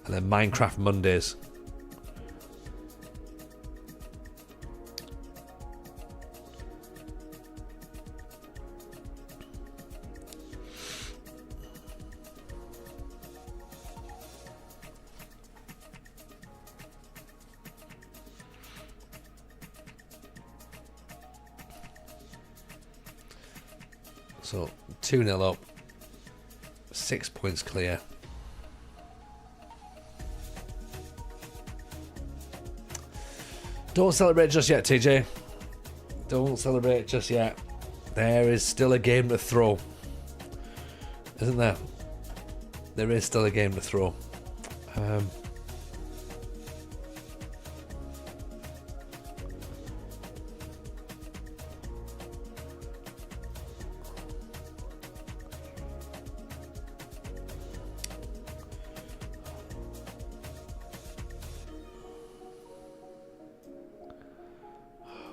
And then Minecraft Mondays. So 2-0 up, 6 points clear. Don't celebrate just yet, TJ. Don't celebrate just yet. There is still a game to throw, isn't there? There is still a game to throw.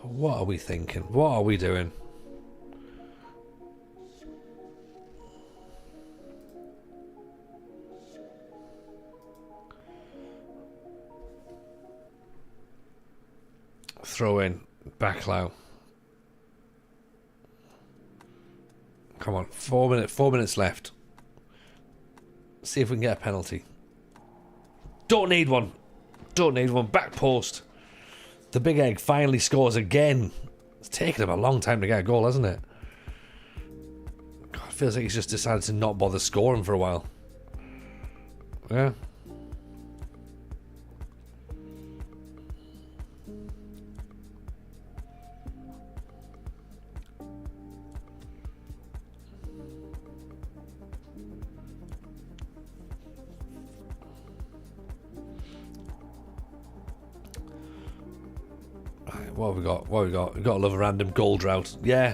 What are we thinking? What are we doing? Throw in. Backlow. Come on. 4 minutes left. See if we can get a penalty. Don't need one. Don't need one. Back post. The Big Egg finally scores again. It's taken him a long time to get a goal, hasn't it? God, it feels like he's just decided to not bother scoring for a while. Yeah. What have we got? What have we got? We've got to love a random goal drought. Yeah.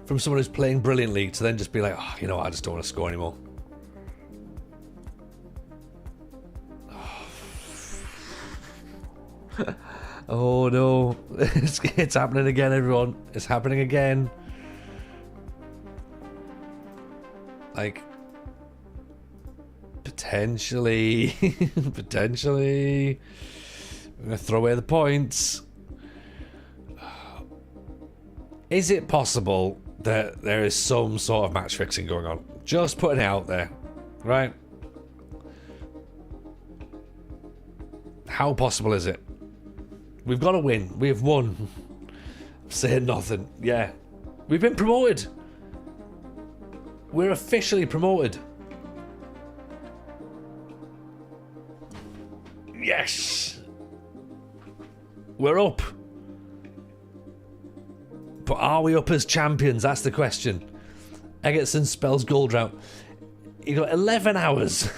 From someone who's playing brilliantly to then just be like, oh, you know what? I just don't want to score anymore. Oh no. It's happening again, everyone. It's happening again. Like, potentially. Potentially. I'm going to throw away the points. Is it possible that there is some sort of match fixing going on? Just putting it out there, right? How possible is it? We've got to win. We've won. I'm saying nothing. Yeah. We've been promoted. We're officially promoted. Yes. We're up. But are we up as champions? That's the question. Egerton spells goal drought. You got 11 hours.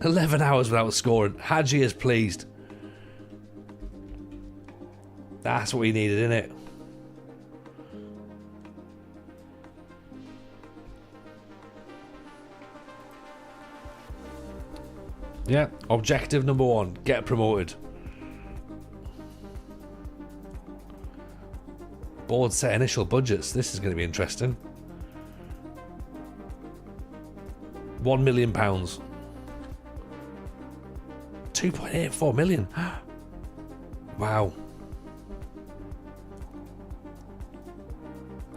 11 hours without scoring. Hagi is pleased. That's what we needed, innit? Yeah, objective number 1, get promoted. Board set initial budgets. This is going to be interesting. £1 million. 2.84 million. Wow.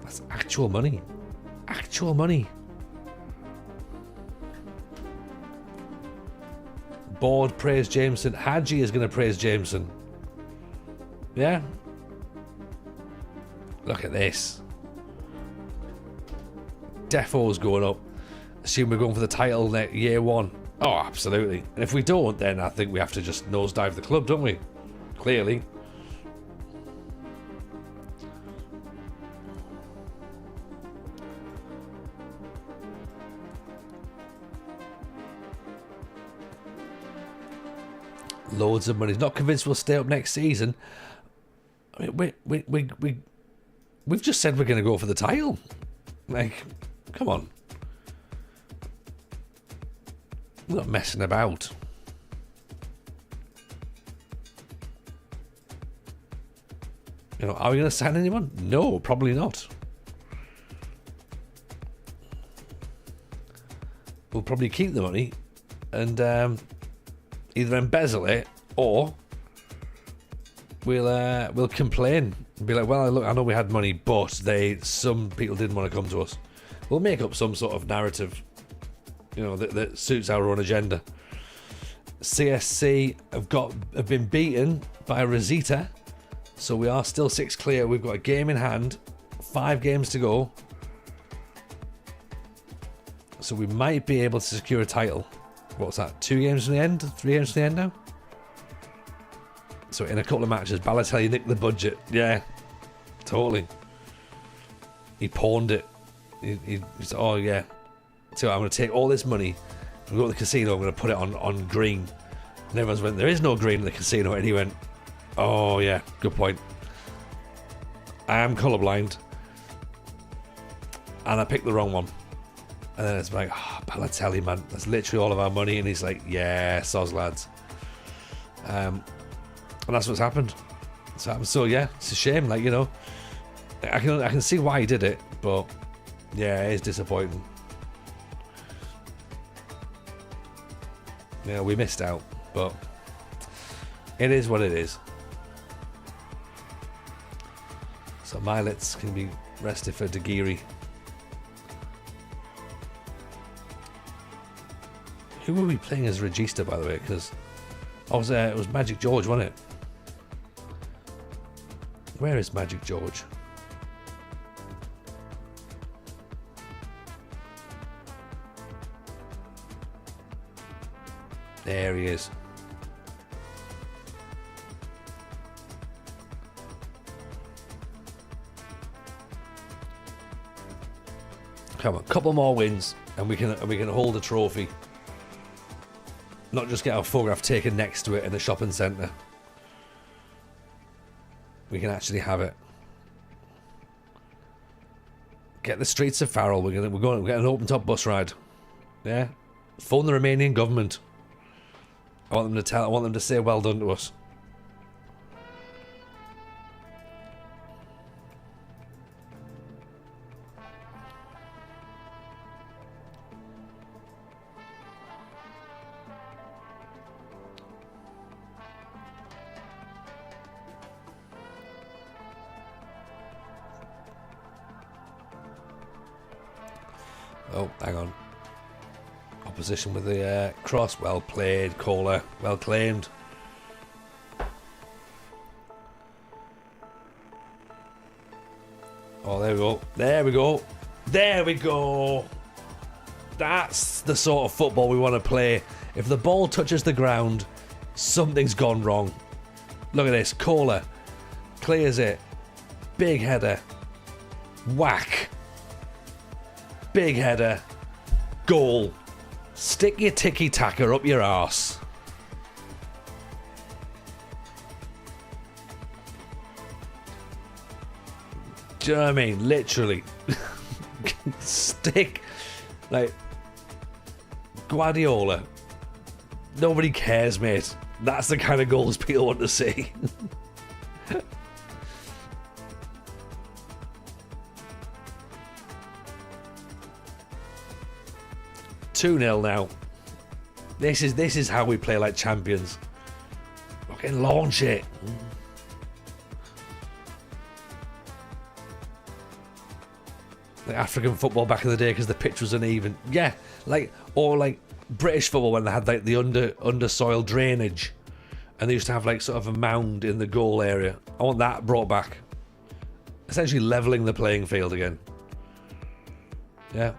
That's actual money. Actual money. Board praise Jameson. Hagi is going to praise Jameson. Yeah. Look at this. Defo's going up. Assume we're going for the title year 1. Oh, absolutely. And if we don't, then I think we have to just nosedive the club, don't we? Clearly. Loads of money. Not convinced we'll stay up next season. I mean, we've just said we're going to go for the title. Like, come on. We're not messing about. You know, are we going to sign anyone? No, probably not. probably keep the money and either embezzle it or we'll complain and be like, well, look, I know we had money, but some people didn't want to come to us. We'll make up some sort of narrative, that suits our own agenda. CSC have been beaten by Rosita, so we are still 6 clear. We've got a game in hand, 5 games to go, so we might be able to secure a title. What's that? 2 games from the end? 3 games from the end now? So in a couple of matches, Balotelli nicked the budget. Yeah, totally. He pawned it. He said, oh yeah. So I'm going to take all this money and go to the casino. I'm going to put it on green. And everyone's went, there is no green in the casino. And he went, oh yeah, good point. I am colourblind. And I picked the wrong one. And then it's like, Balotelli, man, that's literally all of our money. And he's like, yeah, soz lads. And that's what's happened. So yeah, it's a shame. Like, I can see why he did it, but yeah, it is disappointing. Yeah, we missed out, but it is what it is. So Milets can be rested for Dagiri. Who were we playing as Regista, by the way? Because it was Magic George, wasn't it? Where is Magic George? There he is. Come on, a couple more wins, and we can hold a trophy. Not just get our photograph taken next to it in the shopping centre. We can actually have it. Get the streets of Farul. We're going to get an open top bus ride. Yeah. Phone the Romanian government. I want them to say well done to us. Oh, hang on. Opposition with the cross. Well played, caller. Well claimed. Oh, there we go. There we go. There we go. That's the sort of football we want to play. If the ball touches the ground, something's gone wrong. Look at this. Caller. Clears it. Big header. Whack. Big header. Goal. Stick your tiki-taka up your arse. Do you know what I mean? Literally. Stick. Like, Guardiola. Nobody cares, mate. That's the kind of goals people want to see. 2-0 now. This is how we play like champions. Fucking launch it. Like African football back in the day because the pitch was uneven. Yeah, or British football when they had like the under soil drainage, and they used to have like sort of a mound in the goal area. I want that brought back. Essentially leveling the playing field again. Yeah.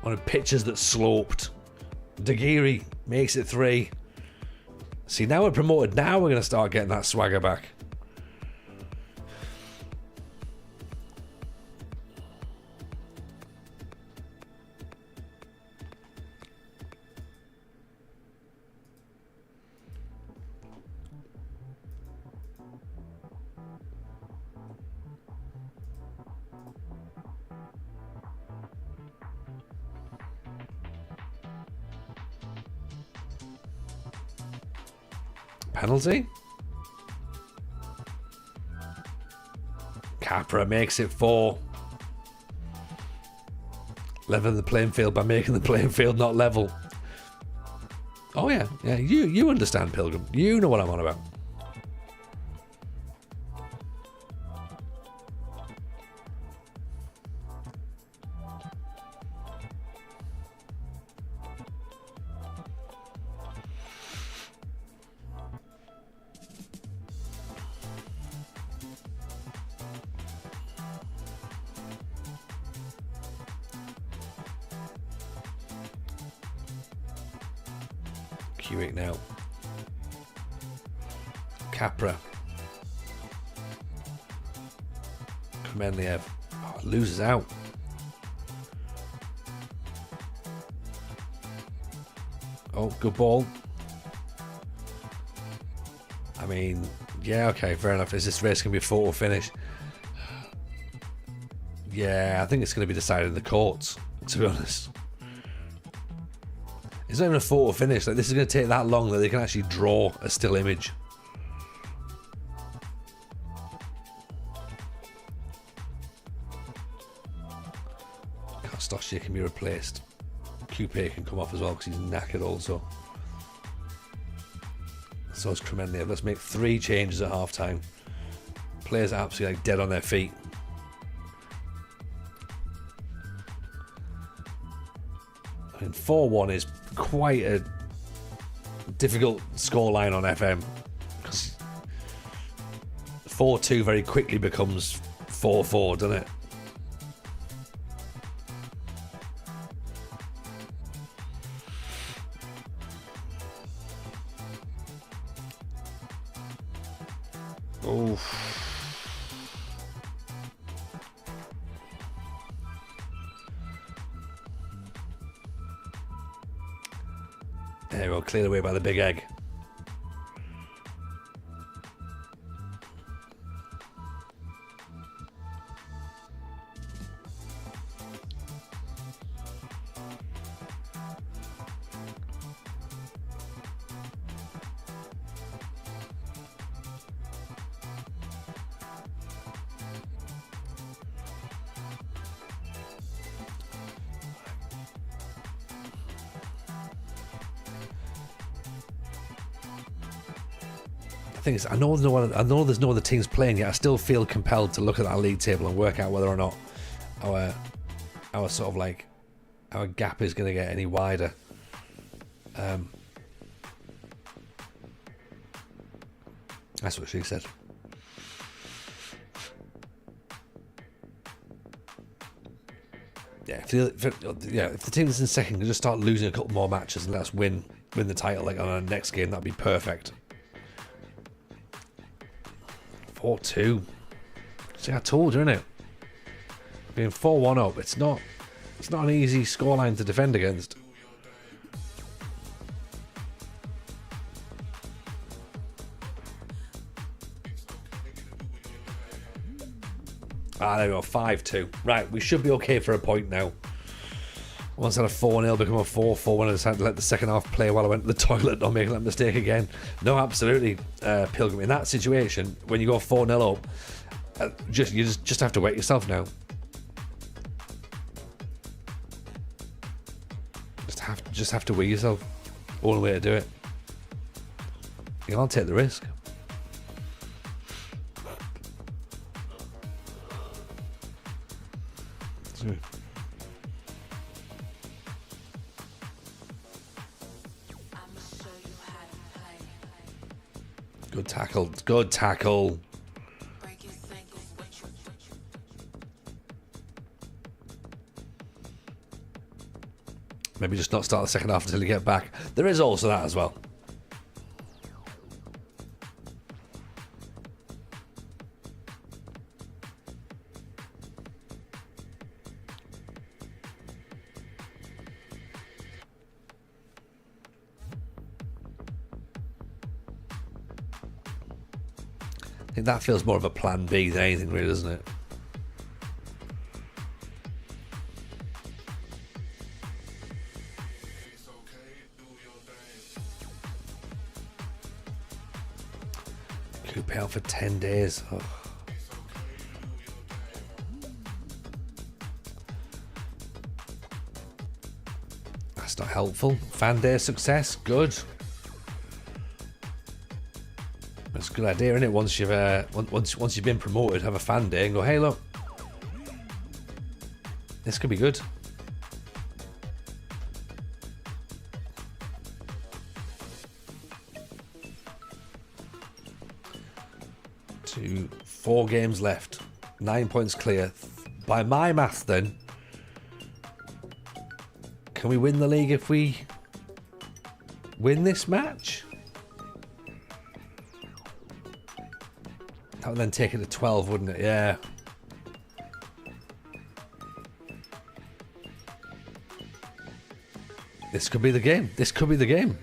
On pitches that sloped. Dagiri makes it 3. See, now we're promoted. Now we're going to start getting that swagger back. Penalty. Capra makes it 4. Leveling the playing field by making the playing field not level. Oh yeah, yeah. You understand, Pilgrim. You know what I'm on about. Queuing now. Capra. Kremenliev. Oh, loses out. Oh, good ball. I mean, yeah, okay, fair enough. Is this race going to be a photo finish? Yeah, I think it's going to be decided in the courts, to be honest. It's not even a photo finish. Like, this is going to take that long that they can actually draw a still image. Kostosya can be replaced. Coupe can come off as well because he's knackered also. So is Kremenliev. Let's make 3 changes at half time. Players are absolutely like dead on their feet. I mean, 4-1 is quite a difficult scoreline on FM because 4-2 very quickly becomes 4-4, doesn't it? Oof. There we go, cleared away by the big egg. The thing is, I know there's no other teams playing yet. I still feel compelled to look at that league table and work out whether or not our sort of like our gap is going to get any wider. That's what she said. Yeah, if the team that's in second can just start losing a couple more matches and let us win the title like on our next game, that'd be perfect. 4-2. See, I told you, innit? Being 4-1 up, it's not an easy scoreline to defend against. There we go, 5-2. Right, we should be okay for a point now. Once I had a 4-0 become a 4-4 when I decided to let the second half play while I went to the toilet, not making that mistake again. No, absolutely, Pilgrim. In that situation, when you go 4-0 up, you just have to wait yourself now. Just have to wait yourself. Only way to do it. You can't take the risk. Good tackle. Good tackle. Maybe just not start the second half until you get back. There is also that as well. I think that feels more of a plan B than anything, really, doesn't it? Coupe out for 10 days. Oh. helpful. Fan day success, good. That's a good idea, isn't it? Once you've been promoted, have a fan day and go, hey, look, this could be good. Two, 4 games left, 9 points clear. By my math, then, can we win the league if we win this match? That would then take it to 12, wouldn't it? Yeah. This could be the game. This could be the game.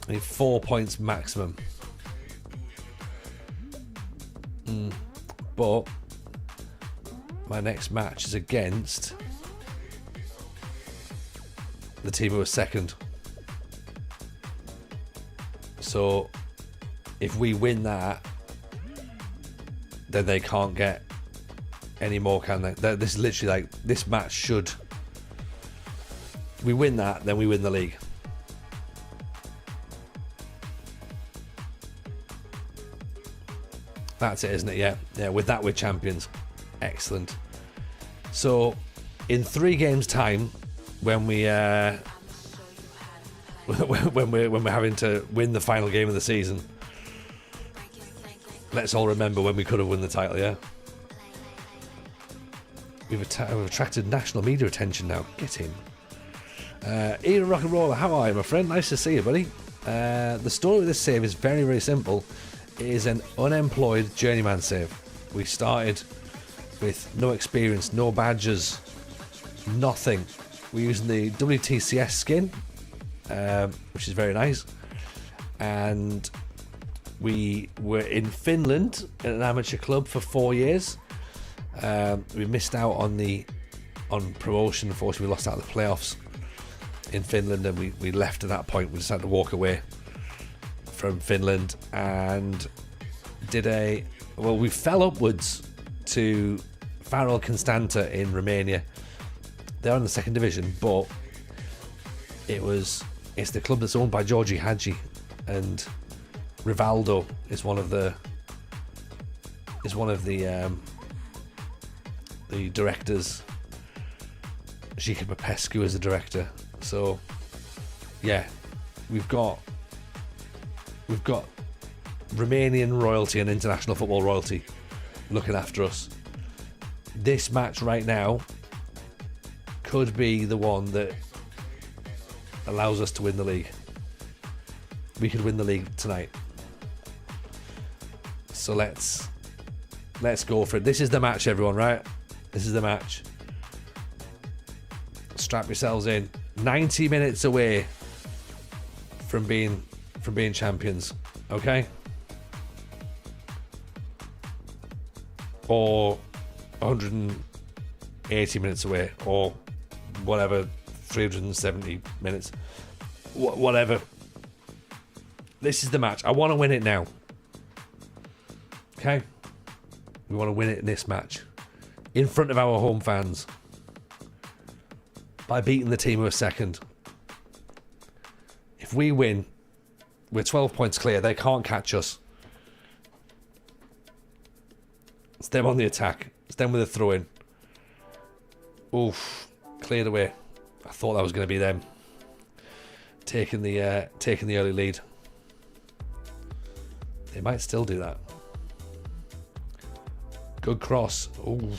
I need 4 points maximum. But my next match is against the team who was second. So if we win that, then they can't get any more, can they? This is literally like, this match should, we win that, then we win the league. That's it, isn't it? Yeah, with that we're champions. Excellent. So in 3 games time, when we when we're having to win the final game of the season, let's all remember when we could have won the title. Yeah, we've attracted national media attention now. Get in. Ian Rock and Roller, how are you, my friend? Nice to see you, buddy. The story of this save is very, very simple. It is an unemployed journeyman save. We started with no experience, no badges, nothing. We're using the WTCS skin, which is very nice. And we were in Finland at an amateur club for 4 years. We missed out on promotion. Unfortunately, we lost out of the playoffs in Finland, and we left at that point. We decided to walk away from Finland and we fell upwards to Farul Constanta in Romania. They're in the 2nd division, but it's the club that's owned by Gheorge Hagi, and Rivaldo is one of the directors. Gica Popescu is the director. So yeah, we've got Romanian royalty and international football royalty looking after us. This match right now could be the one that allows us to win the league. We could win the league tonight. So let's go for it. This is the match, everyone, right? This is the match. Strap yourselves in. 90 minutes away from being champions, okay? Or 180 minutes away, or whatever, 370 minutes, whatever. This is the match. I want to win it now. Okay? We want to win it in this match, in front of our home fans, by beating the team who are second. If we win, we're 12 points clear. They can't catch us. It's them on the attack. It's them with a throw-in. Oof. Cleared away. I thought that was going to be them taking the early lead. They might still do that. Good cross. Ooh.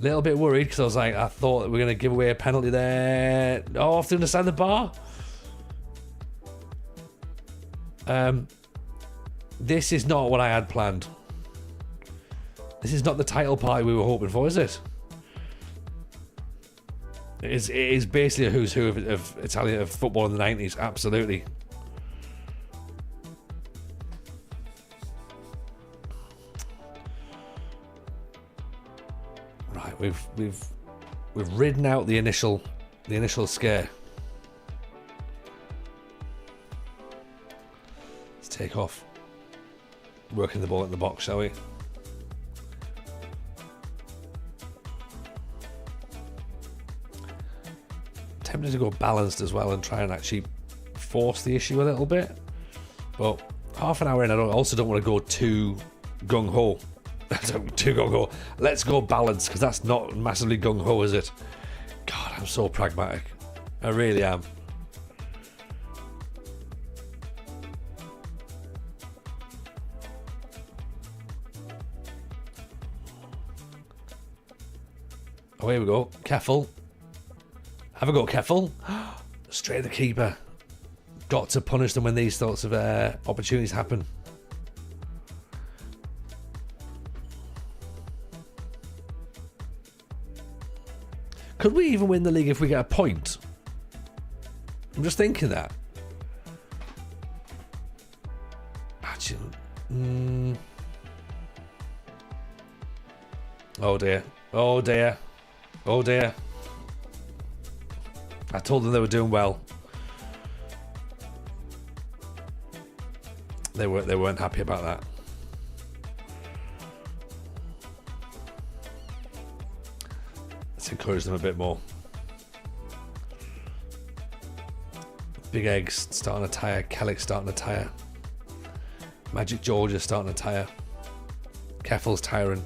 Little bit worried because I thought we were going to give away a penalty there. Oh, off the underside of the bar. This is not what I had planned. This is not the title party we were hoping for, is it? It is basically a who's who of Italian of football in the 90s. Absolutely. Right, we've ridden out the initial scare. Let's take off. Working the ball in the box, shall we? tempted to go balanced as well and try and actually force the issue a little bit. But half an hour in, I also don't want to go too gung-ho. Too gung-ho. Let's go balanced, because that's not massively gung-ho, is it? God, I'm so pragmatic. I really am. Oh, here we go. Careful. Have a go, careful. Straight at the keeper. Got to punish them when these sorts of opportunities happen. Could we even win the league if we get a point? I'm just thinking that. Actually, oh dear. Oh dear. Oh dear. I told them they were doing well. They weren't happy about that. Let's encourage them a bit more. Big Egg's starting to tire. Kellick's starting to tire. Magic Gheorge is starting to tire. Keffel's tiring.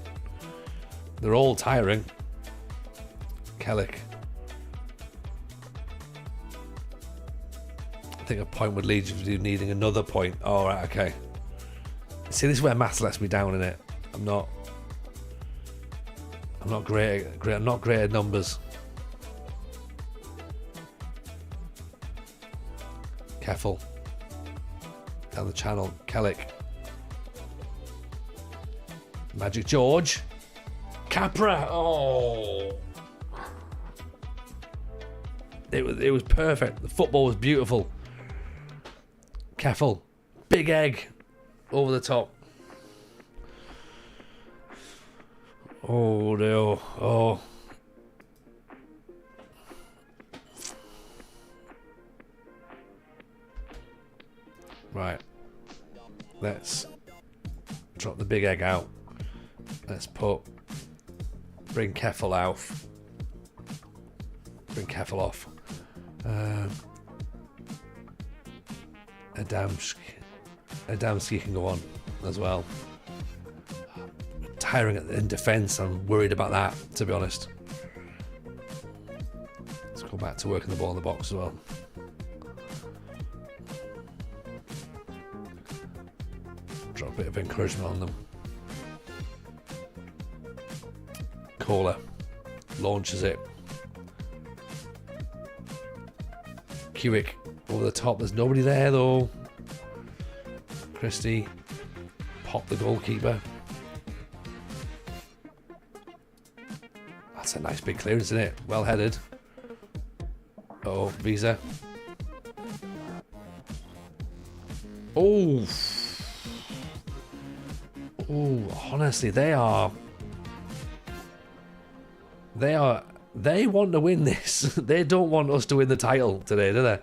They're all tiring. Kellick. I think a point would lead you to needing another point. Oh, right, okay. See, this is where maths lets me down in it. I'm not great at numbers. Careful. Down the channel. Kellick. Magic Gheorge. Capra. Oh. It was perfect. The football was beautiful. Careful. Big Egg. Over the top. Oh no. Oh. Right. Let's drop the Big Egg out. Let's bring Keffel out. Bring Keffel off. Adamski can go on as well. Tiring in defence, I'm worried about that, to be honest. Let's go back to working the ball in the box as well. Drop a bit of encouragement on them. Kohler launches it. Kewick over the top. There's nobody there though. Christie pop the goalkeeper. That's a nice big clearance, isn't it? Well headed. Oh, Visa. Oh. Oh, honestly, they want to win this. They don't want us to win the title today, do they?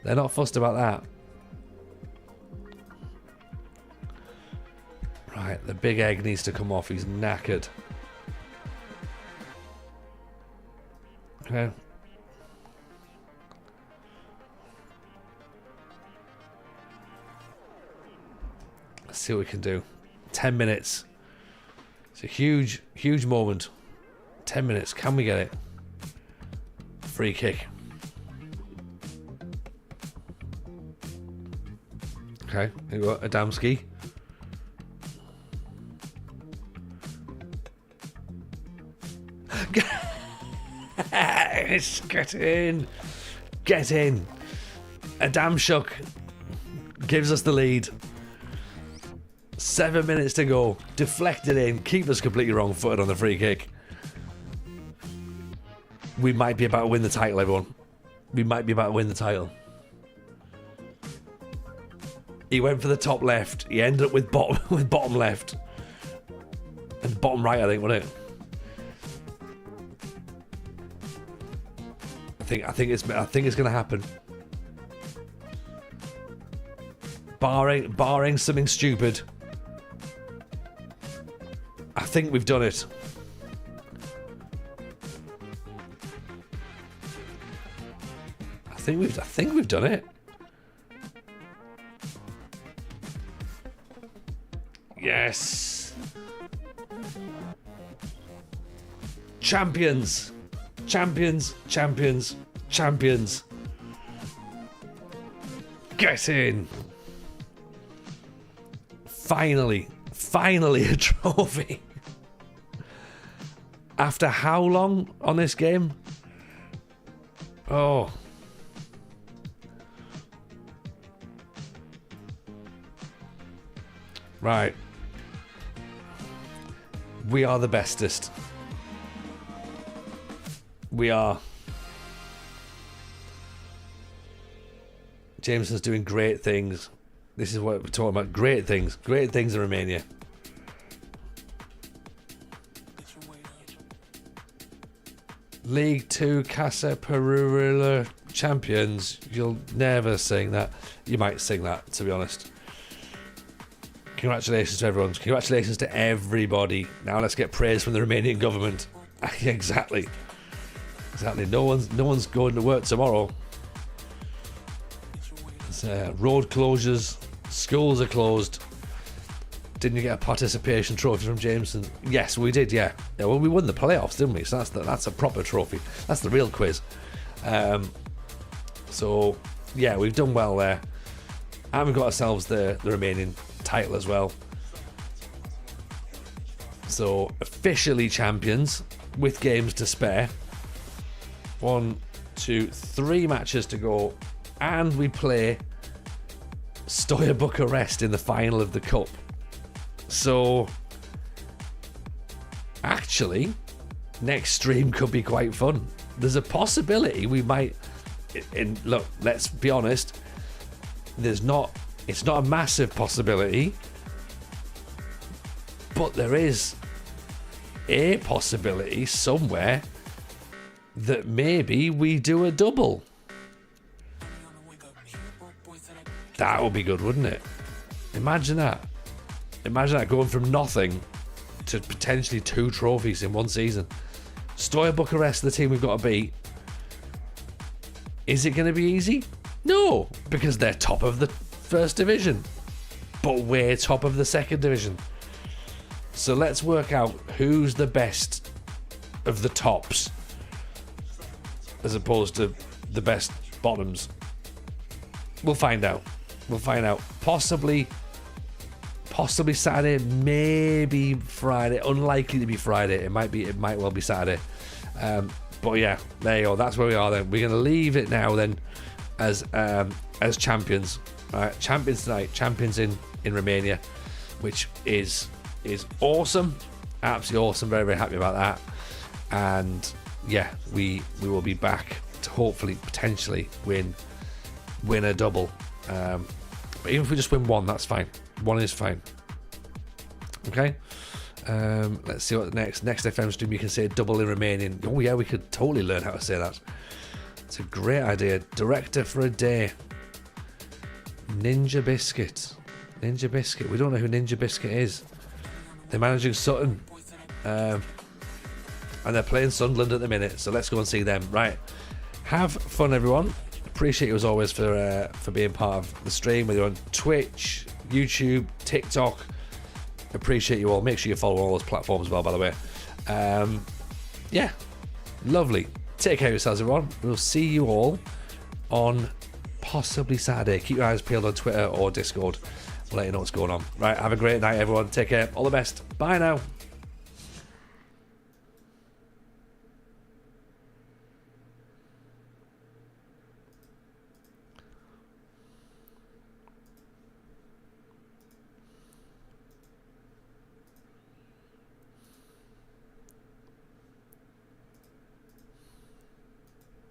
They're not fussed about that. Right, the Big Egg needs to come off. He's knackered. Okay. Let's see what we can do. 10 minutes. It's a huge, huge moment. 10 minutes. Can we get it? Free kick. Okay, here we go. Adamski. Get in. Get in. Adamshuk gives us the lead. 7 minutes to go. Deflected in. Keeper's completely wrong footed on the free kick. We might be about to win the title, everyone. We might be about to win the title. He went for the top left. He ended up with bottom left. And bottom right, I think, wasn't it? I think it's going to happen. Barring something stupid. I think we've done it. think we've done it. Yes. Champions. Champions. Champions. Champions. Get in. Finally a trophy. After how long on this game? Oh. Right. We are the bestest. We are. Jameson's doing great things. This is what we're talking about. Great things. Great things in Romania. League 2 Casa Perurula champions. You'll never sing that. You might sing that, to be honest. Congratulations to everyone. Congratulations to everybody. Now let's get praise from the Romanian government. Exactly. No one's going to work tomorrow. It's, road closures. Schools are closed. Didn't you get a participation trophy from Jameson? Yes, we did, yeah. Well, we won the playoffs, didn't we? So that's a proper trophy. That's the real quiz. So, yeah, we've done well there. And we've got ourselves the Romanian title as well. So, officially champions with games to spare. 1, 2, 3 matches to go. And we play Stoya Bucharest in the final of the Cup. So, actually, next stream could be quite fun. There's a possibility we might. Look, let's be honest. It's not a massive possibility, but there is a possibility somewhere that maybe we do a double. That would be good, wouldn't it? Imagine that. Imagine that, going from nothing to potentially 2 trophies in one season. Stoya Bucharest, the team we've got to beat. Is it going to be easy? No, because they're top of the first division, but we're top of the second division. So let's work out who's the best of the tops as opposed to the best bottoms. We'll find out. Possibly Saturday, maybe Friday. Unlikely to be Friday. It might well be Saturday. But yeah, there you go. That's where we are then. We're going to leave it now then as champions. Right, champions tonight. Champions in Romania, which is awesome. Absolutely awesome. Very, very happy about that. And yeah, we will be back to hopefully potentially win a double. But even if we just win one, that's fine. One is fine. Okay. Let's see what next FM stream you can say double in Romanian. Oh yeah, we could totally learn how to say that. It's a great idea. Director for a day. Ninja Biscuit. We don't know who Ninja Biscuit is. They're managing Sutton. And they're playing Sunderland at the minute. So let's go and see them. Right. Have fun, everyone. Appreciate you as always for being part of the stream, whether you're on Twitch, YouTube, TikTok. Appreciate you all. Make sure you follow all those platforms as well, by the way. Yeah, lovely. Take care of yourselves, everyone. We'll see you all on possibly Saturday. Keep your eyes peeled on Twitter or Discord. We'll let you know what's going on. Right, have a great night, everyone. Take care. All the best. Bye now.